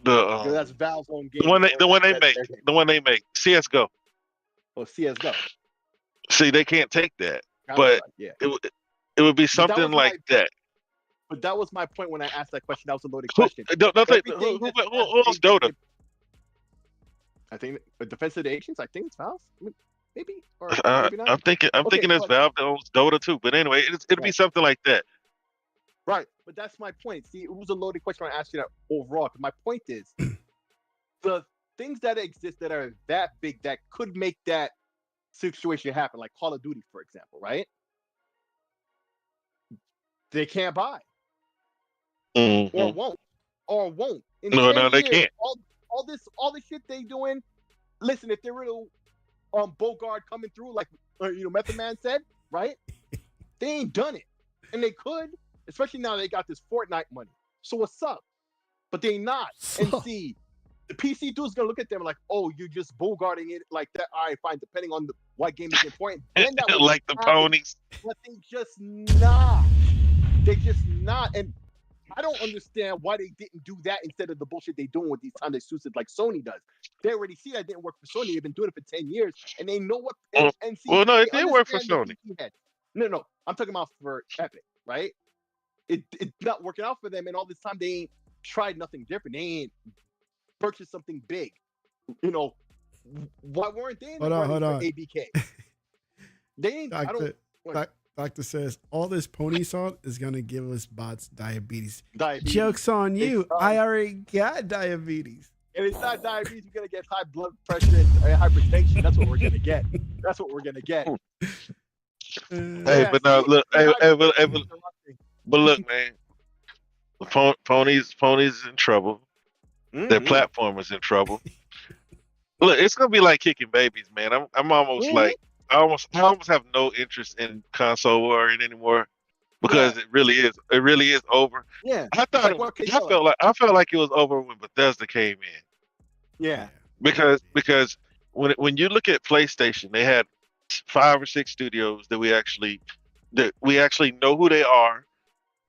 C: that's Valve's own game.
B: The one they make, CS:GO.
C: Oh, CS:GO.
B: See, they can't take that, but it would be something like that.
C: But that was my point when I asked that question. That was a loaded question.
B: Who owns Dota?
C: I think Defense of the Ancients. I think it's Valve. Maybe. Or maybe not.
B: I'm thinking it's Valve that owns Dota too. But anyway, it'll be something like that.
C: Right, but that's my point. See, it was a loaded question when I asked you that overall. Because my point is, the things that exist that are that big that could make that situation happen, like Call of Duty, for example, right? They can't buy. or won't. In
B: No,
C: 10
B: they
C: years,
B: can't.
C: all this shit they doing. Listen, if they were to Bogart coming through, like Method Man said, right? They ain't done it, and they could, especially now they got this Fortnite money. So what's up? But they not. And see, the PC dude's gonna look at them like, oh, you're just bogarting it like that. All right, fine. Depending on what game is important, then that
B: Like the ponies.
C: But they just not. They just not. And I don't understand why they didn't do that instead of the bullshit they doing with these time exclusives like Sony does. They already see that didn't work for Sony. They've been doing it for 10 years, and they know what. And see,
B: well, no, it
C: they
B: did work for
C: understand
B: Sony.
C: the PC head. No, I'm talking about for Epic, right? It's not working out for them, and all this time they ain't tried nothing different. They ain't purchased something big. Why weren't they in the running for ABK? They ain't. I don't.
A: Doctor says all this pony salt is gonna give us bots diabetes. Joke's on you. I already got diabetes.
C: And it's not diabetes. You're gonna get high blood pressure and hypertension. That's what we're gonna get. That's what we're gonna get.
B: Hey, but now look. But look, man. Ponies in trouble. Their platform is in trouble. Look, it's gonna be like kicking babies, man. I'm almost like I almost have no interest in console warring anymore because it really is over.
C: Yeah,
B: I thought I felt like it was over when Bethesda came in.
C: Yeah,
B: because when you look at PlayStation, they had 5 or 6 studios that we actually know who they are,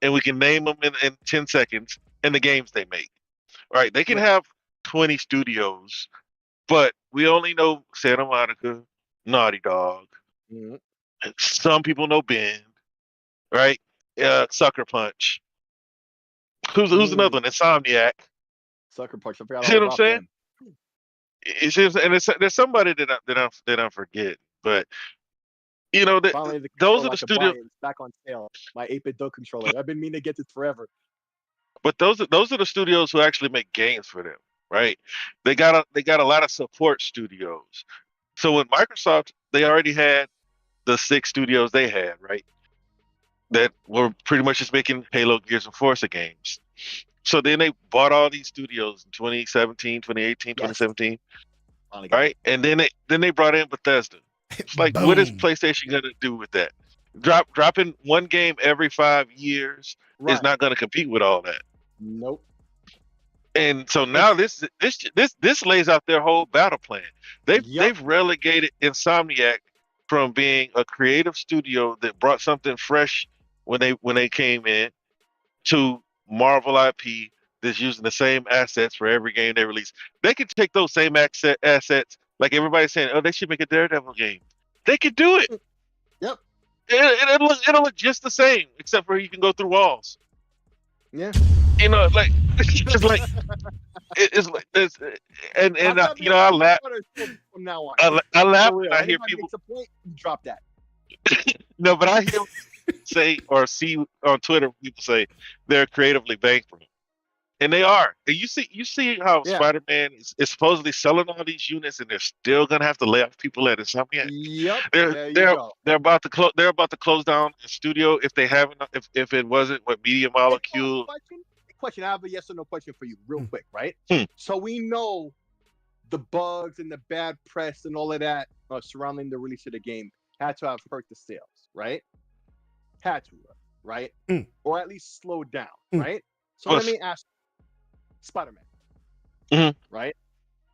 B: and we can name them in 10 seconds and the games they make. Right? They can have 20 studios, but we only know Santa Monica, Naughty Dog. Some people know Bend, right? Sucker Punch. Who's another one? Insomniac.
C: Sucker Punch. I forgot.
B: See what I'm saying? There's somebody that I forget, but those are the studios.
C: Back on sale. My 8-bit Doug controller. I've been meaning to get this forever.
B: But those are the studios who actually make games for them, right? They got a lot of support studios. So with Microsoft, they already had the 6 studios they had, right? That were pretty much just making Halo, Gears, and Forza games. So then they bought all these studios in 2017, 2018, 2017, right? And then they brought in Bethesda. It's like, what is PlayStation gonna do with that? Dropping one game every 5 years is not gonna compete with all that.
C: Nope.
B: And so now this lays out their whole battle plan. They've relegated Insomniac from being a creative studio that brought something fresh when they came in to Marvel IP that's using the same assets for every game they release. They could take those same assets, like everybody's saying, oh, they should make a Daredevil game. They could do it.
C: Yep.
B: It'll look just the same, except for you can go through walls.
C: Yeah.
B: Like it's like it's like this, and I laugh.
C: From now on,
B: I laugh when I hear people
C: drop that.
B: No, but I hear say or see on Twitter people say they're creatively bankrupt, and they are. And you see how Spider-Man is supposedly selling all these units, and they're still gonna have to lay off people at Insomniac.
C: Yep.
B: They're about to close. They're about to close down the studio if they haven't. If it wasn't what Media Molecule.
C: Question. I have a yes or no question for you, real quick, right? So we know the bugs and the bad press and all of that surrounding the release of the game had to have hurt the sales, right? Had to, right? Or at least slowed down, right? So let me ask Spider-Man, right?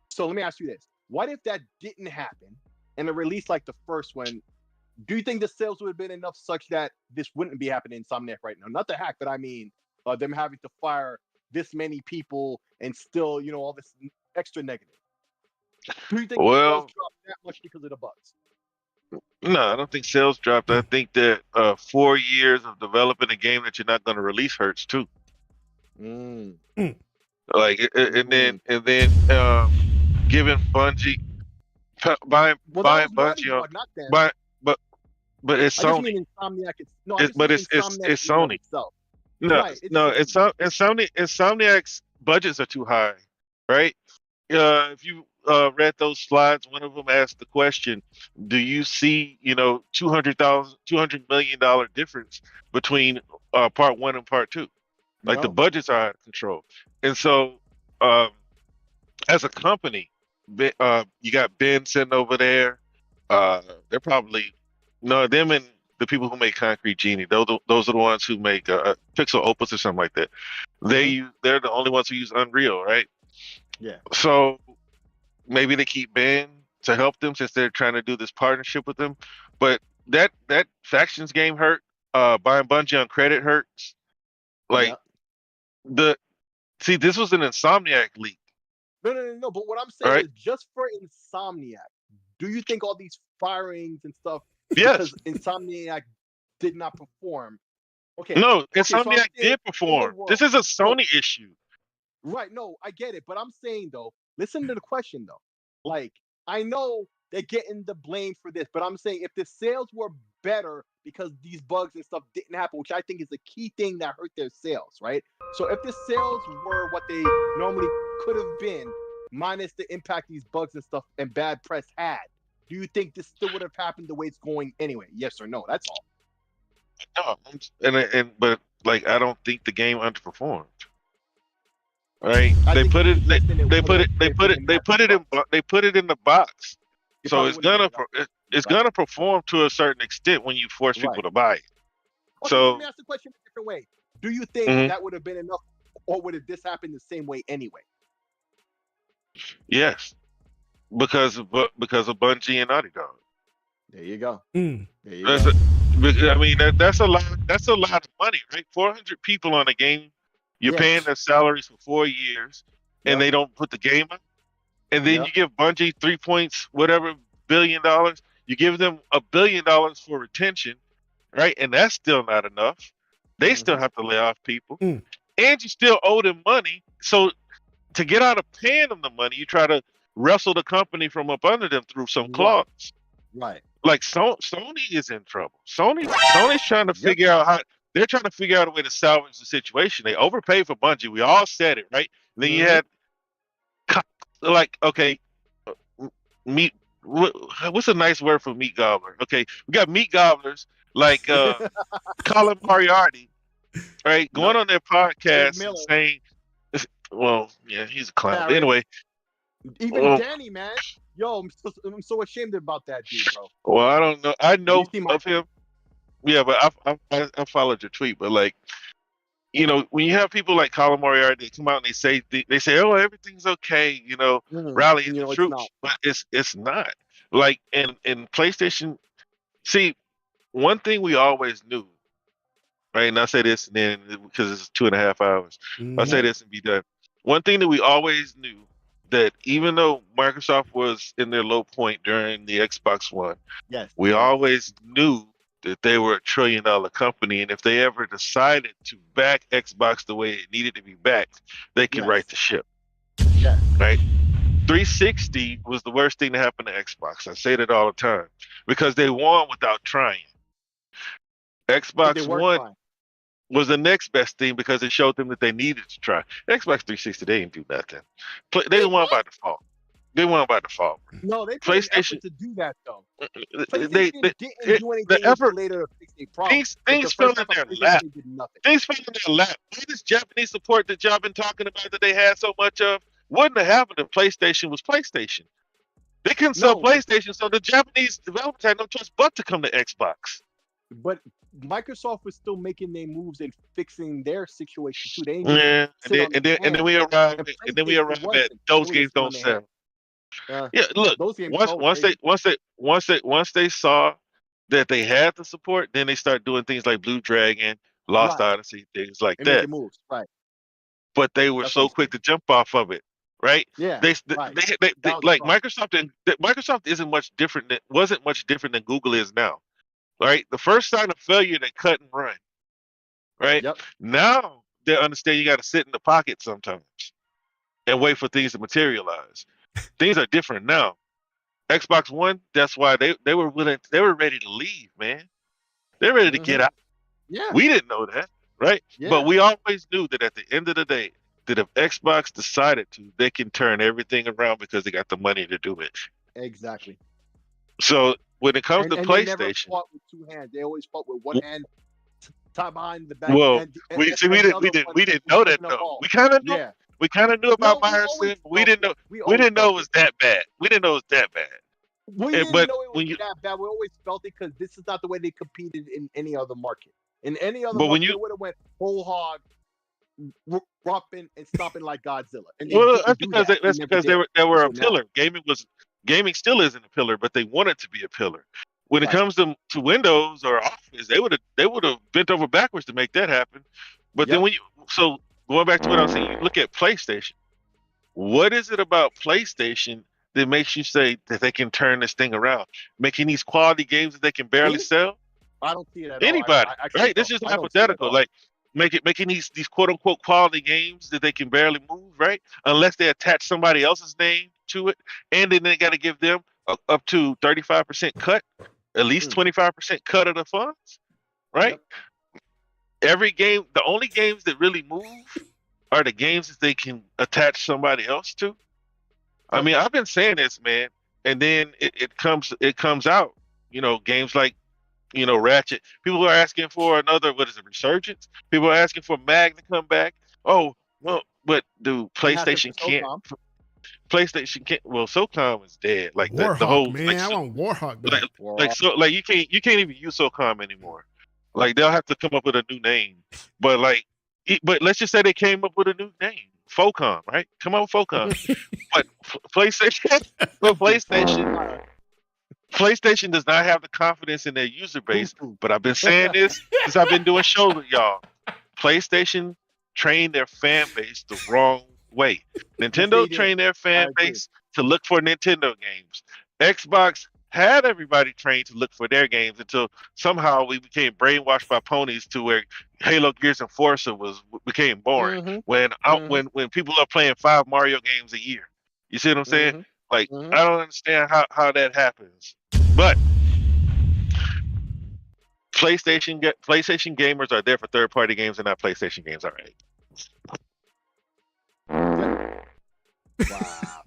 C: So let me ask you this. What if that didn't happen and a release like the first one, do you think the sales would have been enough such that this wouldn't be happening in Insomniac right now? Not the hack, but I mean them having to fire this many people and still, all this extra negative. Do you think sales dropped that much because of the bugs?
B: No, I don't think sales dropped. I think that 4 years of developing a game that you're not going to release hurts too. Like, and then giving Bungie, buying Bungie on, but it's Sony. It's Sony. Insomniac's budgets are too high, right? If you read those slides, one of them asked the question, do you see, $200 million difference between part 1 and part 2? Like the
C: No.
B: budgets are out of control. And so, as a company, you got Ben sitting over there. They're probably no them and the people who make Concrete Genie. Those are the ones who make Pixel Opus or something like that. They're the only ones who use Unreal, right?
C: Yeah.
B: So maybe they keep Ben to help them since they're trying to do this partnership with them. But that Factions game hurt. Buying Bungie on credit hurts. Like this was an Insomniac leak.
C: No. But what I'm saying is, just for Insomniac, do you think all these firings and stuff because Insomniac did not perform? Okay.
B: No, Insomniac did perform. This is a Sony issue.
C: Right. No, I get it. But I'm saying, though, listen to the question, though. Like, I know they're getting the blame for this, but I'm saying if the sales were better because these bugs and stuff didn't happen, which I think is the key thing that hurt their sales, right? So if the sales were what they normally could have been, minus the impact these bugs and stuff and bad press had, do you think this still would have happened the way it's going anyway? Yes or no? That's all.
B: No, but like I don't think the game underperformed. Right? They put it in the box. So it's gonna perform to a certain extent when you force people to buy it.
C: Okay,
B: so
C: let me ask the question a different way. Do you think that would have been enough, or would this happen the same way anyway?
B: Yes, because of Bungie and Naughty Dog.
C: There you go.
A: There
B: you go. I mean that's a lot. That's a lot of money, right? 400 people on a game. You're paying their salaries for 4 years, and they don't put the game up. And then you give Bungie $3 billion. You give them $1 billion for retention, right? And that's still not enough. They still have to lay off people, and you still owe them money. So to get out of paying them the money, you try to wrestle the company from up under them through some clause.
C: Right.
B: Like Sony is in trouble. Sony's trying to figure out how. They're trying to figure out a way to salvage the situation. They overpaid for Bungie. We all said it, right? And then you had, like, okay, meat. What's a nice word for meat gobbler? Okay, we got meat gobblers like Colin Moriarty, right? Going on their podcast and saying, well, yeah, he's a clown. But anyway.
C: Even Danny, man. Yo, I'm so ashamed about that dude, bro.
B: Well, I don't know. I know of him. Yeah, but I followed your tweet, but like, you know, when you have people like Colin Moriarty, they come out and they say, oh, everything's okay, you know, rally the troops, but it's not. Like in PlayStation, see, one thing we always knew, right? And I say this, and then because it's 2.5 hours, I say this and be done. One thing that we always knew that even though Microsoft was in their low point during the Xbox One, we always knew that they were $1 trillion company, and if they ever decided to back Xbox the way it needed to be backed, they could right the ship. Right? 360 was the worst thing to happen to Xbox. I say that all the time because they won without trying. Xbox One was the next best thing because it showed them that they needed to try. Xbox 360, they didn't do nothing. They won by default. They won by default.
C: No, they put PlayStation to do that though. PlayStation didn't do anything later to fix a problem.
B: Things fell in their lap. Things fell in their lap. All this Japanese support that y'all been talking about that they had so much of wouldn't have happened if PlayStation was PlayStation. They couldn't sell PlayStation, so the Japanese developers had no choice but to come to Xbox.
C: But Microsoft was still making their moves and fixing their situation too. They
B: and then we arrive at those games don't sell. Yeah, look. Once they saw that they had the support, then they start doing things like Blue Dragon, Lost Odyssey, things like that.
C: Moves. Right.
B: But they were so quick to jump off of it, right?
C: Yeah.
B: They like Microsoft wasn't much different than Google is now. Right? The first sign of failure, they cut and run. Right? Now they understand you got to sit in the pocket sometimes and wait for things to materialize. Things are different now. Xbox One, that's why they were ready to leave, man. They're ready to get out.
C: Yeah.
B: We didn't know that, right? Yeah. But we always knew that at the end of the day, that if Xbox decided to, they can turn everything around because they got the money to do it.
C: Exactly.
B: So when it comes to PlayStation,
C: they never fought with two hands. They always fought with one hand Tie behind the back.
B: Well,
C: And
B: we
C: the other
B: didn't
C: one
B: we didn't know that
C: giving a
B: though.
C: ball.
B: We kind of knew.
C: Yeah.
B: We kind of knew
C: No,
B: about
C: we always
B: Myerson. We
C: felt
B: didn't
C: it.
B: know.
C: We
B: We
C: always
B: didn't know
C: felt
B: it was that bad. We didn't know it was that bad.
C: We didn't
B: But
C: know it
B: when
C: was
B: you,
C: that bad. We always felt it because this is not the way they competed in any other market. In any other
B: but when
C: market, they
B: you,
C: would have went whole hog, romping and stomping like Godzilla. And they
B: well,
C: didn't do that. They
B: that's
C: never
B: because
C: did
B: they were a
C: until now.
B: pillar. Gaming still isn't a pillar, but they want it to be a pillar. When it
C: Right.
B: comes to Windows or Office, they would have bent over backwards to make that happen. But then
C: Yep.
B: so going back to what I was saying, you look at PlayStation. What is it about PlayStation that makes you say that they can turn this thing around, making these quality games that they can barely
C: Me?
B: sell?
C: I don't see it at all.
B: Anybody,
C: I actually
B: right? This
C: don't.
B: is
C: I don't see it at
B: hypothetical.
C: all.
B: Like making these quote unquote quality games that they can barely move, right? Unless they attach somebody else's name to it, and then they got to give them up to 35% cut, at least 25% cut of the funds, right?
C: Yep.
B: Every game, the only games that really move are the games that they can attach somebody else to. I mean, I've been saying this, man, and then it comes out. Games like Ratchet. People are asking for another, what is it, Resurgence? People are asking for Mag to come back. Oh, well, but dude, PlayStation can't. PlayStation can't. Well, SOCOM is dead. Like the
A: Warhawk,
B: whole
A: man. I want Warhawk back.
B: like you can't even use SOCOM anymore. Like they'll have to come up with a new name. But but let's just say they came up with a new name, Focom, right? Come on, Focom. But PlayStation does not have the confidence in their user base. But I've been saying this since I've been doing shows with y'all. PlayStation trained their fan base the wrong way. Nintendo trained their fan base to look for Nintendo games. Xbox had everybody trained to look for their games until somehow we became brainwashed by ponies to where Halo, Gears, and Forza became boring. When people are playing 5 Mario games a year, you see what I'm saying? Like I don't understand how that happens. But PlayStation gamers are there for third-party games and not PlayStation games. All right.
C: Wow.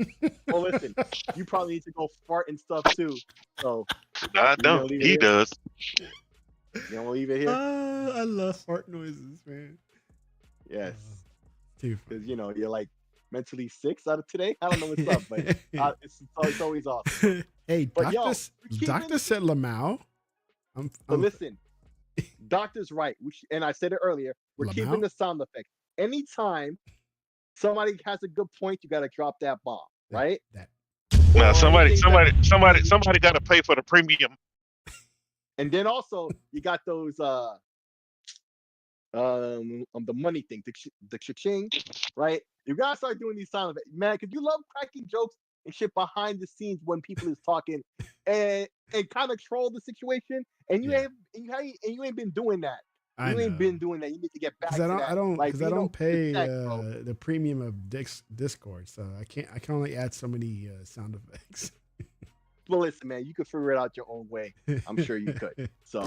C: Well, listen, you probably need to go fart and stuff too. So
B: I don't. He does.
C: You gonna leave it here?
A: I love fart noises, man.
C: Yes.
A: Because
C: you're like mentally 6 out of today. I don't know what's up, but it's always awesome.
A: Hey, Doctor said Lamau.
C: But listen, Doctor's right, and I said it earlier. We're keeping the sound effect. Anytime somebody has a good point, you got to drop that bomb, right?
B: Now somebody got to pay for the premium.
C: And then also you got those the money thing, the cha-ching, right? You gotta start doing these sound effects, man, because you love cracking jokes and shit behind the scenes when people is talking and kind of troll the situation. And you ain't been doing that. You ain't been doing that. You need to get back to that.
A: I don't pay the premium of Discord, so I can only add so many sound effects.
C: Well, listen, man, you could figure it out your own way. I'm sure you could. So,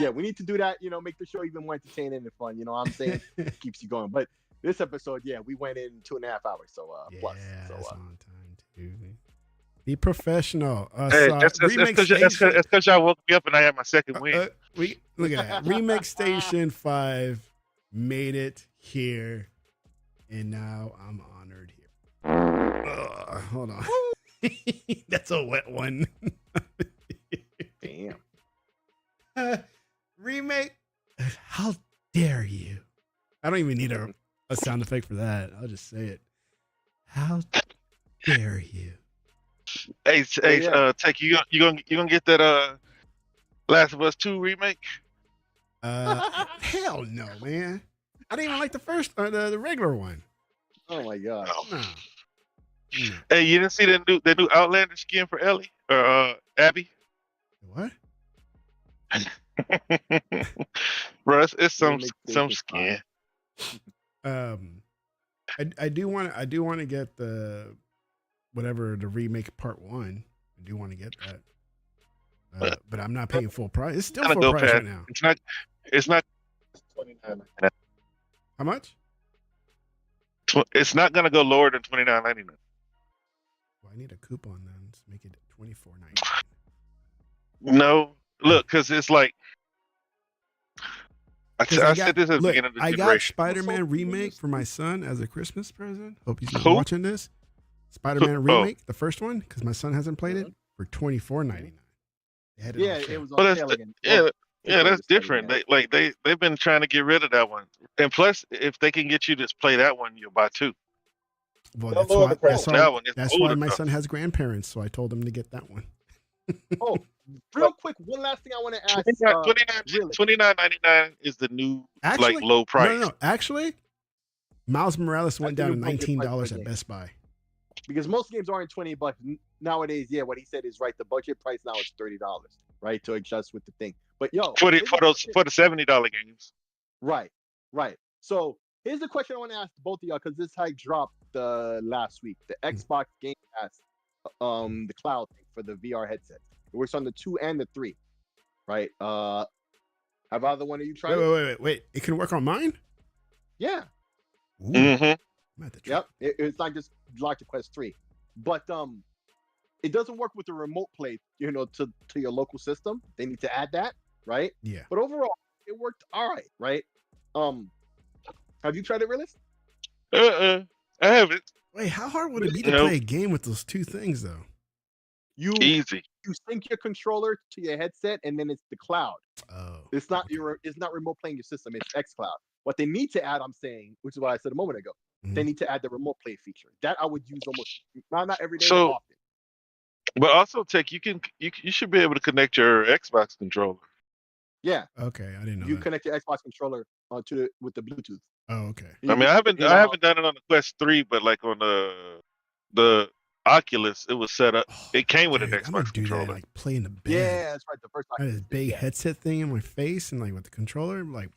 C: yeah, we need to do that. Make the show even more entertaining and fun. You know what I'm saying? Keeps you going. But this episode, we went in 2.5 hours. So, plus. So,
A: that's on time too. Be professional.
B: Hey, that's because y'all woke me up and I had my second win.
A: Look at that. Remix Station 5 made it here, and now I'm honored here. Hold on. That's a wet one.
C: Damn.
A: Remake. How dare you? I don't even need a sound effect for that. I'll just say it. How dare you?
B: Hey, Tech, you gonna get that Last of Us 2 remake?
A: Hell no, man. I didn't even like the first the regular one.
C: Oh my god.
A: No.
B: Hey, you didn't see the new Outlander skin for Ellie or Abby?
A: What?
B: Bro, it's some skin.
A: I do want to get the whatever the remake part 1. I do want to get that. But I'm not paying full price. It's still full price right now.
B: It's not $29.99.
A: How much?
B: It's not gonna go lower than $29.99.
A: Well, I need a coupon then to make it $24.99.
B: No, look, because it's like I said this at the beginning of the
A: I got
B: generation.
A: Spider-Man remake for my son as a Christmas present. Hope he's not watching this. Spider-Man remake, the first one, because my son hasn't played it, for $24.99.
C: Yeah, it was on sale again.
B: Yeah, that's different. They've been trying to get rid of that one. And plus, if they can get you to play that one, you'll buy two.
A: Well, that's why my son has grandparents, so I told him to get that one.
C: Oh, real quick, one last thing I want to ask.
B: $29.99 is the new low price.
A: No. Actually, Miles Morales went down to $19 at Best Buy.
C: Because most games aren't $20 nowadays. Yeah, what he said is right. The budget price now is $30, right, to adjust with the thing. But
B: for the $70 games.
C: Right. So here's the question I want to ask both of y'all, because this hike dropped last week. The Xbox Game Pass, the cloud thing for the VR headset. It works on the 2 and the 3, right? Have either one of you tried it?
A: Wait. It can work on mine?
C: Yeah.
A: Yep.
C: It's not just locked to Quest 3, but it doesn't work with the remote play, to your local system. They need to add that, right?
A: Yeah.
C: But overall, it worked all right, right? Have you tried it, Realist?
B: I haven't.
A: Wait, how hard would it be to play a game with those two things, though?
B: Easy.
C: You sync your controller to your headset, and then it's the cloud.
A: Oh.
C: It's not remote playing your system. It's xCloud. What they need to add, I'm saying, which is what I said a moment ago, they need to add the remote play feature. That I would use almost not every day, but often.
B: But also, Tech, you should be able to connect your Xbox controller.
C: Yeah.
A: Okay, I didn't know.
C: You connect your Xbox controller with the Bluetooth.
A: Oh, okay.
B: I mean, I haven't done it on the Quest 3, but like on the Oculus, it was set up. It came with an Xbox controller.
A: That, like play in the bed.
C: Yeah, that's right. The first
A: I had this big headset thing in my face, and like with the controller, like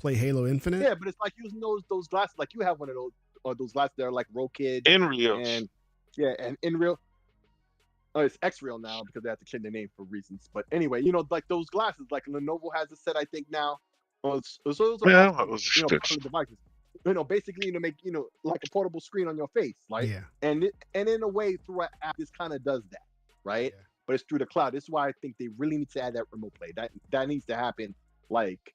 A: play Halo Infinite.
C: Yeah, but it's like using those glasses. Like you have one of those, or those glasses that are like Rokid.
B: InReal.
C: And InReal. Oh, it's X-Real now because they have to change the name for reasons. But anyway, like those glasses, like Lenovo has a set, I think now. So those are devices. Basically to make like a portable screen on your face, like and in a way through an app, this kind of does that, right? Yeah. But it's through the cloud. This is why I think they really need to add that remote play. That needs to happen like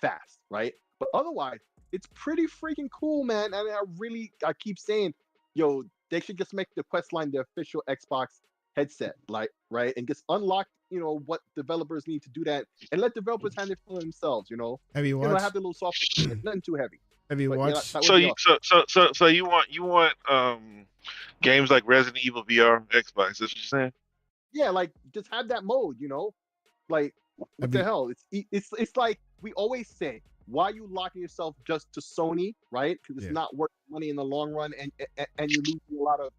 C: fast, right? But otherwise, it's pretty freaking cool, man. I mean, I keep saying, they should just make the Quest line the official Xbox headset, like, right, and just unlock what developers need to do that, and let developers handle it for themselves.
A: Have you watched?
C: Have the little software, nothing too heavy.
A: Have you watched?
B: So you want games like Resident Evil VR Xbox? That's what you're saying?
C: Yeah, like just have that mode. Like what the hell? It's like we always say, why are you locking yourself just to Sony, right? Because it's not worth money in the long run, and you're losing a lot of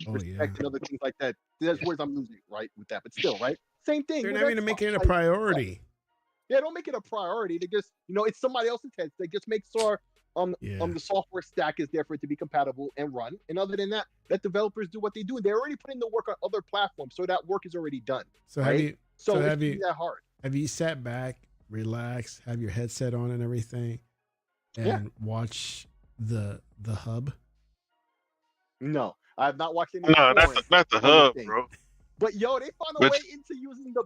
C: respect and other things like that. There's words I'm losing, right, with that, but still, right? Same thing.
A: They're not even making it a priority.
C: Yeah, don't make it a priority. They just, it's somebody else's head. They just make sure the software stack is there for it to be compatible and run. And other than that, let developers do what they do. They're already putting the work on other platforms, so that work is already done. So right? Have you that hard?
A: Have you sat back, relax, have your headset on and everything, and watch the hub?
C: No, I have not watched any.
B: No, not the hub, bro.
C: But they found a way into using the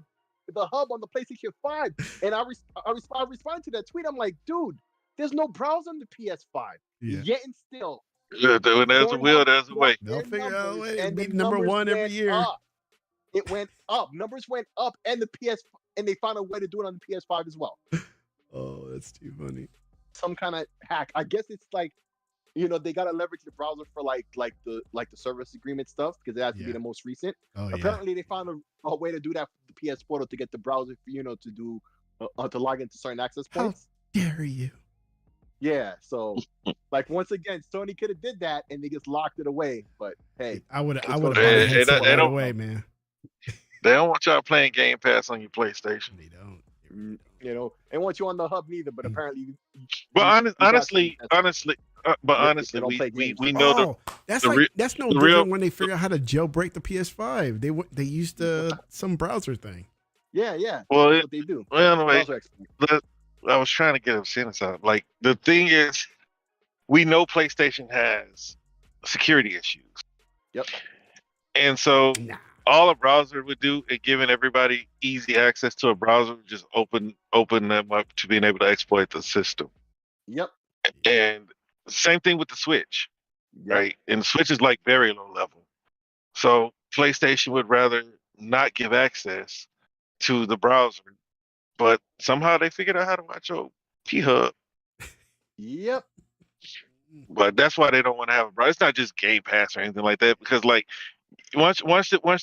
C: hub on the PlayStation 5, and I responded to that tweet. I'm like, dude, there's no browser on the PS5. Yet and still,
B: when there's a will, there's a way.
A: They'll figure out a way to be number one every year.
C: It went up. Numbers went up, and they found a way to do it on the PS5 as well.
A: Oh, that's too funny.
C: Some kind of hack. I guess it's like, they gotta leverage the browser for like the service agreement stuff, because it has to be the most recent. Apparently, they found a way to do that for the PS Portal to get the browser for, to do to log into certain access points.
A: How dare you?
C: Yeah, so like once again, Sony could have did that and they just locked it away. But hey,
A: I would have right away, man.
B: They don't want y'all playing Game Pass on your PlayStation.
A: They don't.
C: They want you on the hub neither. But apparently,
B: honestly, we know
A: that's no different when they figure out how to jailbreak the PS5. They used some browser thing.
C: Yeah.
B: Well,
C: that's what they do.
B: Well, anyway, I was trying to get a sentence out. Like, the thing is, we know PlayStation has security issues.
C: Yep.
B: And so all a browser would do in giving everybody easy access to a browser, just open them up to being able to exploit the system.
C: Yep.
B: And same thing with the Switch,
C: Yep.
B: right? And the Switch is like very low level. So PlayStation would rather not give access to the browser, but somehow they figured out how to watch your P-Hub.
C: Yep.
B: But that's why they don't want to have a browser. It's not just Game Pass or anything like that, because like once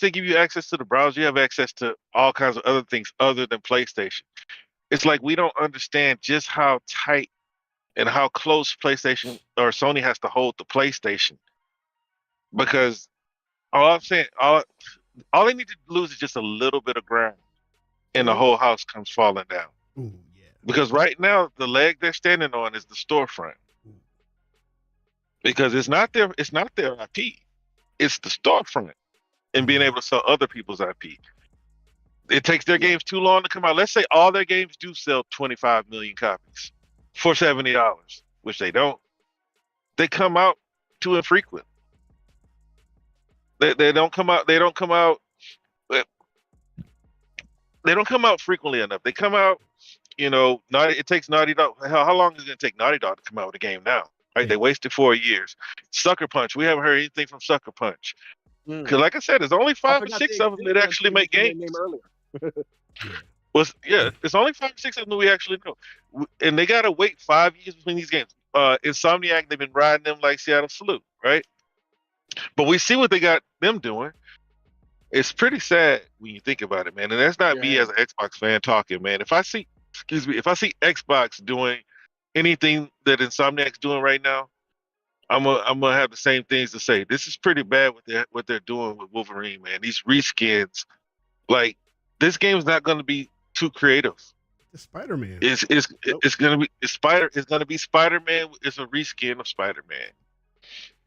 B: they give you access to the browser, you have access to all kinds of other things other than PlayStation. It's like we don't understand just how tight and how close PlayStation or Sony has to hold the PlayStation, because all I'm saying, all they need to lose is just a little bit of ground, and the whole house comes falling down.
A: Ooh, yeah.
B: Because right now the leg they're standing on is the storefront, because it's not their IP, it's the storefront, and being able to sell other people's IP. It takes their games too long to come out. Let's say all their games do sell 25 million copies for $70, which they don't. They come out too infrequent. They don't come out. They don't come out. They don't come out frequently enough. They come out. It takes Naughty Dog. How long is it going to take Naughty Dog to come out with a game now? Right? Yeah. They wasted 4 years. Sucker Punch. We haven't heard anything from Sucker Punch. Because, like I said, there's only 5 or 6 of them that actually make games. Name earlier. It's only 5 or 6 of them that we actually know, and they gotta wait 5 years between these games. Insomniac, they've been riding them like Seattle Salute, right? But we see what they got them doing. It's pretty sad when you think about it, man. And that's not me as an Xbox fan talking, man. If I see Xbox doing anything that Insomniac's doing right now, I'm gonna have the same things to say. This is pretty bad what they're doing with Wolverine, man. These reskins, like, this game is not going to be too creative.
A: The Spider-Man.
B: It's going to be Spider-Man. It's a reskin of Spider-Man.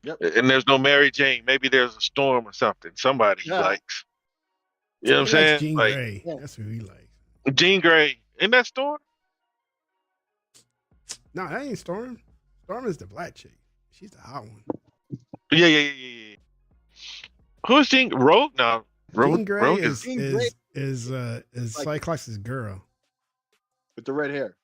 B: Yep. And there's no Mary Jane. Maybe there's a Storm or something. Somebody he likes. You know what I'm saying?
A: Jean Grey. That's who he likes.
B: Jean Grey. Isn't that Storm?
A: No, that ain't Storm. Storm is the black chick. She's the hot one.
B: Yeah. Who's Jean? Rogue now.
A: Jean Grey is Cyclops' girl
C: with the red hair.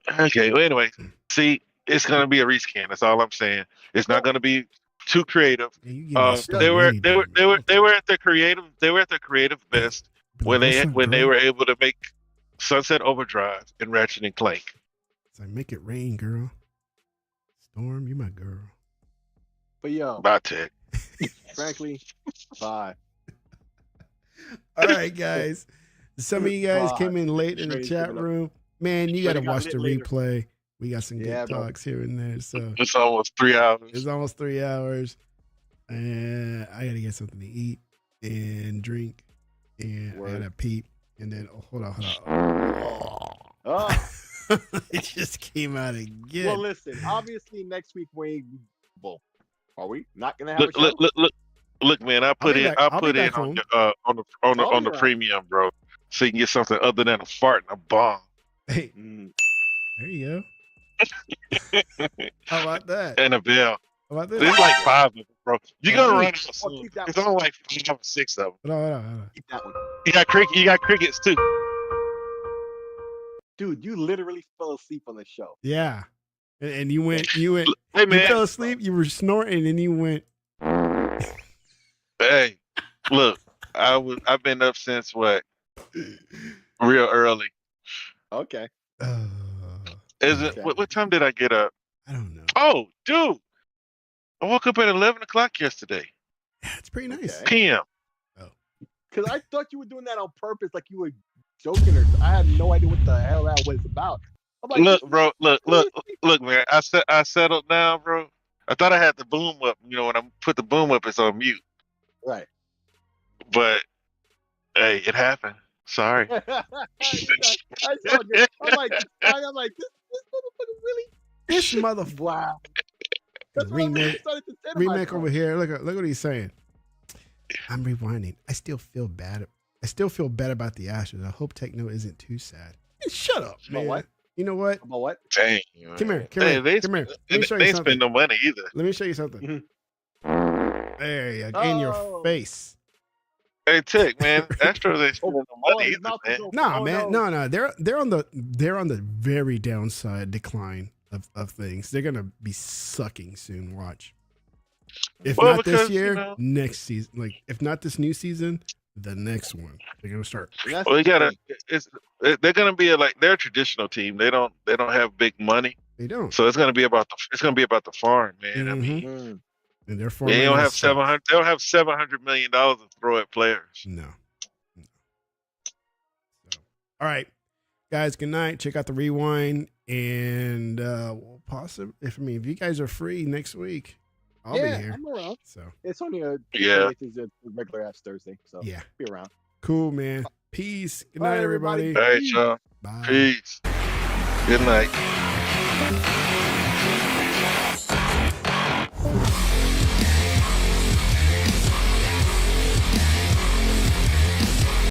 B: Yeah. Okay. Well, anyway, see, it's gonna be a reskin. That's all I'm saying. It's not gonna be too creative. They were at their creative best when they were able to make Sunset Overdrive and Ratchet and Clank.
A: It's like, make it rain, girl. Storm, you my girl.
C: But yo,
B: bye, Tech.
C: Frankly, bye.
A: All right, guys. Some of you guys came in late in the chat room. Man, you got to watch the replay. We got some good talks here and there. So
B: it's almost 3 hours.
A: It's almost 3 hours. And I got to get something to eat and drink. And I got to peep. And then, hold on.
C: Oh.
A: It just came out again.
C: Well, listen, obviously next week are we not gonna have a show?
B: Look, man, I put in on the premium, bro, so you can get something other than a fart and a bomb.
A: Hey, there you go. How about that?
B: And a bell.
A: How about this?
B: There's like 5 of them, bro. You're gonna run out soon. It's only like 5 or 6 of them.
A: Hold on.
C: Keep that one.
B: You got crickets too.
C: Dude, you literally fell asleep on the show.
A: Yeah. And you went,
B: hey, man.
A: You fell asleep, you were snorting, and you went.
B: Hey, look, I've been up since what? Real early.
C: Okay.
B: What time did I get up?
A: I don't know.
B: Oh, dude. I woke up at 11 o'clock yesterday.
A: Yeah, it's pretty nice.
B: PM.
A: Oh.
C: Because I thought you were doing that on purpose, like you were joking, or I had no idea what the hell that was about. I'm like,
B: look, bro, look, man. I settled down, bro. I thought I had the boom up. When I put the boom up, it's on mute.
C: Right.
B: But hey, it happened. Sorry.
C: I'm like, this motherfucker really.
A: This motherfucker.
C: Wow.
A: Remake over here. Look what he's saying. I'm rewinding. I still feel bad about the Astros. I hope Techno isn't too sad. Shut up, man.
C: What?
A: You know what?
C: About what?
B: Dang.
A: Come here. Let me show you something.
B: They spend no money either.
A: Let me show you something. There you go. In your face.
B: Hey, Tick, man. Astros ain't spending no money either, man.
A: Nah, man. No. They're on the very downside decline of things. They're gonna be sucking soon. Watch. If not this year, next season. Like if not this new season, the next one. They're gonna start.
B: Well, they're gonna be they're a traditional team. They don't have big money.
A: They don't.
B: So it's gonna be about the farm, man.
A: Mm-hmm.
B: I mean,
A: and they're
B: they don't have $700. They don't have $700 million to throw at players.
A: No. So, all right, guys. Good night. Check out the rewind, and we'll possibly if you guys are free next week, I'll be here.
C: I'm around.
A: So
C: it's only a regular ass Thursday. So
A: yeah,
C: be around.
A: Cool, man. Peace. Good night, everybody.
B: All right, y'all.
A: Bye.
B: Peace. Good night.